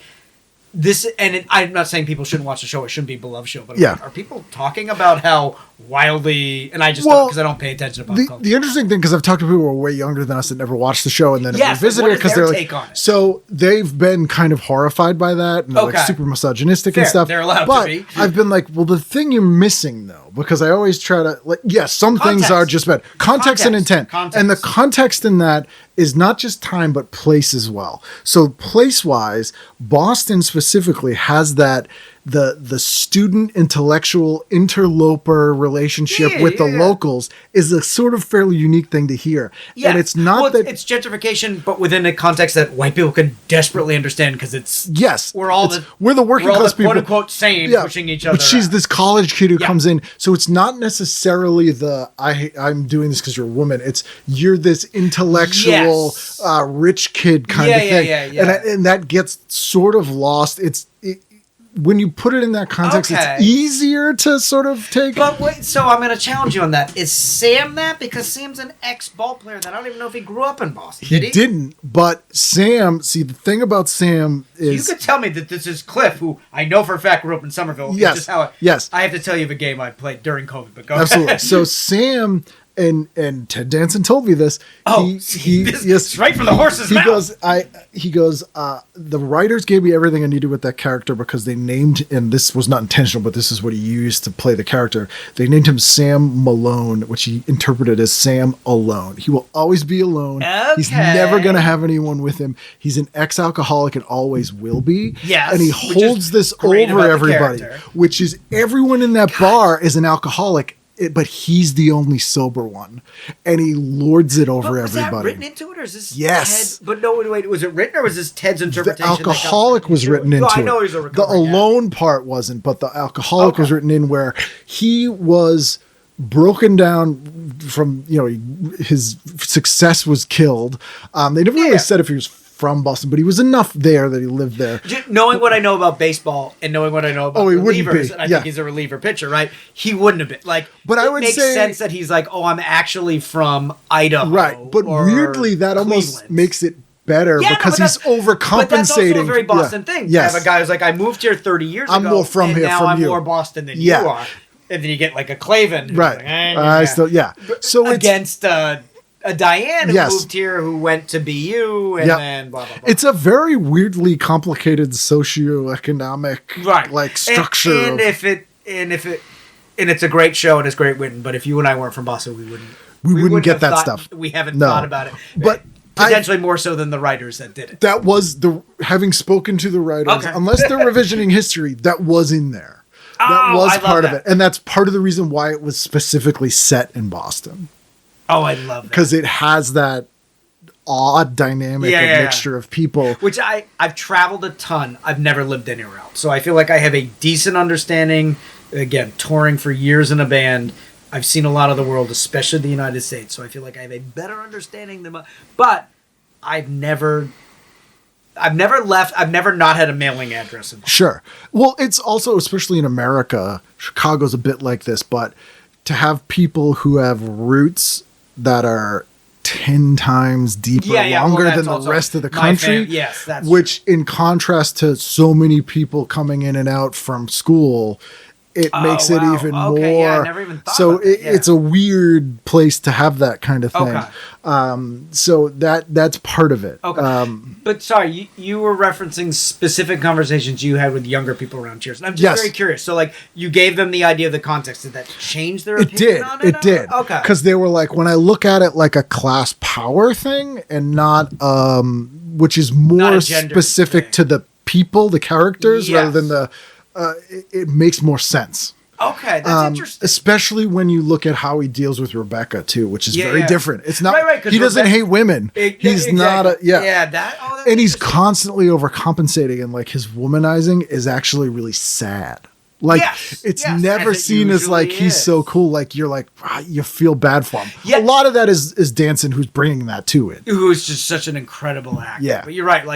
this. I'm not saying people shouldn't watch the show. It shouldn't be a beloved show, but I'm like, are people talking about how wildly? And I just don't, because I don't pay attention to pop culture. The interesting thing, because I've talked to people who are way younger than us that never watched the show and then have revisited it because they're like, so they've been kind of horrified by that and they're like super misogynistic and stuff. They're allowed but to be. I've been like, well, the thing you're missing though, because I always try to like, yes, some things are just bad. Context and intent. And the context in that is not just time, but place as well. So place-wise, Boston specifically has that the student intellectual interloper relationship with the locals is a sort of fairly unique thing to hear. Yeah. And it's not it's gentrification, but within a context that white people can desperately understand because it's we're the working class people, quote unquote sane, pushing each other. But she's this college kid who comes in, so it's not necessarily I'm doing this because you're a woman. It's you're this intellectual rich kid kind of thing, and that gets sort of lost. When you put it in that context, it's easier to sort of take. But wait, so I'm going to challenge you on that. Is Sam that? Because Sam's an ex-ball player that I don't even know if he grew up in Boston. Did he? Didn't. But Sam, see, the thing about Sam is... You could tell me that this is Cliff, who I know for a fact grew up in Somerville. Yes. I have to tell you of a game I played during COVID, but go Absolutely. ahead. So Sam... And Ted Danson told me this. Yes, right from the horse's mouth. He goes, the writers gave me everything I needed with that character because they named, and this was not intentional, but this is what he used to play the character. They named him Sam Malone, which he interpreted as Sam Alone. He will always be alone. Okay. He's never going to have anyone with him. He's an ex-alcoholic and always will be. Yes. And he holds this over everybody, which is everyone in that bar is an alcoholic. But he's the only sober one, and he lords it over everybody. Was that written into it, or is this Ted? But no, wait, was it written, or was this Ted's interpretation? The alcoholic was written into it. I know he's a recovery. The alone part wasn't, but the alcoholic was written in where he was broken down from, his success was killed. They never really said if he was from Boston, but he was enough there that he lived there. Knowing what I know about baseball and knowing what I know about relievers, and I think he's a reliever pitcher, right? He wouldn't have been but I would say it makes sense that he's like, I'm actually from Idaho, right? But weirdly, that Cleveland. Almost makes it better because he's overcompensating. But that's also a very Boston thing. Yes. You have a guy who's like, I moved here 30 years ago. I'm more from here. Now from I'm you. more Boston than you are. And then you get like a Clavin, right? So against a Diane who moved here, who went to BU, and then blah, blah, blah. It's a very weirdly complicated socioeconomic structure. And it's a great show and it's great written, but if you and I weren't from Boston, we wouldn't get that stuff. We haven't thought about it. But potentially more so than the writers that did it. That was having spoken to the writers, unless they're revisioning history, that was in there. That was part of it. And that's part of the reason why it was specifically set in Boston. Oh, I love that. Because it has that odd dynamic mixture of people. Which I've traveled a ton. I've never lived anywhere else. So I feel like I have a decent understanding. Again, touring for years in a band. I've seen a lot of the world, especially the United States. So I feel like I have a better understanding than But I've never left. I've never not had a mailing address. Sure. Well, it's also, especially in America, Chicago's a bit like this, but to have people who have roots that are 10 times deeper, longer than the rest of the country. Which, in contrast to so many people coming in and out from school, it makes it even more. Yeah, I never even thought so about that. It's a weird place to have that kind of thing. So that's part of it. But sorry, you were referencing specific conversations you had with younger people around Cheers. And I'm just very curious. So you gave them the idea of the context. Did that change their opinion on it? It did. Okay. Because they were like, when I look at it like a class power thing and not, which is more specific to the people, the characters, rather than the, it makes more sense. Okay, that's interesting. Especially when you look at how he deals with Rebecca too, which is very different. It's not he doesn't hate women. He's not and he's constantly overcompensating, and his womanizing is actually really sad. It's never seen as he's so cool. You're you feel bad for him. Yeah. A lot of that is Danson, who's bringing that to it. Who's just such an incredible actor. Yeah, but you're right.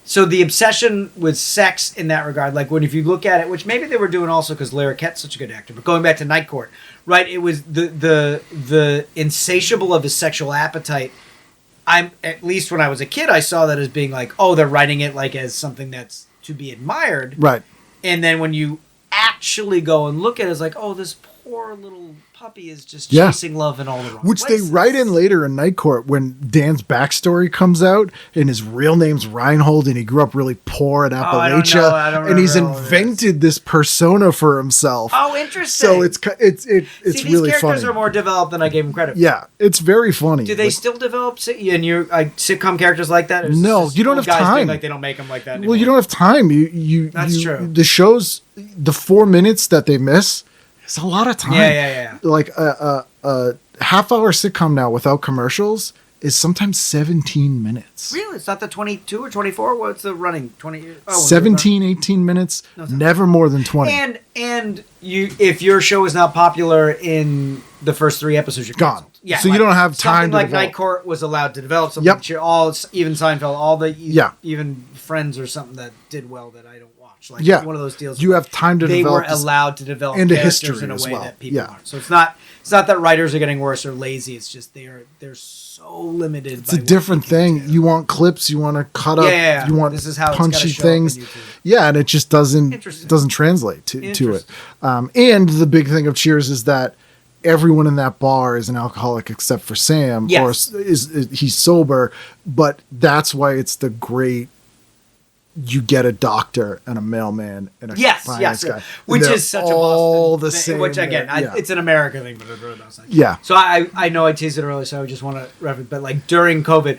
So the obsession with sex in that regard, like when if you look at it, which maybe they were doing also because Lara Kett's such a good actor, but going back to Night Court, right? It was the insatiable of his sexual appetite. I'm at least when I was a kid, I saw that as being like, oh, they're writing it like as something that's to be admired, Right. and then when you actually go and look at it, it's like, oh, this poor little puppy is just Yeah. chasing love in all the wrong Which places. they write in later in Night Court when Dan's backstory comes out, and his real name's Reinhold, and he grew up really poor in I don't Appalachia, know. I don't and he's remember all invented this persona for himself. Oh, interesting. So it's See, these really characters funny. are more developed than I gave them credit for. Yeah, it's very funny. Do they still develop and your sitcom characters like that? Or is No, this just you don't old have guys think time. like they don't make them like that anymore? Well, you don't have time. You That's true. The shows, the 4 minutes that they miss, it's a lot of time. Yeah. Like a half-hour sitcom now without commercials is sometimes 17 minutes. Really? It's not the 22 or 24? What's the running? 20? 17, 18 minutes, never more than 20. And you, if your show is not popular in the first 3 episodes, you're Gone. canceled. Yeah, So you don't have time something to like develop. Night Court was allowed to develop something. Yep. Even Seinfeld, all the Yeah. even Friends or something that did well that I don't watch. Like Yeah. one of those deals. You have time to they develop were this- allowed to develop and a characters history in a as way well. that people Yeah. aren't. So it's not that writers are getting worse or lazy. It's just they're so limited. It's a different thing. You want clips, you want to cut up, Yeah. you want This is how it's gotta punchy show up on things. YouTube. Yeah, and it just Interesting. doesn't translate to it. Interesting. And the big thing of Cheers is that everyone in that bar is an alcoholic except for Sam, Yes. or is he's sober. But that's why it's the great. You get a doctor and a mailman and a finance guy, which They're is such a all Boston the thing, same. which again, yeah. it's an American thing, but it's really not. Yeah. So I know I teased it earlier, so I just want to reference. But like during COVID,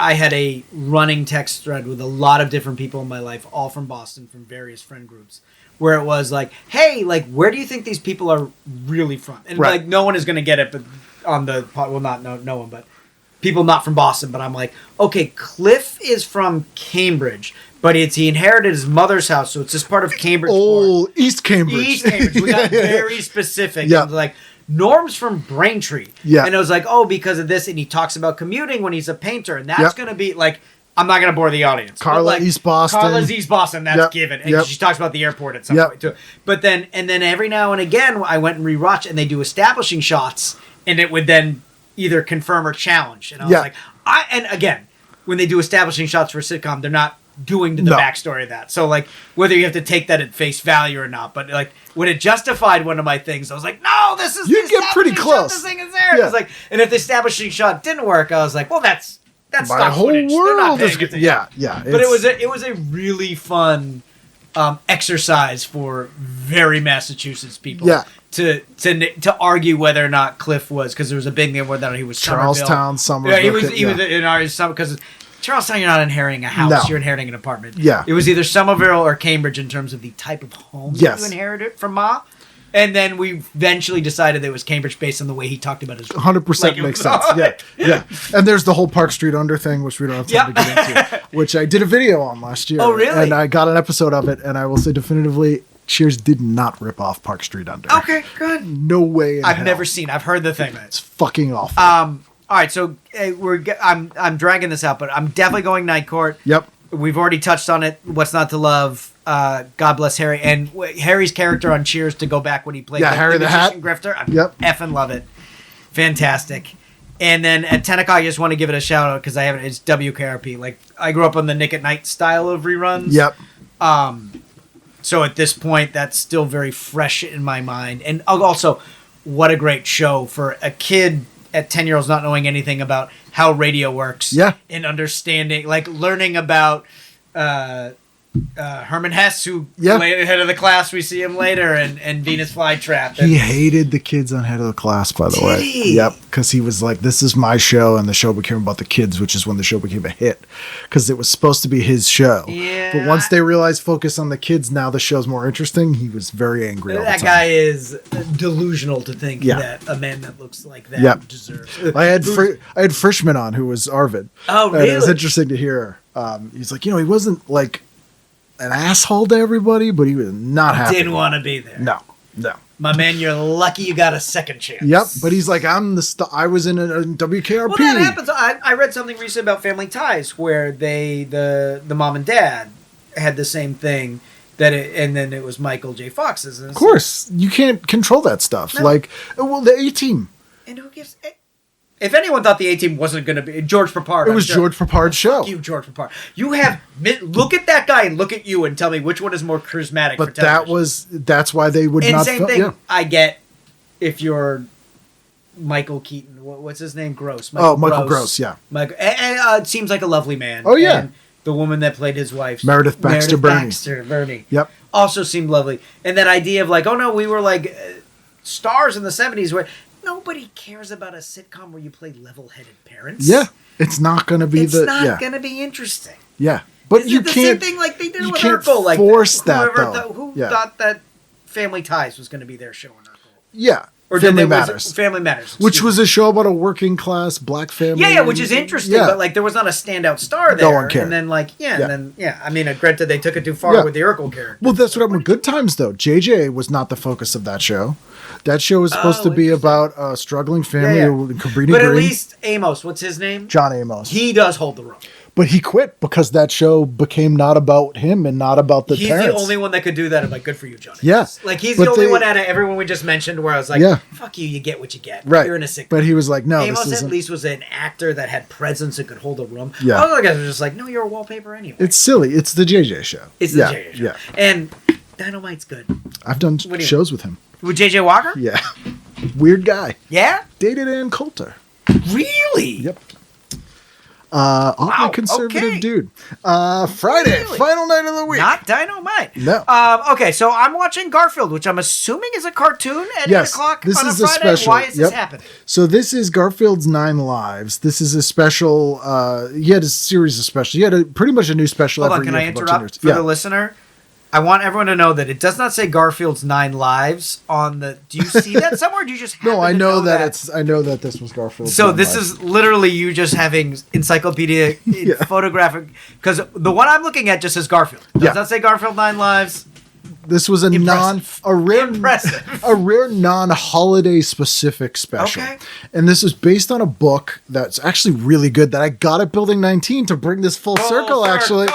I had a running text thread with a lot of different people in my life, all from Boston, from various friend groups, where it was like, hey, like where do you think these people are really from? And Right. like no one is going to get it, but on the well, not no one, but people not from Boston. But I'm like, okay, Cliff is from Cambridge. But he inherited his mother's house, so it's just part of Cambridge. East Cambridge. East Cambridge. We got very specific. Yeah. And like, Norm's from Braintree. Yeah. And it was like, oh, because of this, and he talks about commuting when he's a painter, and that's Yep. going to be like, I'm not going to bore the audience. But, Carla, like, East Boston. Carla's East Boston, that's Yep. given. And Yep. she talks about the airport at some Yep. point too. But then every now and again, I went and rewatched, and they do establishing shots, and it would then either confirm or challenge. And I was Yeah. like, and again, when they do establishing shots for a sitcom, they're not doing to the No. backstory of that. So like whether you have to take that at face value or not, but like when it justified one of my things, I was like, no, this is You the get pretty establishing shot, close. This thing is there. Yeah. It was like, and if the establishing shot didn't work, I was like, well, that's My stock whole footage. They're not world paying is attention. yeah. But it was a really fun exercise for very Massachusetts people. Yeah. To argue whether or not Cliff was, because there was a big thing whether he was Charlestown, Somerville. Yeah, Somerville. he was in our summer because Charlestown, you're not inheriting a house, No. you're inheriting an apartment. Yeah. It was either Somerville or Cambridge in terms of the type of home that Yes. you inherited from Ma. And then we eventually decided that it was Cambridge based on the way he talked about his 100% it makes was- sense. Yeah. And there's the whole Park Street Under thing, which we don't have time to get into, which I did a video on last year. Oh, really? And I got an episode of it, and I will say definitively, Cheers did not rip off Park Street Under. Okay, good. No way in I've hell. never seen. I've heard the thing. It's fucking awful. All right, so I'm dragging this out, but I'm definitely going Night Court. Yep. We've already touched on it. What's not to love? God bless Harry and Harry's character on Cheers to go back when he played Harry the Hat. magician grifter. I Yep. effing love it. Fantastic. And then at 10 o'clock, I just want to give it a shout out because I haven't. It's WKRP. Like I grew up on the Nick at Night style of reruns. Yep. So at this point, that's still very fresh in my mind. And also, what a great show for a kid at 10 years old not knowing anything about how radio works. Yeah. And understanding, like learning about Herman Hesse, who later head of the class, we see him later, and Venus Flytrap. He hated the kids on Head of the Class, by the way. he? Yep, because he was like, this is my show, and the show became about the kids, which is when the show became a hit, because it was supposed to be his show. Yeah. But once they realized focus on the kids, now the show's more interesting, he was very angry all the That time. guy is delusional to think Yeah. that a man that looks like that Yep. deserves. I had Frischman on, who was Arvid. Oh, And it was really? interesting to hear. He's like, he wasn't like an asshole to everybody, but he was not happy. Didn't want to be there. No. No. My man, you're lucky you got a second chance. Yep, but he's like, I'm the I was in a WKRP. Well, that happens. I read something recently about Family Ties where the mom and dad had the same thing. And then it was Michael J. Fox's. Of course, you can't control that stuff. No. Like, well, the A-Team. And who gives? If anyone thought the A-Team wasn't going to be George Papard, It was George Papard's show. Fuck you, George Papard. You have look at that guy and look at you and tell me which one is more charismatic. But for television. that's why they would And not. same thing. Yeah. I get if you're Michael Keaton. What's his name? Gross. Michael Gross. Yeah. Michael. It seems like a lovely man. Oh, yeah. And the woman that played his wife, Meredith Baxter Bernie. Yep. Also seemed lovely. And that idea of like, oh no, we were like stars in the 70s where nobody cares about a sitcom where you play level-headed parents. Yeah. It's not going to be It's not going to be interesting. Yeah. But Is you it the can't. same thing like they did you with can't Urkel. Like force that, whoever though. who Yeah. thought that Family Ties was going to be their show in Urkel? Yeah. Or Family was it Matters. Family Matters. Which excuse was me. a show about a working class black family. Yeah, which is interesting, Yeah. but like there was not a standout star there. No one cared. And then like Yeah. and then I mean, granted they took it too far Yeah. with the Urkel character. Well, that's what happened with Good Times, though. JJ was not the focus of that show. That show was supposed to be about a struggling family in Cabrini But at Green. least Amos, what's his name? John Amos. He does hold the room. But he quit because that show became not about him and not about the He's parents. the only one that could do that. I'm like, good for you, Johnny. Yeah. Like he's But the only they- one out of everyone we just mentioned where I was like, Yeah. fuck you, you get what you get. Right. You're in a sitcom. But he was like, no, Amos this at isn't. least was an actor that had presence and could hold a room. Yeah. Other guys were just like, no, you're a wallpaper anyway. It's silly. It's the JJ show. It's the yeah, JJ show. Yeah. And Dynamite's good. I've done What do you shows with him. With JJ Walker? Yeah. Weird guy. Yeah? Dated Ann Coulter. Really? Yep. Oddly Wow, conservative okay. dude. Friday, Really? final night of the week. Not Dynamite. No. Okay, so I'm watching Garfield, which I'm assuming is a cartoon at 8 Yes, o'clock this on a is a Friday. special. Why is this Yep. happening? So this is Garfield's 9 Lives. This is a special. He had a series of specials. He had pretty much a new special Hold every on, can I year for about 2 interrupt years. for Yeah. the listener? I want everyone to know that it does not say Garfield's 9 Lives on the. Do you see that somewhere? Or do you just happen No, I to know that that it's. I know that this was Garfield's. So 9 this Lives. is literally you just having encyclopedia photographic because the one I'm looking at just says Garfield. Does Yeah. not say Garfield 9 Lives. This was a Impressive. Impressive. rare non-holiday specific special. Okay. And this is based on a book that's actually really good that I got at Building 19 to bring this full circle actually.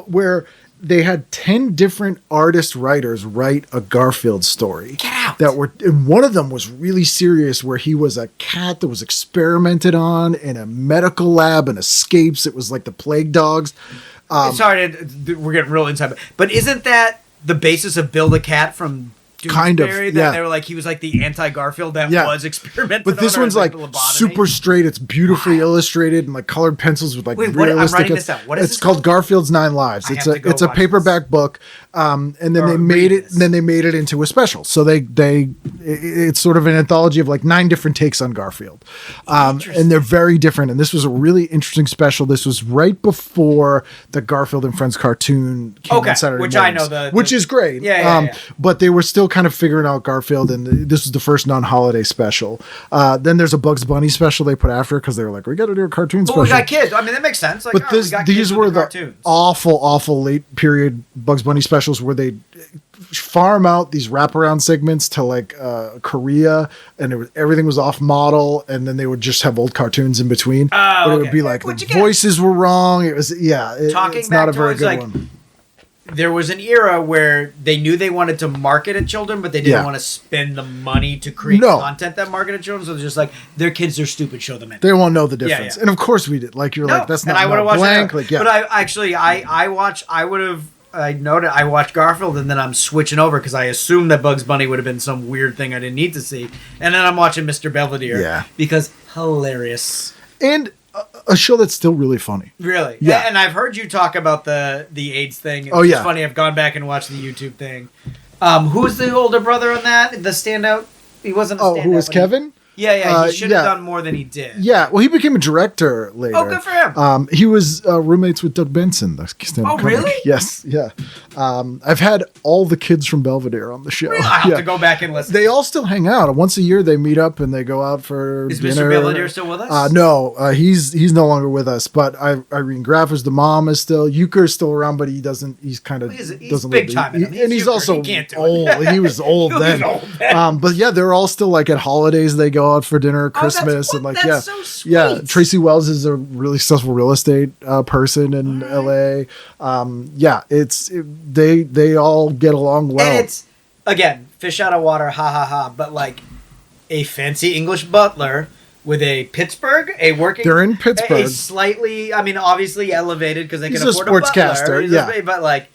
Where they had 10 different artist writers write a Garfield story. Get out. That were, and one of them was really serious where he was a cat that was experimented on in a medical lab and escapes. It was like the plague dogs. Sorry, we're getting real inside, but isn't that the basis of Bill the Cat from Kind of, Doonesbury? yeah. That they were like he was like the anti-Garfield that Yeah. was experimented But this on, or one's like the lobotomy? super straight. It's beautifully illustrated and like colored pencils with like Wait, what- I'm realistic. writing this down. What is it's this called called? Garfield's 9 Lives. I It's have a to go it's a watch paperback book, and then Or they read made it. this. Then they made it into a special. So it's sort of an anthology of like 9 different takes on Garfield, and they're very different. And this was a really interesting special. This was right before the Garfield and Friends cartoon came Okay, on Saturday which I mornings, know which is great. Yeah. But they were still kind of figuring out Garfield, and this was the first non-holiday special. Then there's a Bugs Bunny special they put after because they were like, we got to do a cartoon But special. we got kids. I mean, that makes sense. Like, But we got kids these with were the cartoons. awful late period Bugs Bunny specials where they farm out these wraparound segments to like Korea, and everything was off model, and then they would just have old cartoons in between. But it would okay. be like What'd the you get? voices were wrong. It was Talking it's not back a very towards, good like, one. There was an era where they knew they wanted to market at children, but they didn't Yeah. want to spend the money to create No. content that marketed children. So they're just like, their kids are stupid, show them in. They won't know the difference, yeah. and of course we did. Like you're like that's and not I would have watched blank. it. Like yeah, But I watched Garfield, and then I'm switching over because I assumed that Bugs Bunny would have been some weird thing I didn't need to see, and then I'm watching Mr. Belvedere. Yeah. Because hilarious. and a show that's still really funny. Really? Yeah. And I've heard you talk about the AIDS thing. Oh, It's yeah. funny. I've gone back and watched the YouTube thing. Who's the older brother on that? The standout? He wasn't a standout. Oh, who was but he- Kevin? Yeah. He should have done more than he did. Yeah, well, he became a director later. Oh, good for him. He was roommates with Doug Benson. The stand-up comic. Really? Yes, yeah. I've had all the kids from Belvedere on the show. Really? I have to go back and listen. They all still hang out. Once a year, they meet up and they go out for Is dinner. Mr. Belvedere still with us? No, he's no longer with us. But Irene Graffer's the mom is still. Euchre's still around, but he doesn't. He's kind of He's doesn't big live time in him. and he's Euchre. also He can't do it. old. He was old He was then. old then. But yeah, they're all still like at holidays. They go out for dinner, Oh, that's Christmas, and what- like that's so sweet. yeah. Tracy Wells is a really successful real estate person in LA. They all get along well. And it's, again, fish out of water, ha ha ha. But like a fancy English butler with a Pittsburgh, a working. They're in Pittsburgh. A slightly, I mean, obviously elevated because they He's can a afford a butler. sportscaster, He's yeah. But like,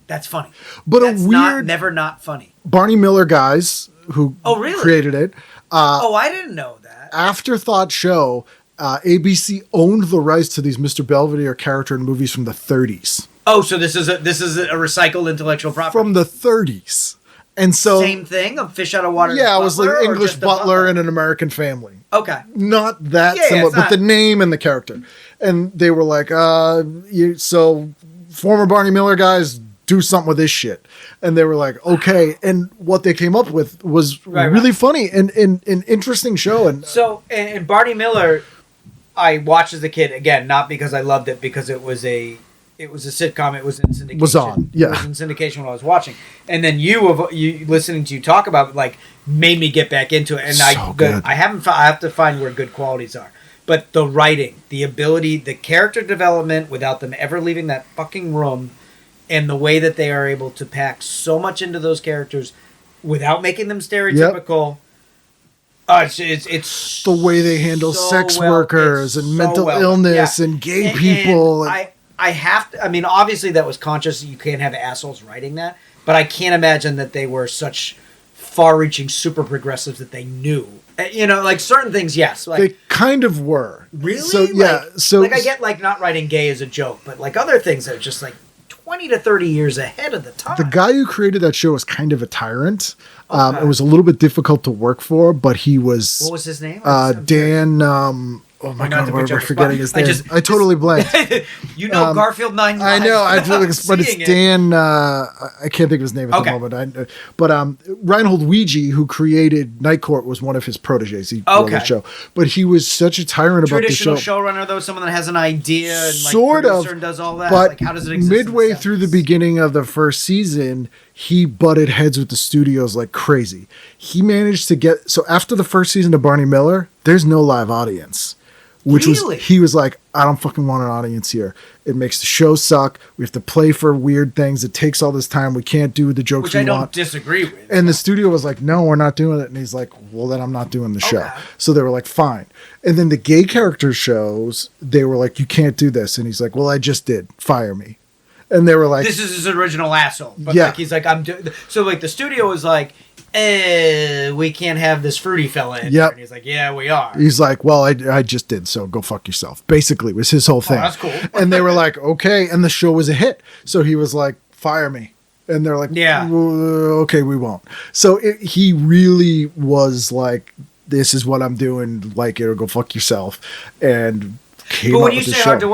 that's funny. But That's a weird never not funny. Barney Miller guys who really? created it. I didn't know that. Afterthought show. ABC owned the rights to these Mr. Belvedere character in movies from the 30s. Oh, so this is a recycled intellectual property. From the 30s. And so Same thing, a fish out of water. yeah, it was like butler, or English just a butler in an American family. Okay. Not that Yeah, similar, it's but not- the name and the character. And they were like, so former Barney Miller guys, do something with this shit. And they were like, okay. And what they came up with was really funny and an interesting show. And So, and Barney Miller, I watched as a kid, again, not because I loved it, because it was a sitcom. It was in syndication. Was on, yeah. It was in syndication when I was watching. And then you listening to you talk about it, like, made me get back into it. And good. I have to find where good qualities are. But the writing, the ability, the character development without them ever leaving that fucking room, and the way that they are able to pack so much into those characters without making them stereotypical. It's the way they handle so sex well- workers it's and so mental well- illness yeah. and gay people. And I have to. I mean, obviously that was conscious. You can't have assholes writing that, but I can't imagine that they were such far-reaching super progressives that they knew. Like certain things, yes. Like, they kind of were. really? So yeah. So like I get like not writing gay as a joke, but like other things that are just like 20 to 30 years ahead of the time. the guy who created that show was kind of a tyrant. It was a little bit difficult to work for, but he was. What was his name? Dan. Oh my not God, to we're put you on the forgetting spot. his name. I totally blanked. Garfield 9. I know, but it's Seeing it. Dan. I can't think of his name at the moment. But Reinhold Weege, who created Night Court, was one of his proteges. He wrote the show, but he was such a tyrant about the show. Traditional showrunner, though, someone that has an idea and like Sort of, producer and does all that. but Like, how does it exist? midway through the beginning of the first season, he butted heads with the studios like crazy. He managed to get after the first season of Barney Miller, there's no live audience. Which he was like, I don't fucking want an audience here. It makes the show suck. We have to play for weird things. It takes all this time. We can't do the jokes Which we I don't want. disagree with. And the studio was like, no, we're not doing it. And he's like, well, then I'm not doing the show. Okay. So they were like, fine. And then the gay character shows, they were like, you can't do this. And he's like, well, I just did. Fire me. And they were like, This is his original asshole. But Yeah. like he's like, I'm doing. So like the studio was like, we can't have this fruity fella in here. Yep. And he's like, yeah, we are. he's like, well, I just did. So go fuck yourself. Basically, was his whole thing. that's cool. And they were like, okay. And the show was a hit. So he was like, fire me. And they're like, Yeah. "Well, okay, we won't. So he really was like, this is what I'm doing. Like it or go fuck yourself. And came But up when you with the say show. hard to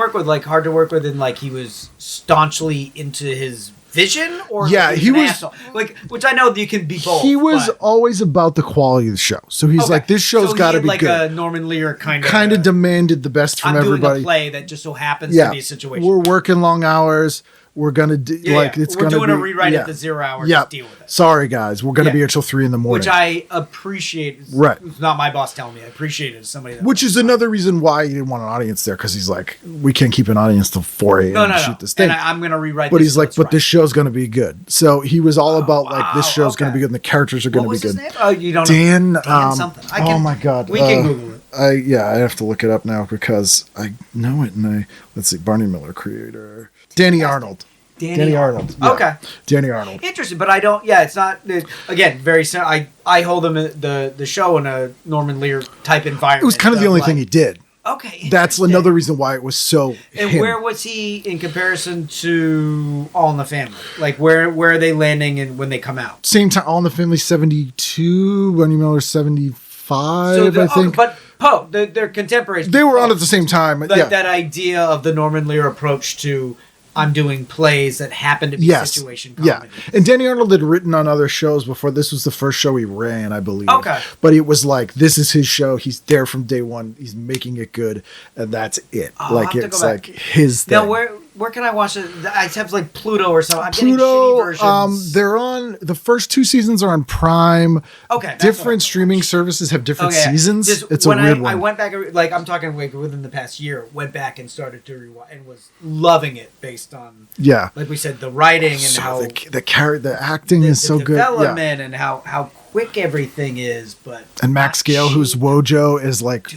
work with, in like he was staunchly into his vision, or Yeah, he he was an was- asshole? Like, which I know you can be both. He was but- always about the quality of the show. So he's Okay. like, this show's So he got to had be like good. a Norman Lear kind Kind of demanded the best from I'm doing everybody. a play that just so happens Yeah, to be a situation. we're working long hours. We're gonna do like it's we're gonna doing be a rewrite yeah. at the 0 hour. Yeah, Just deal with it. sorry guys, we're gonna Yeah. be here till 3 a.m. Which I appreciate. Right. It's not my boss telling me. I appreciate it as somebody. That Which is another reason why he didn't want an audience there, because he's like, we can't keep an audience till 4 a.m. no, to shoot this thing. And I'm going to rewrite. But this, he's so like, it's but right. this show's gonna be good. So he was all about like this wow, show's gonna okay. be good and the characters are What gonna was be his good. name? Oh, you don't Dan, know. Dan something. oh my God, We can Google it. I have to look it up now because I know it. And let's see, Barney Miller creator, Danny Arnold. Danny Arnold. Yeah. Okay. Danny Arnold. Interesting, but I don't. Yeah, it's not. Again, very similar. I hold him the show in a Norman Lear type environment. It was kind of the only thing he did. Okay. That's interesting. another reason why it was so. And him. where was he in comparison to All in the Family? Like where are they landing and when they come out? Same time, All in the Family 72, Barney Miller 74. 5, I think. But Poe, they're contemporaries. They were on at the same time. Like that idea of the Norman Lear approach to I'm doing plays that happen to be situation comedy. Yeah. And Danny Arnold had written on other shows before. This was the first show he ran, I believe. Okay. But it was like, this is his show. He's there from day one. He's making it good. And that's it. Like, it's like his thing. Now, where can I watch it? I have like Pluto or something. I'm getting Pluto, shitty versions. they're on, the first 2 seasons are on Prime. Okay. that's Different what streaming services have different Okay, seasons. Just It's a when weird I one. went back, like I'm talking like within the past year, went back and started to rewatch and was loving it based on, Yeah. like we said, the writing and So how the acting is so good. Yeah. development and how quick everything is. But And Max not Gale, who's cheap. Wojo, is like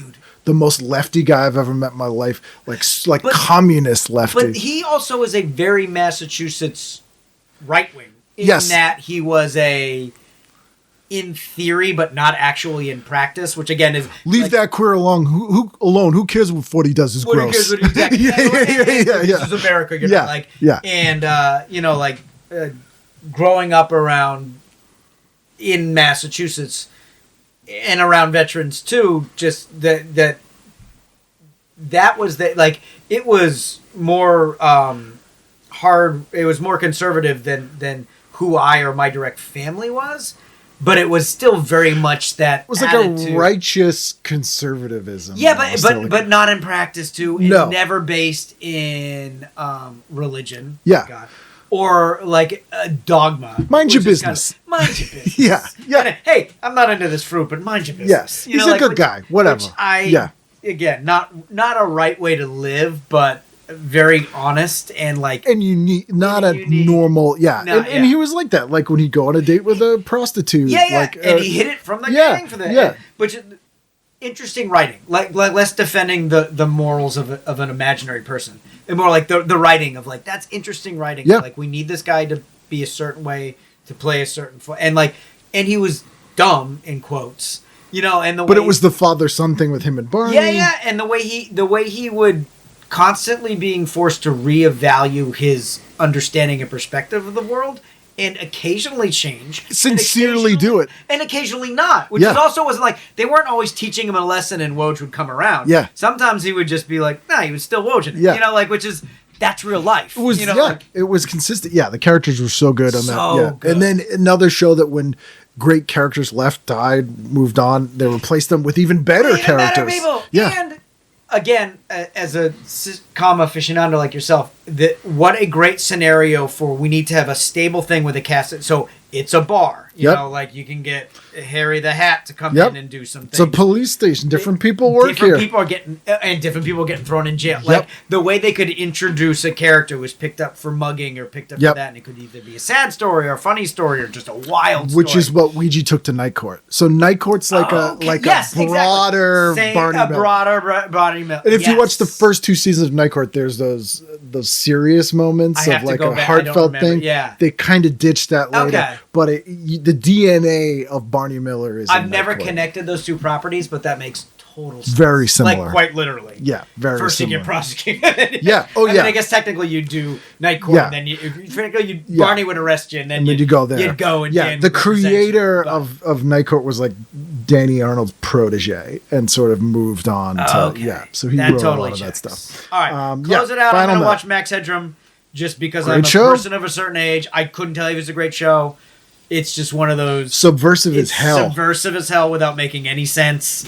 the most lefty guy I've ever met in my life. Like But- communist lefty. But he also is a very Massachusetts right wing. In Yes. that he was in theory, but not actually in practice, which again is Leave like, that queer alone. Who alone? Who cares what he does is what gross. cares what exactly. yeah. This is America, you know, Yeah, like yeah. and growing up around in Massachusetts and around veterans too, just that was like it was more hard. It was more conservative than who I or my direct family was, but it was still very much that. It was like attitude. a righteous conservatism. Yeah, almost. but not in practice too. And No. never based in religion. Yeah. God. Or like a dogma. Mind your which is business. mind your business. Yeah, yeah. And, hey, I'm not into this fruit, but mind your business. Yes, he's a good guy. Whatever. Yeah. Again, not a right way to live, but very honest and like. And unique, not a Unique. normal. Yeah. No, and he was like that. Like when he'd go on a date with a prostitute. Yeah, yeah. Like, and he hit it from the yeah, gang for that. yeah. Which interesting writing. Like less defending the morals of an imaginary person. And more like the writing of like, that's interesting writing. Yeah. Like we need this guy to be a certain way, to play a certain and he was dumb in quotes. You know, and But it was the father-son thing with him and Barney. Yeah, and the way he would constantly being forced to reevaluate his understanding and perspective of the world, and occasionally change, Sincerely and do it. and occasionally not. Which Yeah. is also wasn't like they weren't always teaching him a lesson, and Woj would come around. Yeah. Sometimes he would just be like, "Nah, he was still Wojing." Yeah. You know, like which is that's real life. It was, you know, yeah, like, it was consistent. Yeah, the characters were so good on that. So Yeah. good. And then another show that when great characters left, died, moved on, they replaced them with even better even characters. better people. Yeah. And again, as a sitcom aficionado like yourself, what a great scenario for we need to have a stable thing with a cast. So it's a bar, you Yep. know, like you can get Harry the Hat to come Yep. in and do something. It's a police station. Different people work Different here. people are getting thrown in jail. Like the way they could introduce a character was picked up for mugging or picked up Yep. for that, and it could either be a sad story or a funny story or just a wild Which story. is what Ouija took to Night Court. So Night Court's like Yes, a broader exactly. Barney Miller. broader Barney Miller. And if you watch the Yes. first 2 seasons of Night Court, there's those serious moments I have of to like go a back. I don't heartfelt remember. thing. Yeah. They kind of ditched that later. Okay. But the DNA of Barney Miller is. I've in never Night Court. connected those two properties, but that makes total sense. Very similar. Like quite literally. Yeah, very First similar. you get prosecuted. Yeah. Oh, I mean, yeah. I guess technically you do Night Court, Yeah. and then technically Yeah. Barney would arrest you, and then, And then you go there. You'd go and yeah. and The represent you, creator but- of Night Court was like Danny Arnold's protege, and sort of moved on to Okay. yeah. So he that wrote totally a lot of that checks. stuff. All right, yeah, close it out. I'm final gonna note. watch Max Headroom just because Great I'm a show. person of a certain age. I couldn't tell you if it's a great show. It's just one of those Subversive as hell. subversive as hell without making any sense.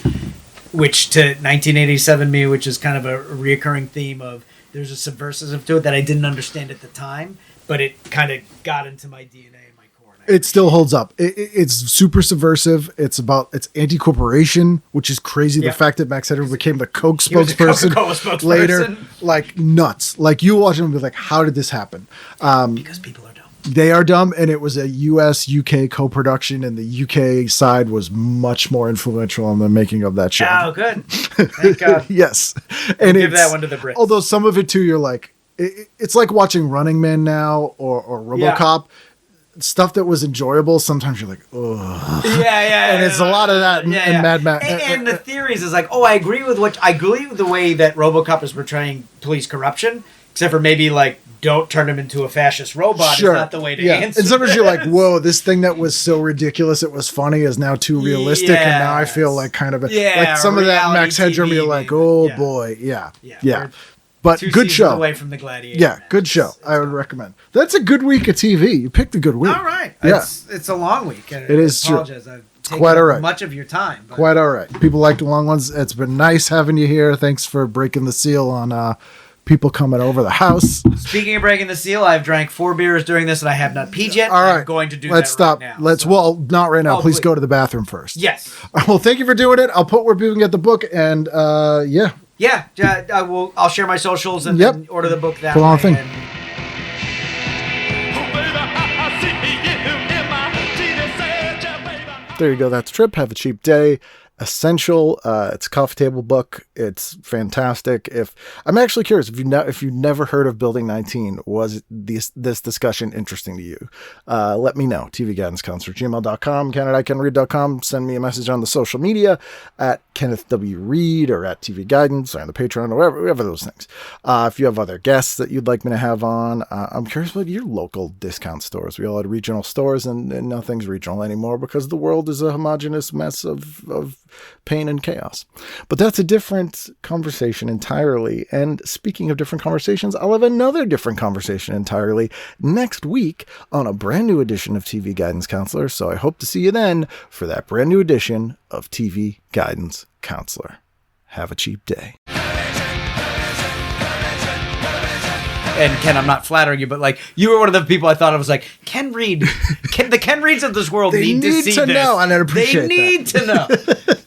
Which to 1987 me, which is kind of a reoccurring theme of there's a subversive to it that I didn't understand at the time, but it kind of got into my DNA and my core. And I It still holds up. It's super subversive. It's anti-corporation, which is crazy. Yeah. The fact that Max Headroom became the Coke He was a spokesperson Coca-Cola spokesperson. later, like nuts. Like you watch him and be like, how did this happen? because people are dumb. They are dumb, and it was a US-UK co-production, and the UK side was much more influential in the making of that show. Oh, good. Thank God. Yes, and Give it's, that one to the Brits. Although some of it too, you're like, it's like watching Running Man now or RoboCop. Stuff that was enjoyable, sometimes you're like, ugh. Yeah. And it's a lot of that in Mad Max. And the theories is like, I agree with the way that RoboCop is portraying police corruption. except for maybe like don't turn him into a fascist robot. Sure. Is not the way to yeah. answer. And sometimes this. you're like, whoa, this thing that was so ridiculous it was funny is now too realistic, and now I feel like kind of like some of that Max Headroom. You're like, oh boy, yeah. But Two good seasons show. away from the Gladiator. Yeah, match. good show. I would recommend. That's a good week of TV. You picked a good week. All right. Yeah. It's a long week. And It is I true. apologize. I've taken quite all right. much of your time. But Quite all right. People like the long ones. It's been nice having you here. Thanks for breaking the seal on people coming over the house. Speaking of breaking the seal, I've drank 4 beers during this, and I have not peed yet. All right. I'm going to do Let's that stop. right now. Let's. So- Well, not right now. Oh, Please please. go to the bathroom first. Yes. Well, thank you for doing it. I'll put where people can get the book, and yeah. Yeah, I will. I'll share my socials and Yep. then order the book that Full on way. thing. and- There you go. That's Tripp. Have a cheap day. Essential. It's a coffee table book. It's fantastic. If I'm actually curious, if you've never heard of Building 19, was this discussion interesting to you? Let me know. tvguidancecounselor@gmail.com, ken@icanread.com. Send me a message on the social media at Kenneth W. Reed or at TV Guidance or on the Patreon or wherever those things. If you have other guests that you'd like me to have on, I'm curious about your local discount stores. We all had regional stores, and nothing's regional anymore because the world is a homogenous mess of pain and chaos. But that's a different conversation entirely. And speaking of different conversations, I'll have another different conversation entirely next week on a brand new edition of TV Guidance Counselor. So I hope to see you then for that brand new edition of TV Guidance Counselor. Have a cheap day. And Ken, I'm not flattering you, but like you were one of the people I thought I was like, Ken Reed, the Ken Reeds of this world They need to need see to this. know, and I'd appreciate They need to know.